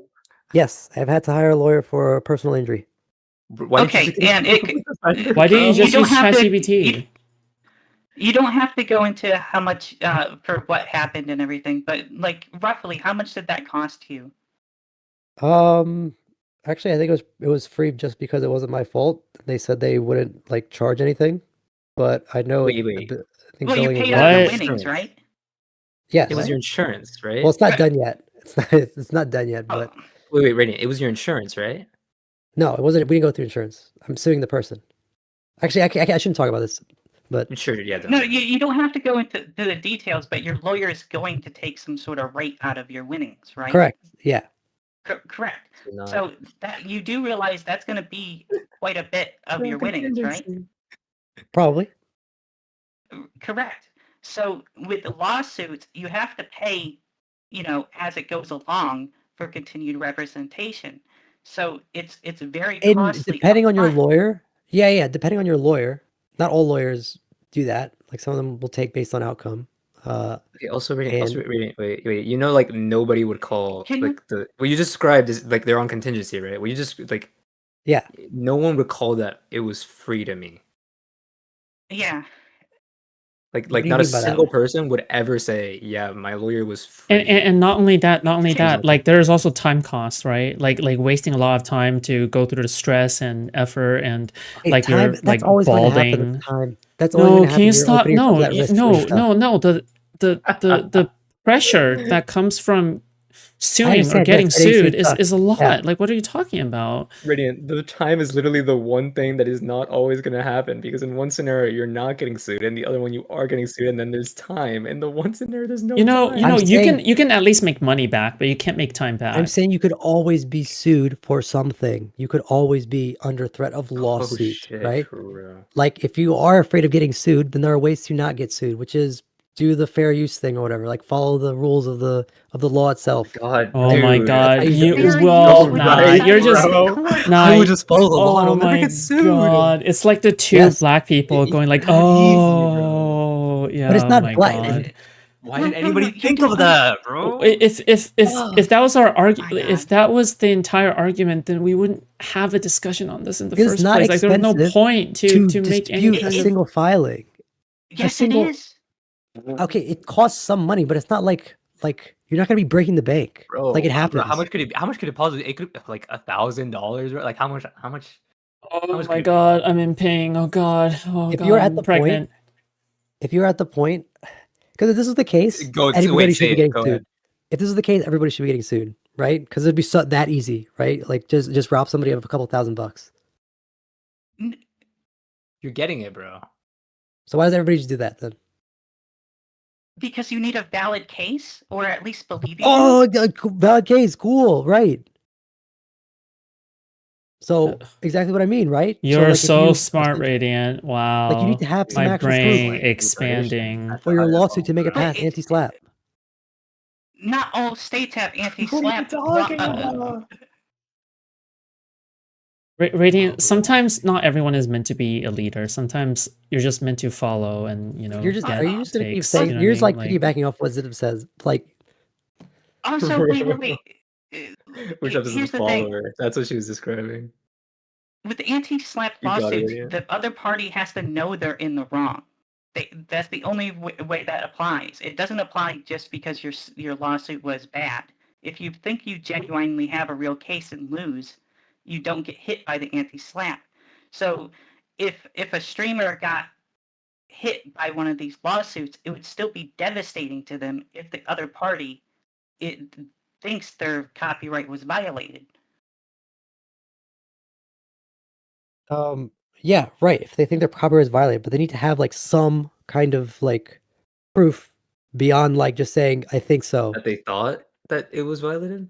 Yes, I've had to hire a lawyer for a personal injury. Why didn't you Okay, just get a and it- public defender, Why didn't you bro? just don't use have to- ChatGPT? You don't have to go into how much for what happened and everything, but like roughly, how much did that cost you? Actually, I think it was free just because it wasn't my fault. They said they wouldn't like charge anything, but I know. Wait. I think Well, you billing is paid wrong. out the What? winnings, right? Yes. It was your insurance, right? Well, it's not done yet. It's not done yet. Oh, But Wait, Radiant. It was your insurance, right? no, it wasn't. We didn't go through insurance. I'm suing the person. Actually, I shouldn't talk about this. But Sure, yeah. no, you don't have to go into the details, but your lawyer is going to take some sort of rate out of your winnings, right? correct. Yeah. Correct. Not- So that you do realize that's going to be quite a bit of your winnings, right? Probably. Correct. So with the lawsuits, you have to pay, as it goes along for continued representation. So it's very And costly. depending on your upfront. lawyer, yeah, depending on your lawyer, not all lawyers do that. Like some of them will take based on outcome. Okay, also, Radiant, and- wait. You know, like nobody would call Can like what you just described is like they're on contingency, right? Well, you just like Yeah. no one would call that it was free to me. Yeah. What Like do you not a mean by that? single person would ever say, "Yeah, my lawyer was free." And not only that, Exactly. like there's also time cost, right? Like wasting a lot of time to go through the stress and effort and Hey, like time, you're that's like always going to happen balding. with time. That's always No, going to happen. can you You're stop? opening No, yourself at risk for stuff. no. The pressure that comes from suing or understand, getting yes, getting sued sued sucks. is a lot. Yeah. Like, what are you talking about? Radiant, the time is literally the one thing that is not always going to happen because in one scenario you're not getting sued, and the other one you are getting sued, and then there's time. In the one scenario, there's no time. You know, I'm saying- you can at least make money back, but you can't make time back. I'm saying you could always be sued for something. You could always be under threat of lawsuit, shit, right? true. Like if you are afraid of getting sued, then there are ways to not get sued, which is do the fair use thing or whatever. Like follow the rules of the law itself. God, Oh my dude, God, that's how you Fair well, use nah, would be you're decided just in court. nah. I would just follow the law and Oh I'll never my get sued. God, it's like the two Yes. black people It's going like, that easy, bro. oh yeah, But it's not my black. God. Why No, didn't no, anybody no, you think don't- of that, bro? If that was our my argument, if God. that was the entire argument, then we wouldn't have a discussion on this in the It's first not place. Like there was no expensive point to make any dispute a kind of. single filing. Yes, single- it is. Okay, it costs some money, but it's not like you're not gonna be breaking the bank. Bro, Like it bro, happens. how much could it possibly? It could like $1,000. Like how much? Oh much my could it god, I'm in pain. Oh god, If god, you're at I'm the pregnant. If you're at the point, because if this is the case, everybody should be getting sued. If this is the case, everybody should be getting sued, right? Because it'd be that easy, right? Like just rob somebody of a couple $1,000. You're getting it, bro. So why does everybody just do that then? Because you need a valid case, or at least believe you. Oh, valid case, cool, right? So exactly what I mean, right? You're if so you- smart, Radiant. Wow. Like you need to have some my actual brain proof expanding. for your lawsuit to make it But pass it- anti-slap. Not all states have anti-slap. What are you talking about? Radiant. Sometimes not everyone is meant to be a leader. Sometimes you're just meant to follow, and You're just get are you just gonna keep takes, saying you know you're what just I like mean? piggybacking off what Zip says. Like Also, wait. Which is Here's the the thing. follower. That's what she was describing. With the anti-slap You got it, lawsuits, idiot. the other party has to know they're in the wrong. That's the only way that applies. It doesn't apply just because your lawsuit was bad. If you think you genuinely have a real case and lose, you don't get hit by the anti-slap. So if a streamer got hit by one of these lawsuits, it would still be devastating to them if the other party thinks their copyright was violated. yeah, right. If they think their copyright is violated, but they need to have like some kind of like proof beyond like just saying I think so. That they thought that it was violated.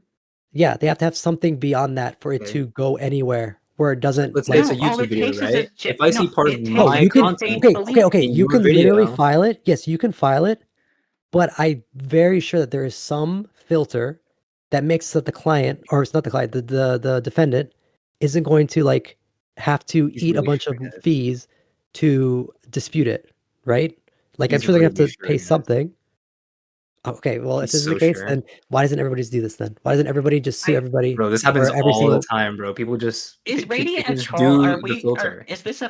Yeah, they have to have something beyond that for it Okay. to go anywhere where it doesn't. Let's say it's a No, all YouTube it video, takes is right? a If I see part of it takes my you can. content, Okay. in You your can literally video- file it. Yes, you can file it, but I'm very sure that there is some filter that makes that the client, or it's not the client, the defendant, isn't going to like have to He's eat a really bunch of sure it is. fees to dispute it, right? Like I'm He's sure they have really to sure pay it is. something. Okay, well, if He's this is the so case, sure. then why doesn't everybody just do this then? Why doesn't everybody just sue everybody? Bro, this happens for every all single... the time, bro. People just Is they Radiant a just troll? do Are the we? filter. Is this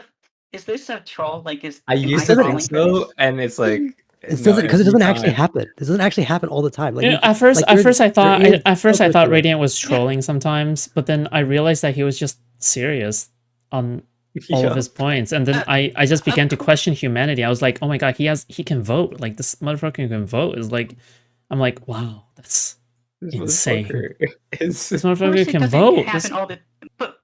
a troll? Like I am used to falling think for so, this? and it's like It doesn't because it every doesn't actually time. happen. This doesn't actually happen all the time. Like You know, you- at first, like, at there- first I thought, there is at first I filters thought to it. Radiant was trolling sometimes, but then I realized that he was just serious on all of Yeah. his points, and then I just began to question humanity. I was like, oh my god, he can vote. Like this motherfucker can vote. Is like, I'm like, wow, that's This insane. motherfucker is This Of course motherfucker it can doesn't vote. happen all the, but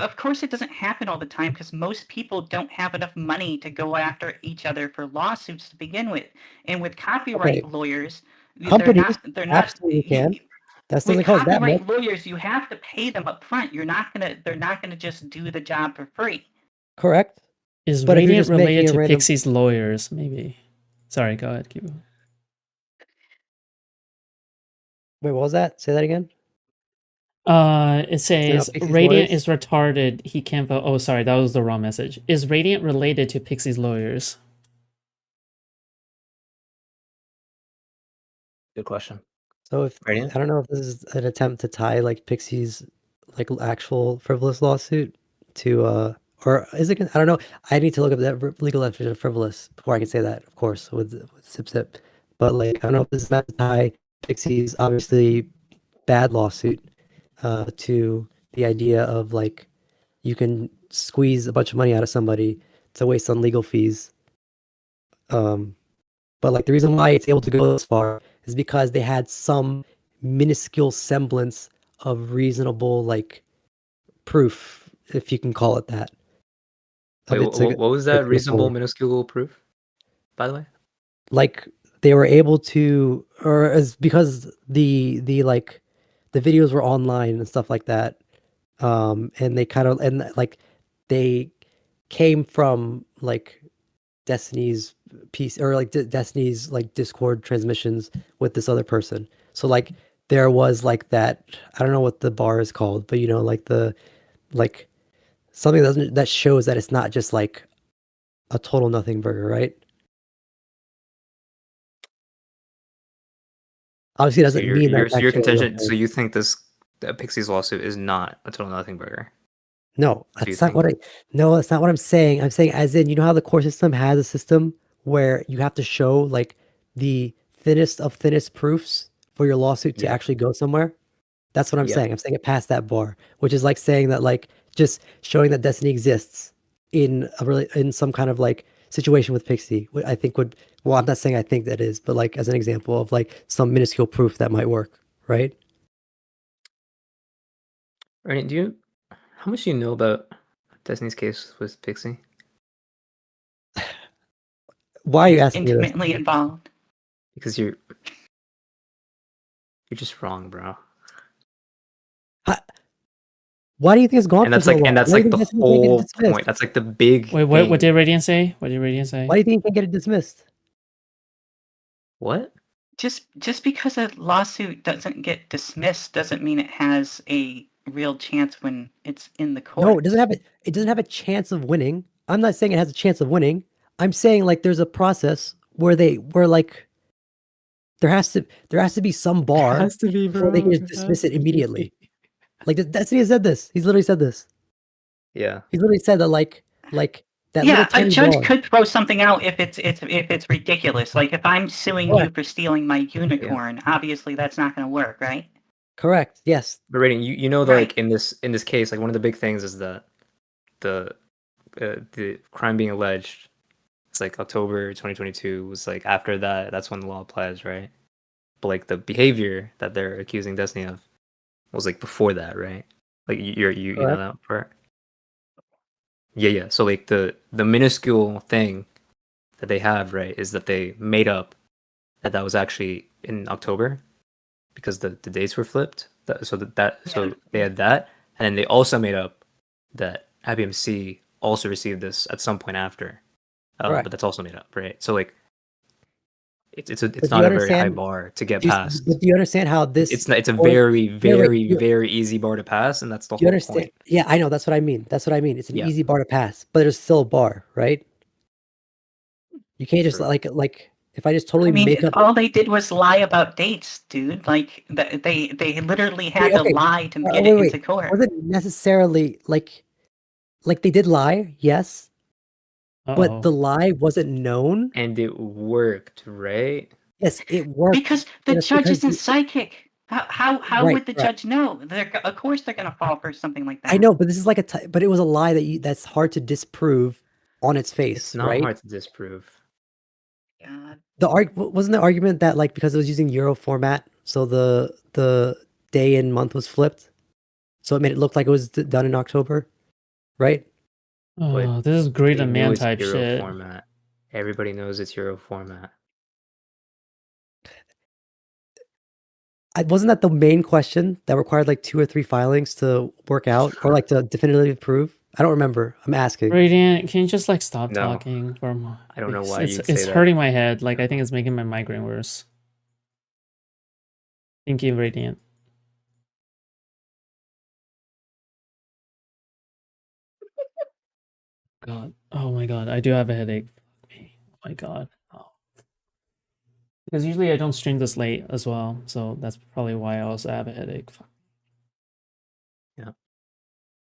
of course it doesn't happen all the time because most people don't have enough money to go after each other for lawsuits to begin with, and with copyright lawyers, Companies they're not absolutely can. That doesn't with cost that much. copyright lawyers, you have to pay them up front. They're not gonna just do the job for free. Correct. Is But if you're Radiant just making related a to random- Pixie's lawyers? Maybe. Sorry, go ahead. Keep going. Wait, what was that? Say that again. It says Pixie's Radiant lawyers? is retarded. He can't vote. Oh, sorry, that was the wrong message. Is Radiant related to Pixie's lawyers? Good question. So if Radiant? I don't know if this is an attempt to tie like Pixie's like actual frivolous lawsuit to or is it? I don't know. I need to look up that legal definition of frivolous before I can say that. Of course, with Sip Sip, but like I don't know if this is meant to tie Pixie's obviously bad lawsuit to the idea of like you can squeeze a bunch of money out of somebody to waste on legal fees. But like the reason why it's able to go this far is because they had some minuscule semblance of reasonable like proof, if you can call it that. of Wait, it to- what was to that go reasonable forward. minuscule proof? By the way, Like they were able to, or as because the like the videos were online and stuff like that, and they kind of and like they came from like Destiny's piece or like Destiny's like Discord transmissions with this other person. So like there was like that, I don't know what the bar is called, but you know, like the like something that shows that it's not just like a total nothing burger, right? Obviously, it So doesn't mean that your it's actually a real contention. thing. So you think that Pixie's lawsuit is not a total nothing burger? No, Do you that's not what think? no, that's not what I'm saying. I'm saying as in, you know how the core system has a system where you have to show like the thinnest of thinnest proofs for your lawsuit to Yeah. actually go somewhere? That's what I'm Yeah. saying. I'm saying it past that bar, which is like saying that like just showing that Destiny exists in in some kind of like situation with Pixie, I think would well, I'm not saying I think that is, but like as an example of like some minuscule proof that might work, right? Right? How much do you know about Destiny's case with Pixie? Why are you He's asking me this? intimately involved. Because you're just wrong, bro. Why do you think it's gone And for that's so like long? and that's Why do like you the think Destiny can't get it whole dismissed? point. That's like the big Wait, thing. what did Radiant say? What did Radiant say? Why do you think you can't get it dismissed? What? Just because a lawsuit doesn't get dismissed doesn't mean it has a real chance when it's in the court. No, it doesn't have a chance of winning. I'm not saying it has a chance of winning. I'm saying like there's a process where like there has to be some bar Has to be, before they can bro. just dismiss it immediately. Like Destiny has said this. He's literally said this. Yeah. He's literally said that like that little Yeah, a tiny judge bar. could throw something out if it's ridiculous. Like if I'm suing you Correct. for stealing my unicorn, obviously that's not going to work, right? Correct. Yes. But Rating, you know, Right. like in this case, like one of the big things is that the crime being alleged, it's like October 2022 was like after that's when the law applies, right? But like the behavior that they're accusing Destiny of was like before that, right? Like you know Correct. that part? Yeah. So like the minuscule thing that they have, right, is that they made up that was actually in October because the dates were flipped. So they had that, and then they also made up that IBMC also received this at some point after, Correct. but that's also made up, right? So like it's But do not you a very high understand? bar to get Do you, past. but do you understand how this? It's a wait, very wait, very easy bar to pass, and that's the do you whole understand? point. Yeah, I know. That's what I mean. That's what I mean. It's an Yeah. easy bar to pass, but there's still a bar, right? You can't just True. like if I just totally I mean, make up. all they did was lie about dates, dude. Like they literally had to Okay. lie to get Wait, it wait. into court. Wasn't necessarily like they did lie, yes, but the lie wasn't known. And it worked, right? Yes, it worked. Because the but it's judge because isn't you- psychic. How Right, would the right. judge know? Of course they're gonna fall for something like that. I know, but this is like but it was a lie that's hard to disprove on its face, It's not right? hard to disprove. God. Wasn't the argument that like because it was using Euro format, so the day and month was flipped, so it made it look like it was done in October, right? Oh, this is great They and knew man it's type Euro shit. format. Everybody knows it's Euro format. Wasn't that the main question that required like 2 or 3 filings to work out or like to definitively prove? I don't remember. I'm asking. Radiant, can you just like stop No. talking for a moment? I don't know Please? why it's you'd say it's that. hurting my head. Like I think it's making my migraine worse. Thank you, Radiant. God. Oh my god, I do have a headache. Fuck me. Oh my god. Oh. Because usually I don't stream this late as well, so that's probably why I also have a headache. Fuck. Yeah.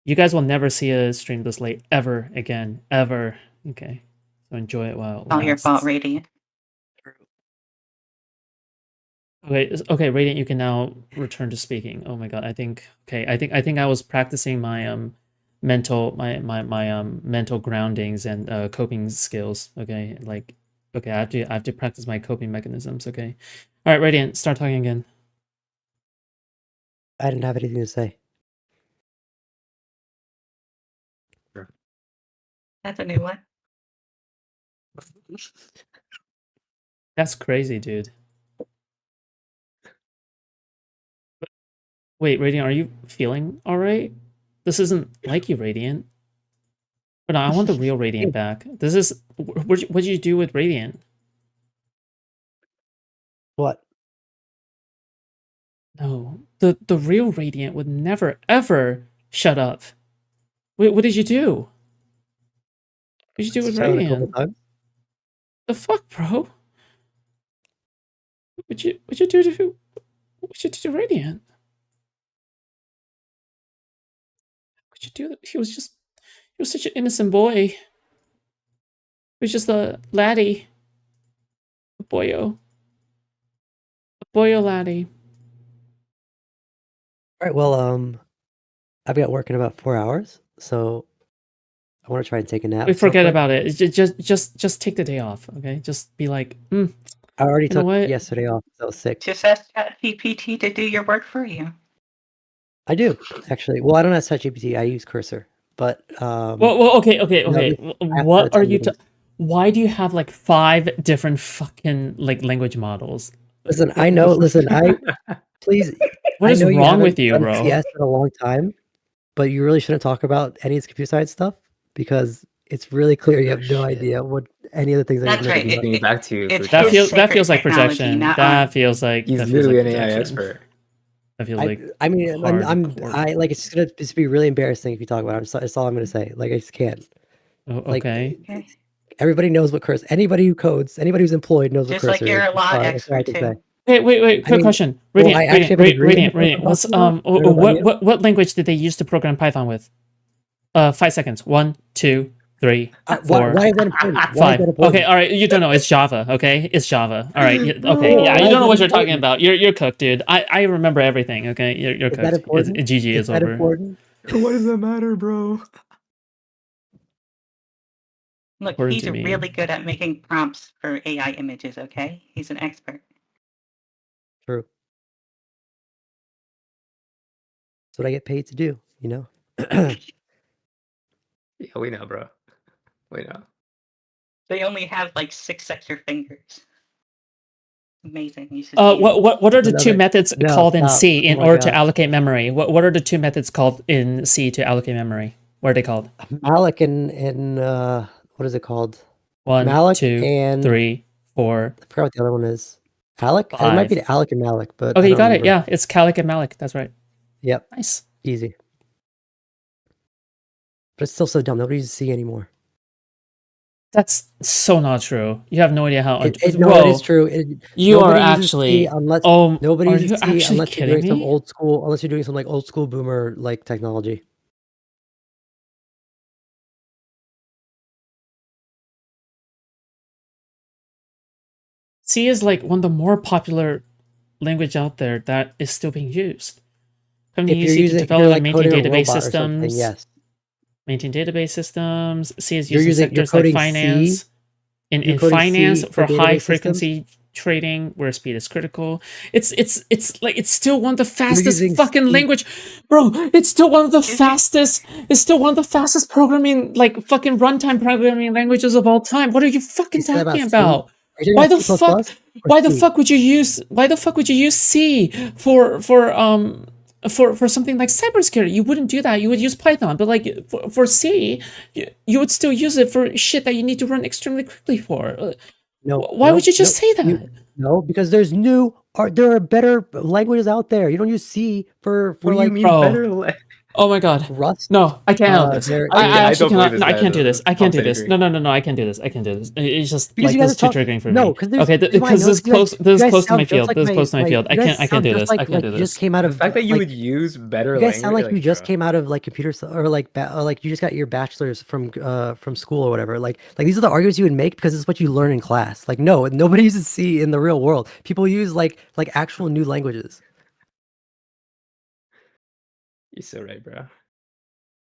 You guys will never see a stream this late ever again. Ever. Okay. So enjoy it while it All your fault, lasts. Radiant. Okay, Radiant, you can now return to speaking. Oh my god, I think I was practicing my mental mental groundings and coping skills. Okay, like okay, I have to practice my coping mechanisms. Okay, all right, Radiant, start talking again. I didn't have anything to say. That's a new one. That's crazy, dude. Wait, Radiant, are you feeling all right? This isn't like you, Radiant. But no, I want the real Radiant back. This is what did you do with Radiant? What? No, the real Radiant would never ever shut up. Wait, what did you do? What did you do with Shut it a couple Radiant? times. The fuck, bro? What'd you do to What you do to Radiant? What you do? He was such an innocent boy. He was just a laddie. A boyo. A boyo laddie. All right. Well, I've got work in about 4 hours, so I want to try and take a nap. We real forget quick. about it. Just take the day off, okay? Just be like, I already you know took what? yesterday off. So I was sick. Just ask ChatGPT to do your work for you. I do actually. Well, I don't have ChatGPT. I use Cursor, but Well, okay. have What to are have you? meetings. Why do you have like 5 different fucking like language models? Listen, I know. Listen, please. What I is know you wrong haven't with you, done bro? CS in a long time, but you really shouldn't talk about any of this computer science stuff because it's really clear you have no Shit. idea what any of the things that you're That's going to right. be. Getting back to you, It's That his feels sacred like technology, projection. not That mine. feels like He's that feels literally like an AI projection. expert. That feels like I mean, hardcore. like it's gonna just be really embarrassing if you talk about it. That's all I'm gonna say. Like I just can't. Like okay. Okay. everybody knows what Cursor. Anybody who codes, anybody who's employed knows what Just like Cursor you're is. a law That's all I expert can say. too. Wait. I Quick mean, question. well, Radiant, I actually have a degree in Radiant. what What's I'm talking about. I don't know about you. what language did they use to program Python with? 5 seconds. 1, 2, 3, 4, Why is that important? Why is 5. that important? Okay, all right. You don't know. It's Java. Okay, it's Java. All right. Okay. Cool. Yeah, Why you is don't know that what you're talking important? about. You're cooked, dude. I remember everything. Okay, you're Is that cooked. important? GG Is is that over. important? What does that matter, bro? Look, According he's to me. really good at making prompts for AI images, okay? He's an expert. True. That's what I get paid to do. You know. Yeah, we know, bro. We know. They only have like 6 extra fingers. Amazing. You should see it. What are the two Another- methods No, called in stop. C Oh in my order to God. allocate memory? What are the two methods called in C to allocate memory? What are they called? Malik and what is it called? 1, Malik 2, and 3, 4. I forgot what the other one is. Alec? It might be 5. Alec and Malik, but Okay, I you don't got it. remember. Yeah, it's Kalik and Malik. That's right. Yep, Nice. easy. But it's still so dumb. Nobody uses C anymore. That's so not true. You have no idea how. No, it is true. You are nobody uses actually. C unless Oh, nobody are uses you C actually unless you're kidding doing some me? old school. Unless you're doing some like old school boomer like technology. C is like one of the more popular language out there that is still being used. If you're to using, if develop you're and like maintain coding a database robot or something, systems. yes. Maintain database systems. C is You're used in using- you're sectors like coding finance. C? In You're coding finance C for for high database frequency trading where speed is critical. It's like it's still one of the fastest using fucking C- language, bro. It's still one of the Is it? fastest. It's still one of the fastest programming like fucking runtime programming languages of all time. What are you fucking You said about talking C? about? Are you talking Why about the C++ fuck? or Why the C? fuck would you use? Why the fuck would you use C for something like cybersecurity? You wouldn't do that. You would use Python, but like for C, you would still use it for shit that you need to run extremely quickly for. No. Why would you just say that? No, because there's there are better languages out there. You don't use C for What do like you mean Bro. better? Oh my god. Rust. No, I can't handle this. there- I I actually don't believe cannot. this No, I guy, can't do though. this. I can't do Tom's this. angry. No, I can't do this. I can't do this. It's just Because like you guys this is too talk- triggering for no, me. because there's Okay, here's why I because know, this is you guys- close. you This is guys close to sound my just field. like This is close to my my- field. I you guys can't do sound this. just like- I can't do you this. just came out The of fact that you like, would use better you guys language, sound like you just bro. came out of like computer or like you just got your bachelor's from school or whatever. Like these are the arguments you would make because it's what you learn in class. Like no, nobody uses C in the real world. People use like actual new languages. You're so right, bro.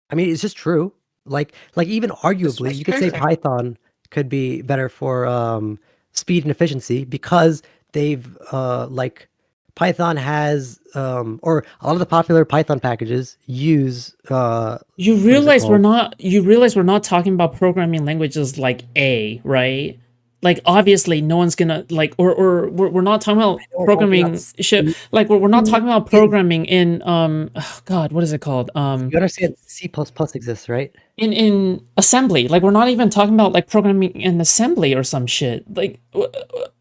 I mean, it's just true. Like even arguably, Just you could say cursor. Python could be better for speed and efficiency because they've like Python has or a lot of the popular Python packages use You what is it realize we're called? not. You realize we're not talking about programming languages like A, right? Like obviously, no one's gonna like, or we're not talking about we're talking programming about shit. C. Like we're not talking about In- programming in oh God, what is it called? You understand C++ exists, right? In assembly. Like we're not even talking about like programming in assembly or some shit. Like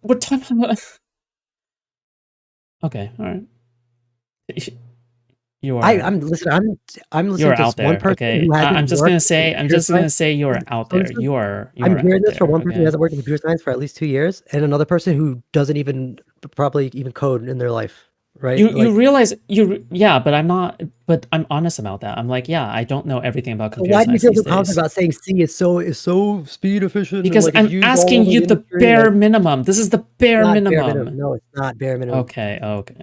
we're talking about. Okay, all right. You are. I'm listening You're to out one there. person Okay, who hasn't I'm just worked gonna in say. I'm computer just gonna science. say you are out there. Listen, You are. You I'm are hearing out this from there, one person who okay? hasn't worked in computer science for at least 2 years, and another person who doesn't even probably even code in their life, right? You realize yeah, but I'm honest about that. I'm like, yeah, I don't know everything about So computer why do you science feel these so confident days. about saying C is so speed efficient and Because like it's I'm used all asking over you the the industry? bare Like, minimum. This is the bare not bare minimum. minimum. No, it's not bare minimum. Okay, okay.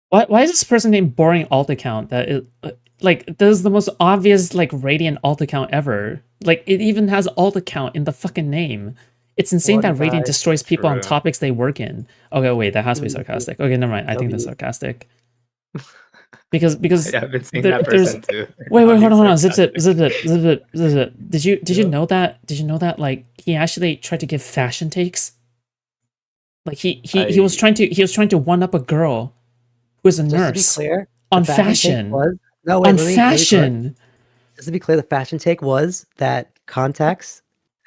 Why is this person named Boring Alt Account? That is like this is the most obvious like Radiant alt account ever. Like it even has alt account in the fucking name. It's insane What that is Radiant I? destroys people on True. topics they work in. Okay, wait, that has to be Mhm. sarcastic. Okay, never mind. I think that's W. sarcastic. Because I've been seeing that there's person too. wait, Not hold being on. Zip sarcastic. zip. Did you Yeah. know that? Did you know that like he actually tried to give fashion takes? Like he was trying to one up a girl who is a Just to be nurse clear, on the fashion take fashion. was no wait. On Let me correct. fashion. Just to be clear, the fashion take was that contacts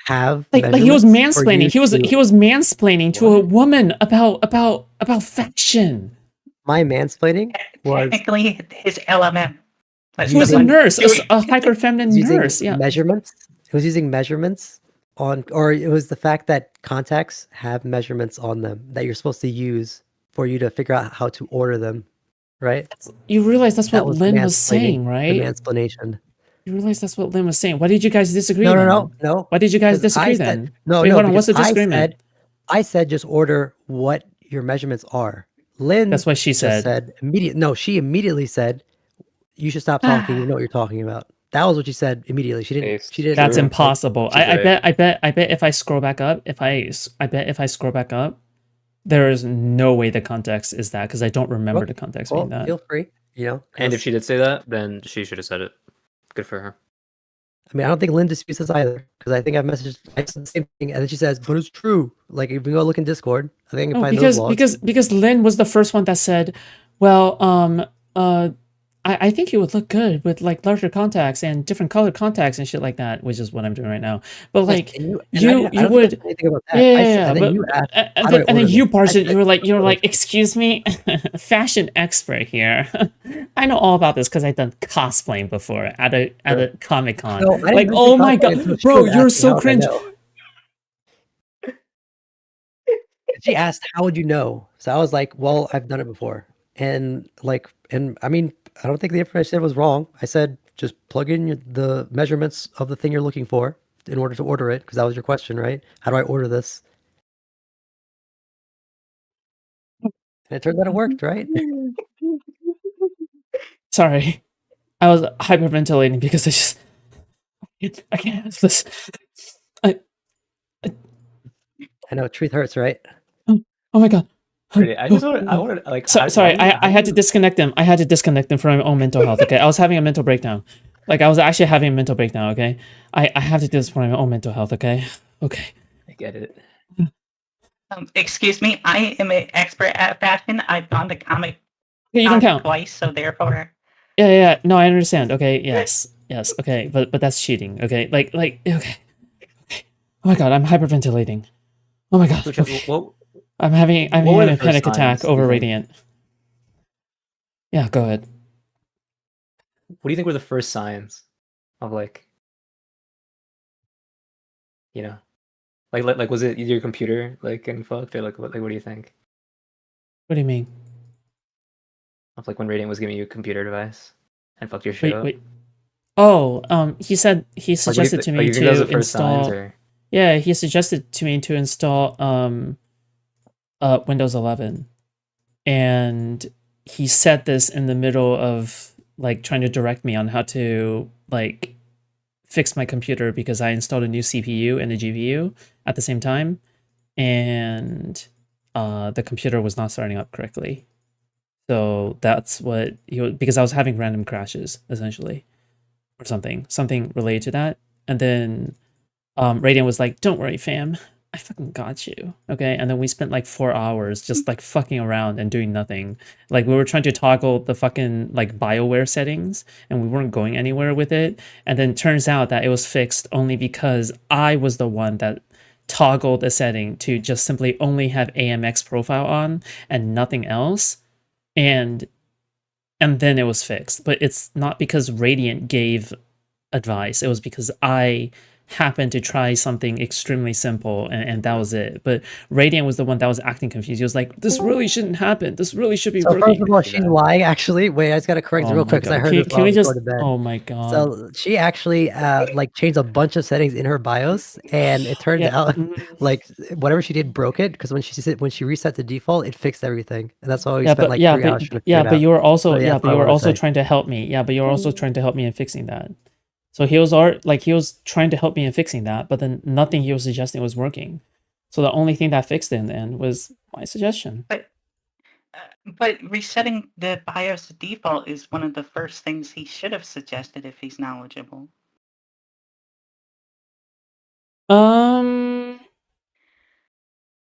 have Like he was measurements for you mansplaining. to. He was mansplaining to a What? woman about fashion. My mansplaining was Technically, his LMM. Let's He was a using nurse, a hyper feminine using nurse. Yeah. measurements. It was using measurements on, or it was the fact that contacts have measurements on them that you're supposed to use for you to figure out how to order them, right? You realize that's That what was the Lynn was mansplaining. saying, The right? mansplanation. You realize that's what Lynn was saying. Why did you guys disagree then? No. Why did you guys 'Cause I disagree said then? no, Wait, no, hold on. What's because the disagreement? I said just order what your measurements are. Lynn That's what she just said. said immediate. No, she immediately said you should stop talking. You know what you're talking about. That was what she said immediately. She didn't. Based. She didn't. That's True. Like, impossible. She's right. I bet if I scroll back up, I bet if I scroll back up, there is no way the context is that because I don't remember the context being well, that. feel free. You know. And if 'cause, she did say that, then she should have said it. Good for her. I mean, I don't think Lynn disputes this either because I think I've messaged I said the same thing, and then she says, "But it's true." Like if we go look in Discord, I think I can No, find those logs. because Lynn was the first one that said, "Well, I think you would look good with like larger contacts and different colored contacts and shit like that," which is what I'm doing right now. But Yes, like and I you don't think I would said anything about that. yeah, And then you asked, and "How do I then order you them?" I parsed it. said, You were "Order like, them." excuse me, fashion expert here. I know all about this because I've done cosplaying before at a Comic Con. No, I didn't Like, mention oh my cosplay until god, she bro, was you're asking, so "How would I cringe. know?" She asked, "How would you know?" So I was like, "Well, I've done it before." And I mean, I don't think the information I said was wrong. I said just plug in the measurements of the thing you're looking for in order to order it, because that was your question, right? How do I order this? And it turns out it worked, right? Sorry, I was hyperventilating because I can't have this. I I know truth hurts, right? oh my god. Really, I wanted like. Sorry, I had to disconnect him. I had to disconnect him from my own mental health. Okay, I was having a mental breakdown. Like I was actually having a mental breakdown. Okay, I have to do this for my own mental health. Okay, okay. I get it. Excuse me, I am an expert at fashion. I've gone to Comic Okay, you can Con count. twice, so therefore, Yeah. No, I understand. Okay, yes. Okay, but that's cheating. Okay, like okay. Oh my god, I'm hyperventilating. Oh my god. Which, Okay. what I'm having what were a the first panic attack signs, you over think? Radiant. Yeah, go ahead. What do you think were the first signs of like, you know, like was it your computer like getting fucked or like what do you think What do you mean? of like when Radiant was giving you a computer device and fucked your shit up? Wait. Oh, he said he Like, suggested to like, me you think that was to the first signs install. or Yeah, he suggested to me to install Windows 11, and he said this in the middle of like trying to direct me on how to like fix my computer because I installed a new CPU and a GPU at the same time, and the computer was not starting up correctly. So that's what he was, because I was having random crashes essentially, or something related to that, and then Radiant was like, "Don't worry, fam. I fucking got you." Okay. And then we spent like 4 hours just like fucking around and doing nothing. Like we were trying to toggle the fucking like BioWare settings and we weren't going anywhere with it. And then turns out that it was fixed only because I was the one that toggled a setting to just simply only have AMX profile on and nothing else. And then it was fixed. But it's not because Radiant gave advice. It was because I happened to try something extremely simple, and that was it. But Radiant was the one that was acting confused. He was like, "This really shouldn't happen. This really should be So first working." of all, she's lying. Actually, wait, I just gotta correct it Oh real my quick because I god! heard this Can while I we was just? going to bed. Oh my god! So she actually like changed a bunch of settings in her BIOS, and it turns Yeah. out like whatever she did broke it because when she reset the default, it fixed everything, and that's why we spent like 3 hours trying to figure it but out. you were also So, yeah, that's but what you I were wanna also say. trying to help me. Yeah, but you were also trying to help me in fixing that. So he was trying to help me in fixing that, but then nothing he was suggesting was working. So the only thing that fixed it in the end was my suggestion. But resetting the BIOS default is one of the first things he should have suggested if he's knowledgeable.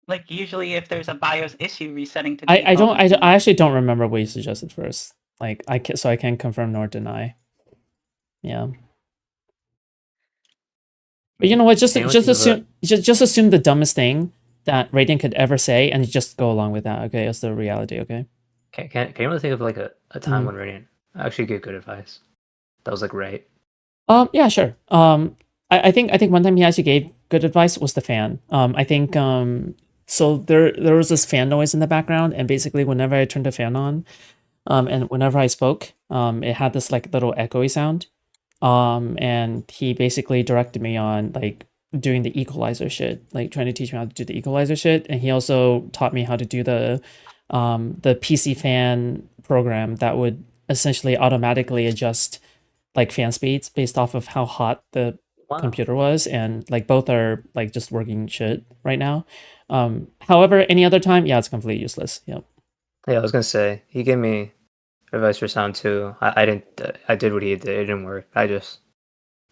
Like usually, if there's a BIOS issue, resetting to default. I actually don't remember what you suggested first. Like I can't confirm nor deny. Yeah. But you know what? Just assume the dumbest thing that Radiant could ever say, and just go along with that. Okay, that's the reality. Okay. Can you really think of like a time Mhm. when Radiant actually gave good advice? That was like right. Yeah, sure. I think one time he actually gave good advice was the fan. I think so there was this fan noise in the background, and basically whenever I turned the fan on, and whenever I spoke, it had this like little echoey sound. And he basically directed me on like doing the equalizer shit, like trying to teach me how to do the equalizer shit, and he also taught me how to do the PC fan program that would essentially automatically adjust like fan speeds based off of how hot the computer was, and like both are like just working shit right now. However, any other time, yeah, it's completely useless. Yep. Yeah, I was gonna say he gave me advice for sound too. I didn't. I did what he did. It didn't work. I just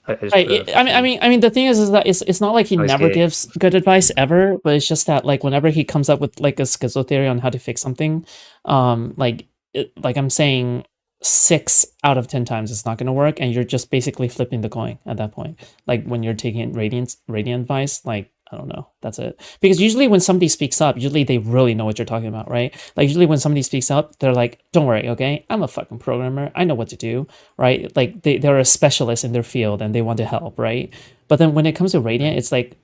Right. I mean, the thing is that it's not like he Oh, he's never gay. gives good advice ever, but it's just that like whenever he comes up with like a schizo theory on how to fix something, like I'm saying 6 out of 10 times it's not going to work, and you're just basically flipping the coin at that point. Like when you're taking radiant advice, like I don't know, that's it. Because usually when somebody speaks up, usually they really know what you're talking about, right? Like usually when somebody speaks up, they're like, "Don't worry, okay? I'm a fucking programmer. I know what to do." Right? Like they're a specialist in their field and they want to help, right? But then when it comes to Radiant, it's like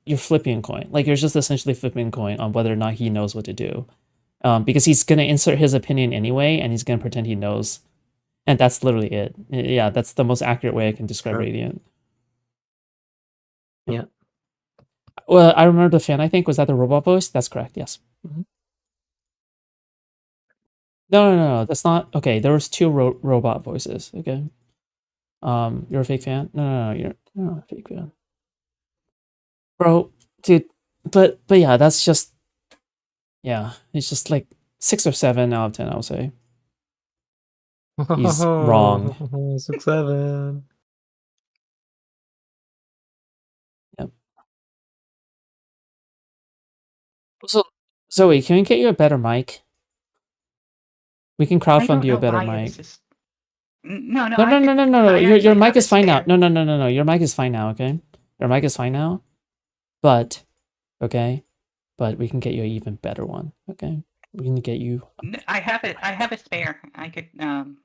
you're flipping a coin. Like you're just essentially flipping a coin on whether or not he knows what to do. Because he's gonna insert his opinion anyway, and he's gonna pretend he knows. And that's literally it. Yeah, that's the most accurate way I can describe Sure. Radiant. Yeah. Well, I remember the fan, I think, was that the robot voice? That's correct, yes. Mhm. No, that's not okay. There was 2 robot voices. Okay. You're a fake fan? No, you're not a fake fan, bro, dude. But yeah, that's just it's just like 6 or 7 out of 10, I would say. He's wrong. 6, 7. Yep. So Zoe, can we get you a better mic? We can I crowdfund don't you a know better why mic. it's just... No. No. I Your actually mic have is a fine now. spare. No. Your mic is fine now. Okay, your mic is fine now. But but we can get you an even better one. Okay, we can get you. I have it. I have a spare. I could.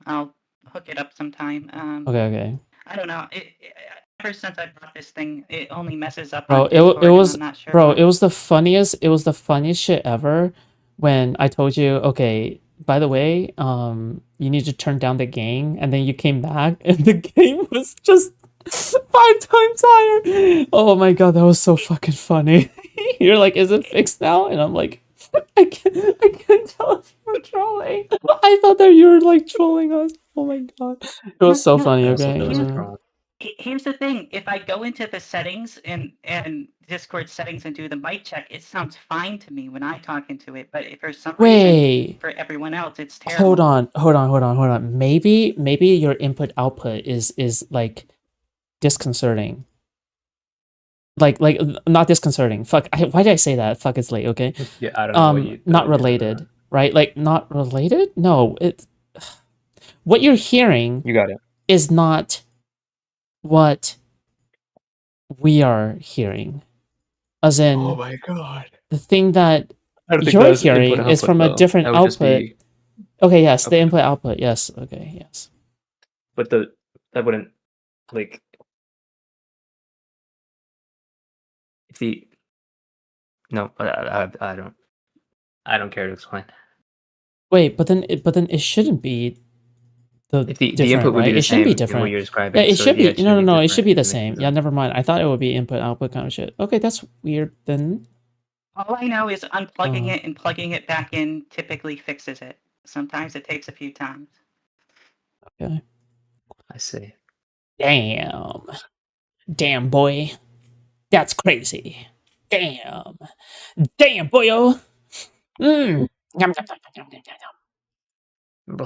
I'll hook it up sometime. Okay. I don't know. Ever since I brought this thing, it only messes up Bro, on Discord, it was and I'm not sure bro, why. it was the funniest. It was the funniest shit ever when I told you, okay, by the way, you need to turn down the gain, and then you came back and the gain was just 5 times higher. Oh my god, that was so fucking funny. You're like, is it fixed now? And I'm like, I can't tell if you're trolling. I thought that you were like trolling us. Oh my god, it was so No, funny. That was Okay. wrong. Here's the thing: if I go into the settings and Discord settings and do the mic check, it sounds fine to me when I talk into it. But if for some reason Wait. for everyone else, it's terrible. Hold on. Maybe your input output is like disconcerting. Like not disconcerting. Fuck. Why did I say that? Fuck, it's late. Okay. Yeah, I don't know what you. Not related, right? Like not related. No, what you're hearing You got it. is not what we are hearing. As in, Oh my god. the thing that I don't think you're that's input hearing is output, from a though. different That would just output. be- Okay, yes, the Okay. input output. Yes. Okay, yes. But that wouldn't like If the no, I don't care to explain. Wait, but then it shouldn't be If the different, input would right? be the It shouldn't be same in what different. you're describing. Yeah, it so should yeah, be. No, no, no. It different. should be the makes same. sense. Yeah, never mind. I thought it would be input output kind of shit. Okay, that's weird then. All I know is unplugging Oh. it and plugging it back in typically fixes it. Sometimes it takes a few times. Okay. I see. Damn. Damn, boy. That's crazy. Damn. Damn, boyo. Yum, yum, yum, yum, yum, yum.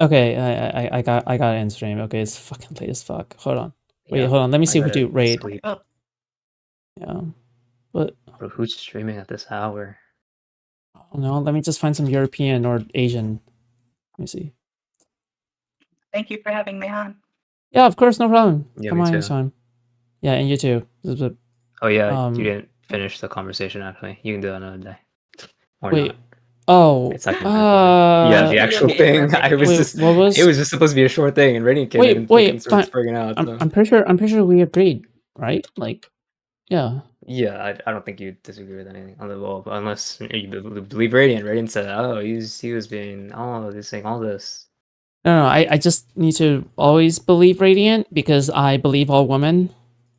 Okay, I got it in stream. Okay, it's fucking late as fuck. Hold on. Wait, Yeah, hold on. Let me I see who gotta do raid. sleep. Oh, Yeah. But Bro, who's streaming at this hour? no, let me just find some European or Asian. Let me see. thank you for having me on. Yeah, of course, no problem. Yeah, Come me on too. anytime. Yeah, and you too. Oh yeah, Um, you didn't finish the conversation. Actually, you can do it another day. Or Wait. not. Oh. It's not gonna yeah, the Yeah, actual yeah, thing. perfect. I was Wait, just. what was? It was just supposed to be a short thing, and Radiant came in and Wait, fucking starts fine. frigging out. So. I'm pretty sure we agreed, right? Like, yeah. Yeah, I don't think you disagree with anything on the wall, unless you believe Radiant. Radiant said, "Oh, he was being saying all this." No, I just need to always believe Radiant because I believe all women.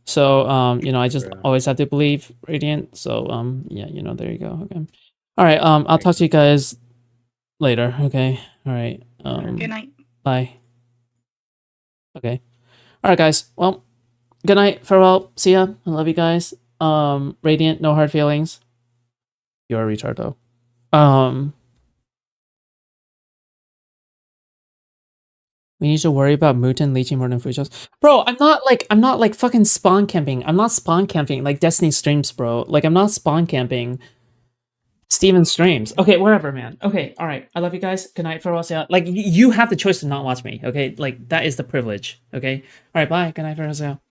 So, I just True. always have to believe Radiant. So, yeah, there you go. Okay. All right. I'll talk to you guys later. Okay. All right. Good night. Bye. Okay. All right, guys. Well, good night. Farewell. See ya. I love you guys. Radiant, no hard feelings. You're a retard though. We need to worry about Mutant leeching more than food shots. Bro, I'm not like fucking spawn camping. I'm not spawn camping like Destiny streams, bro. Like I'm not spawn camping Steven streams. Okay, whatever, man. Okay, alright. I love you guys. Good night, farewell. See ya. Like you have the choice to not watch me, okay? Like that is the privilege. Okay? Alright, bye. Good night, farewell. See ya.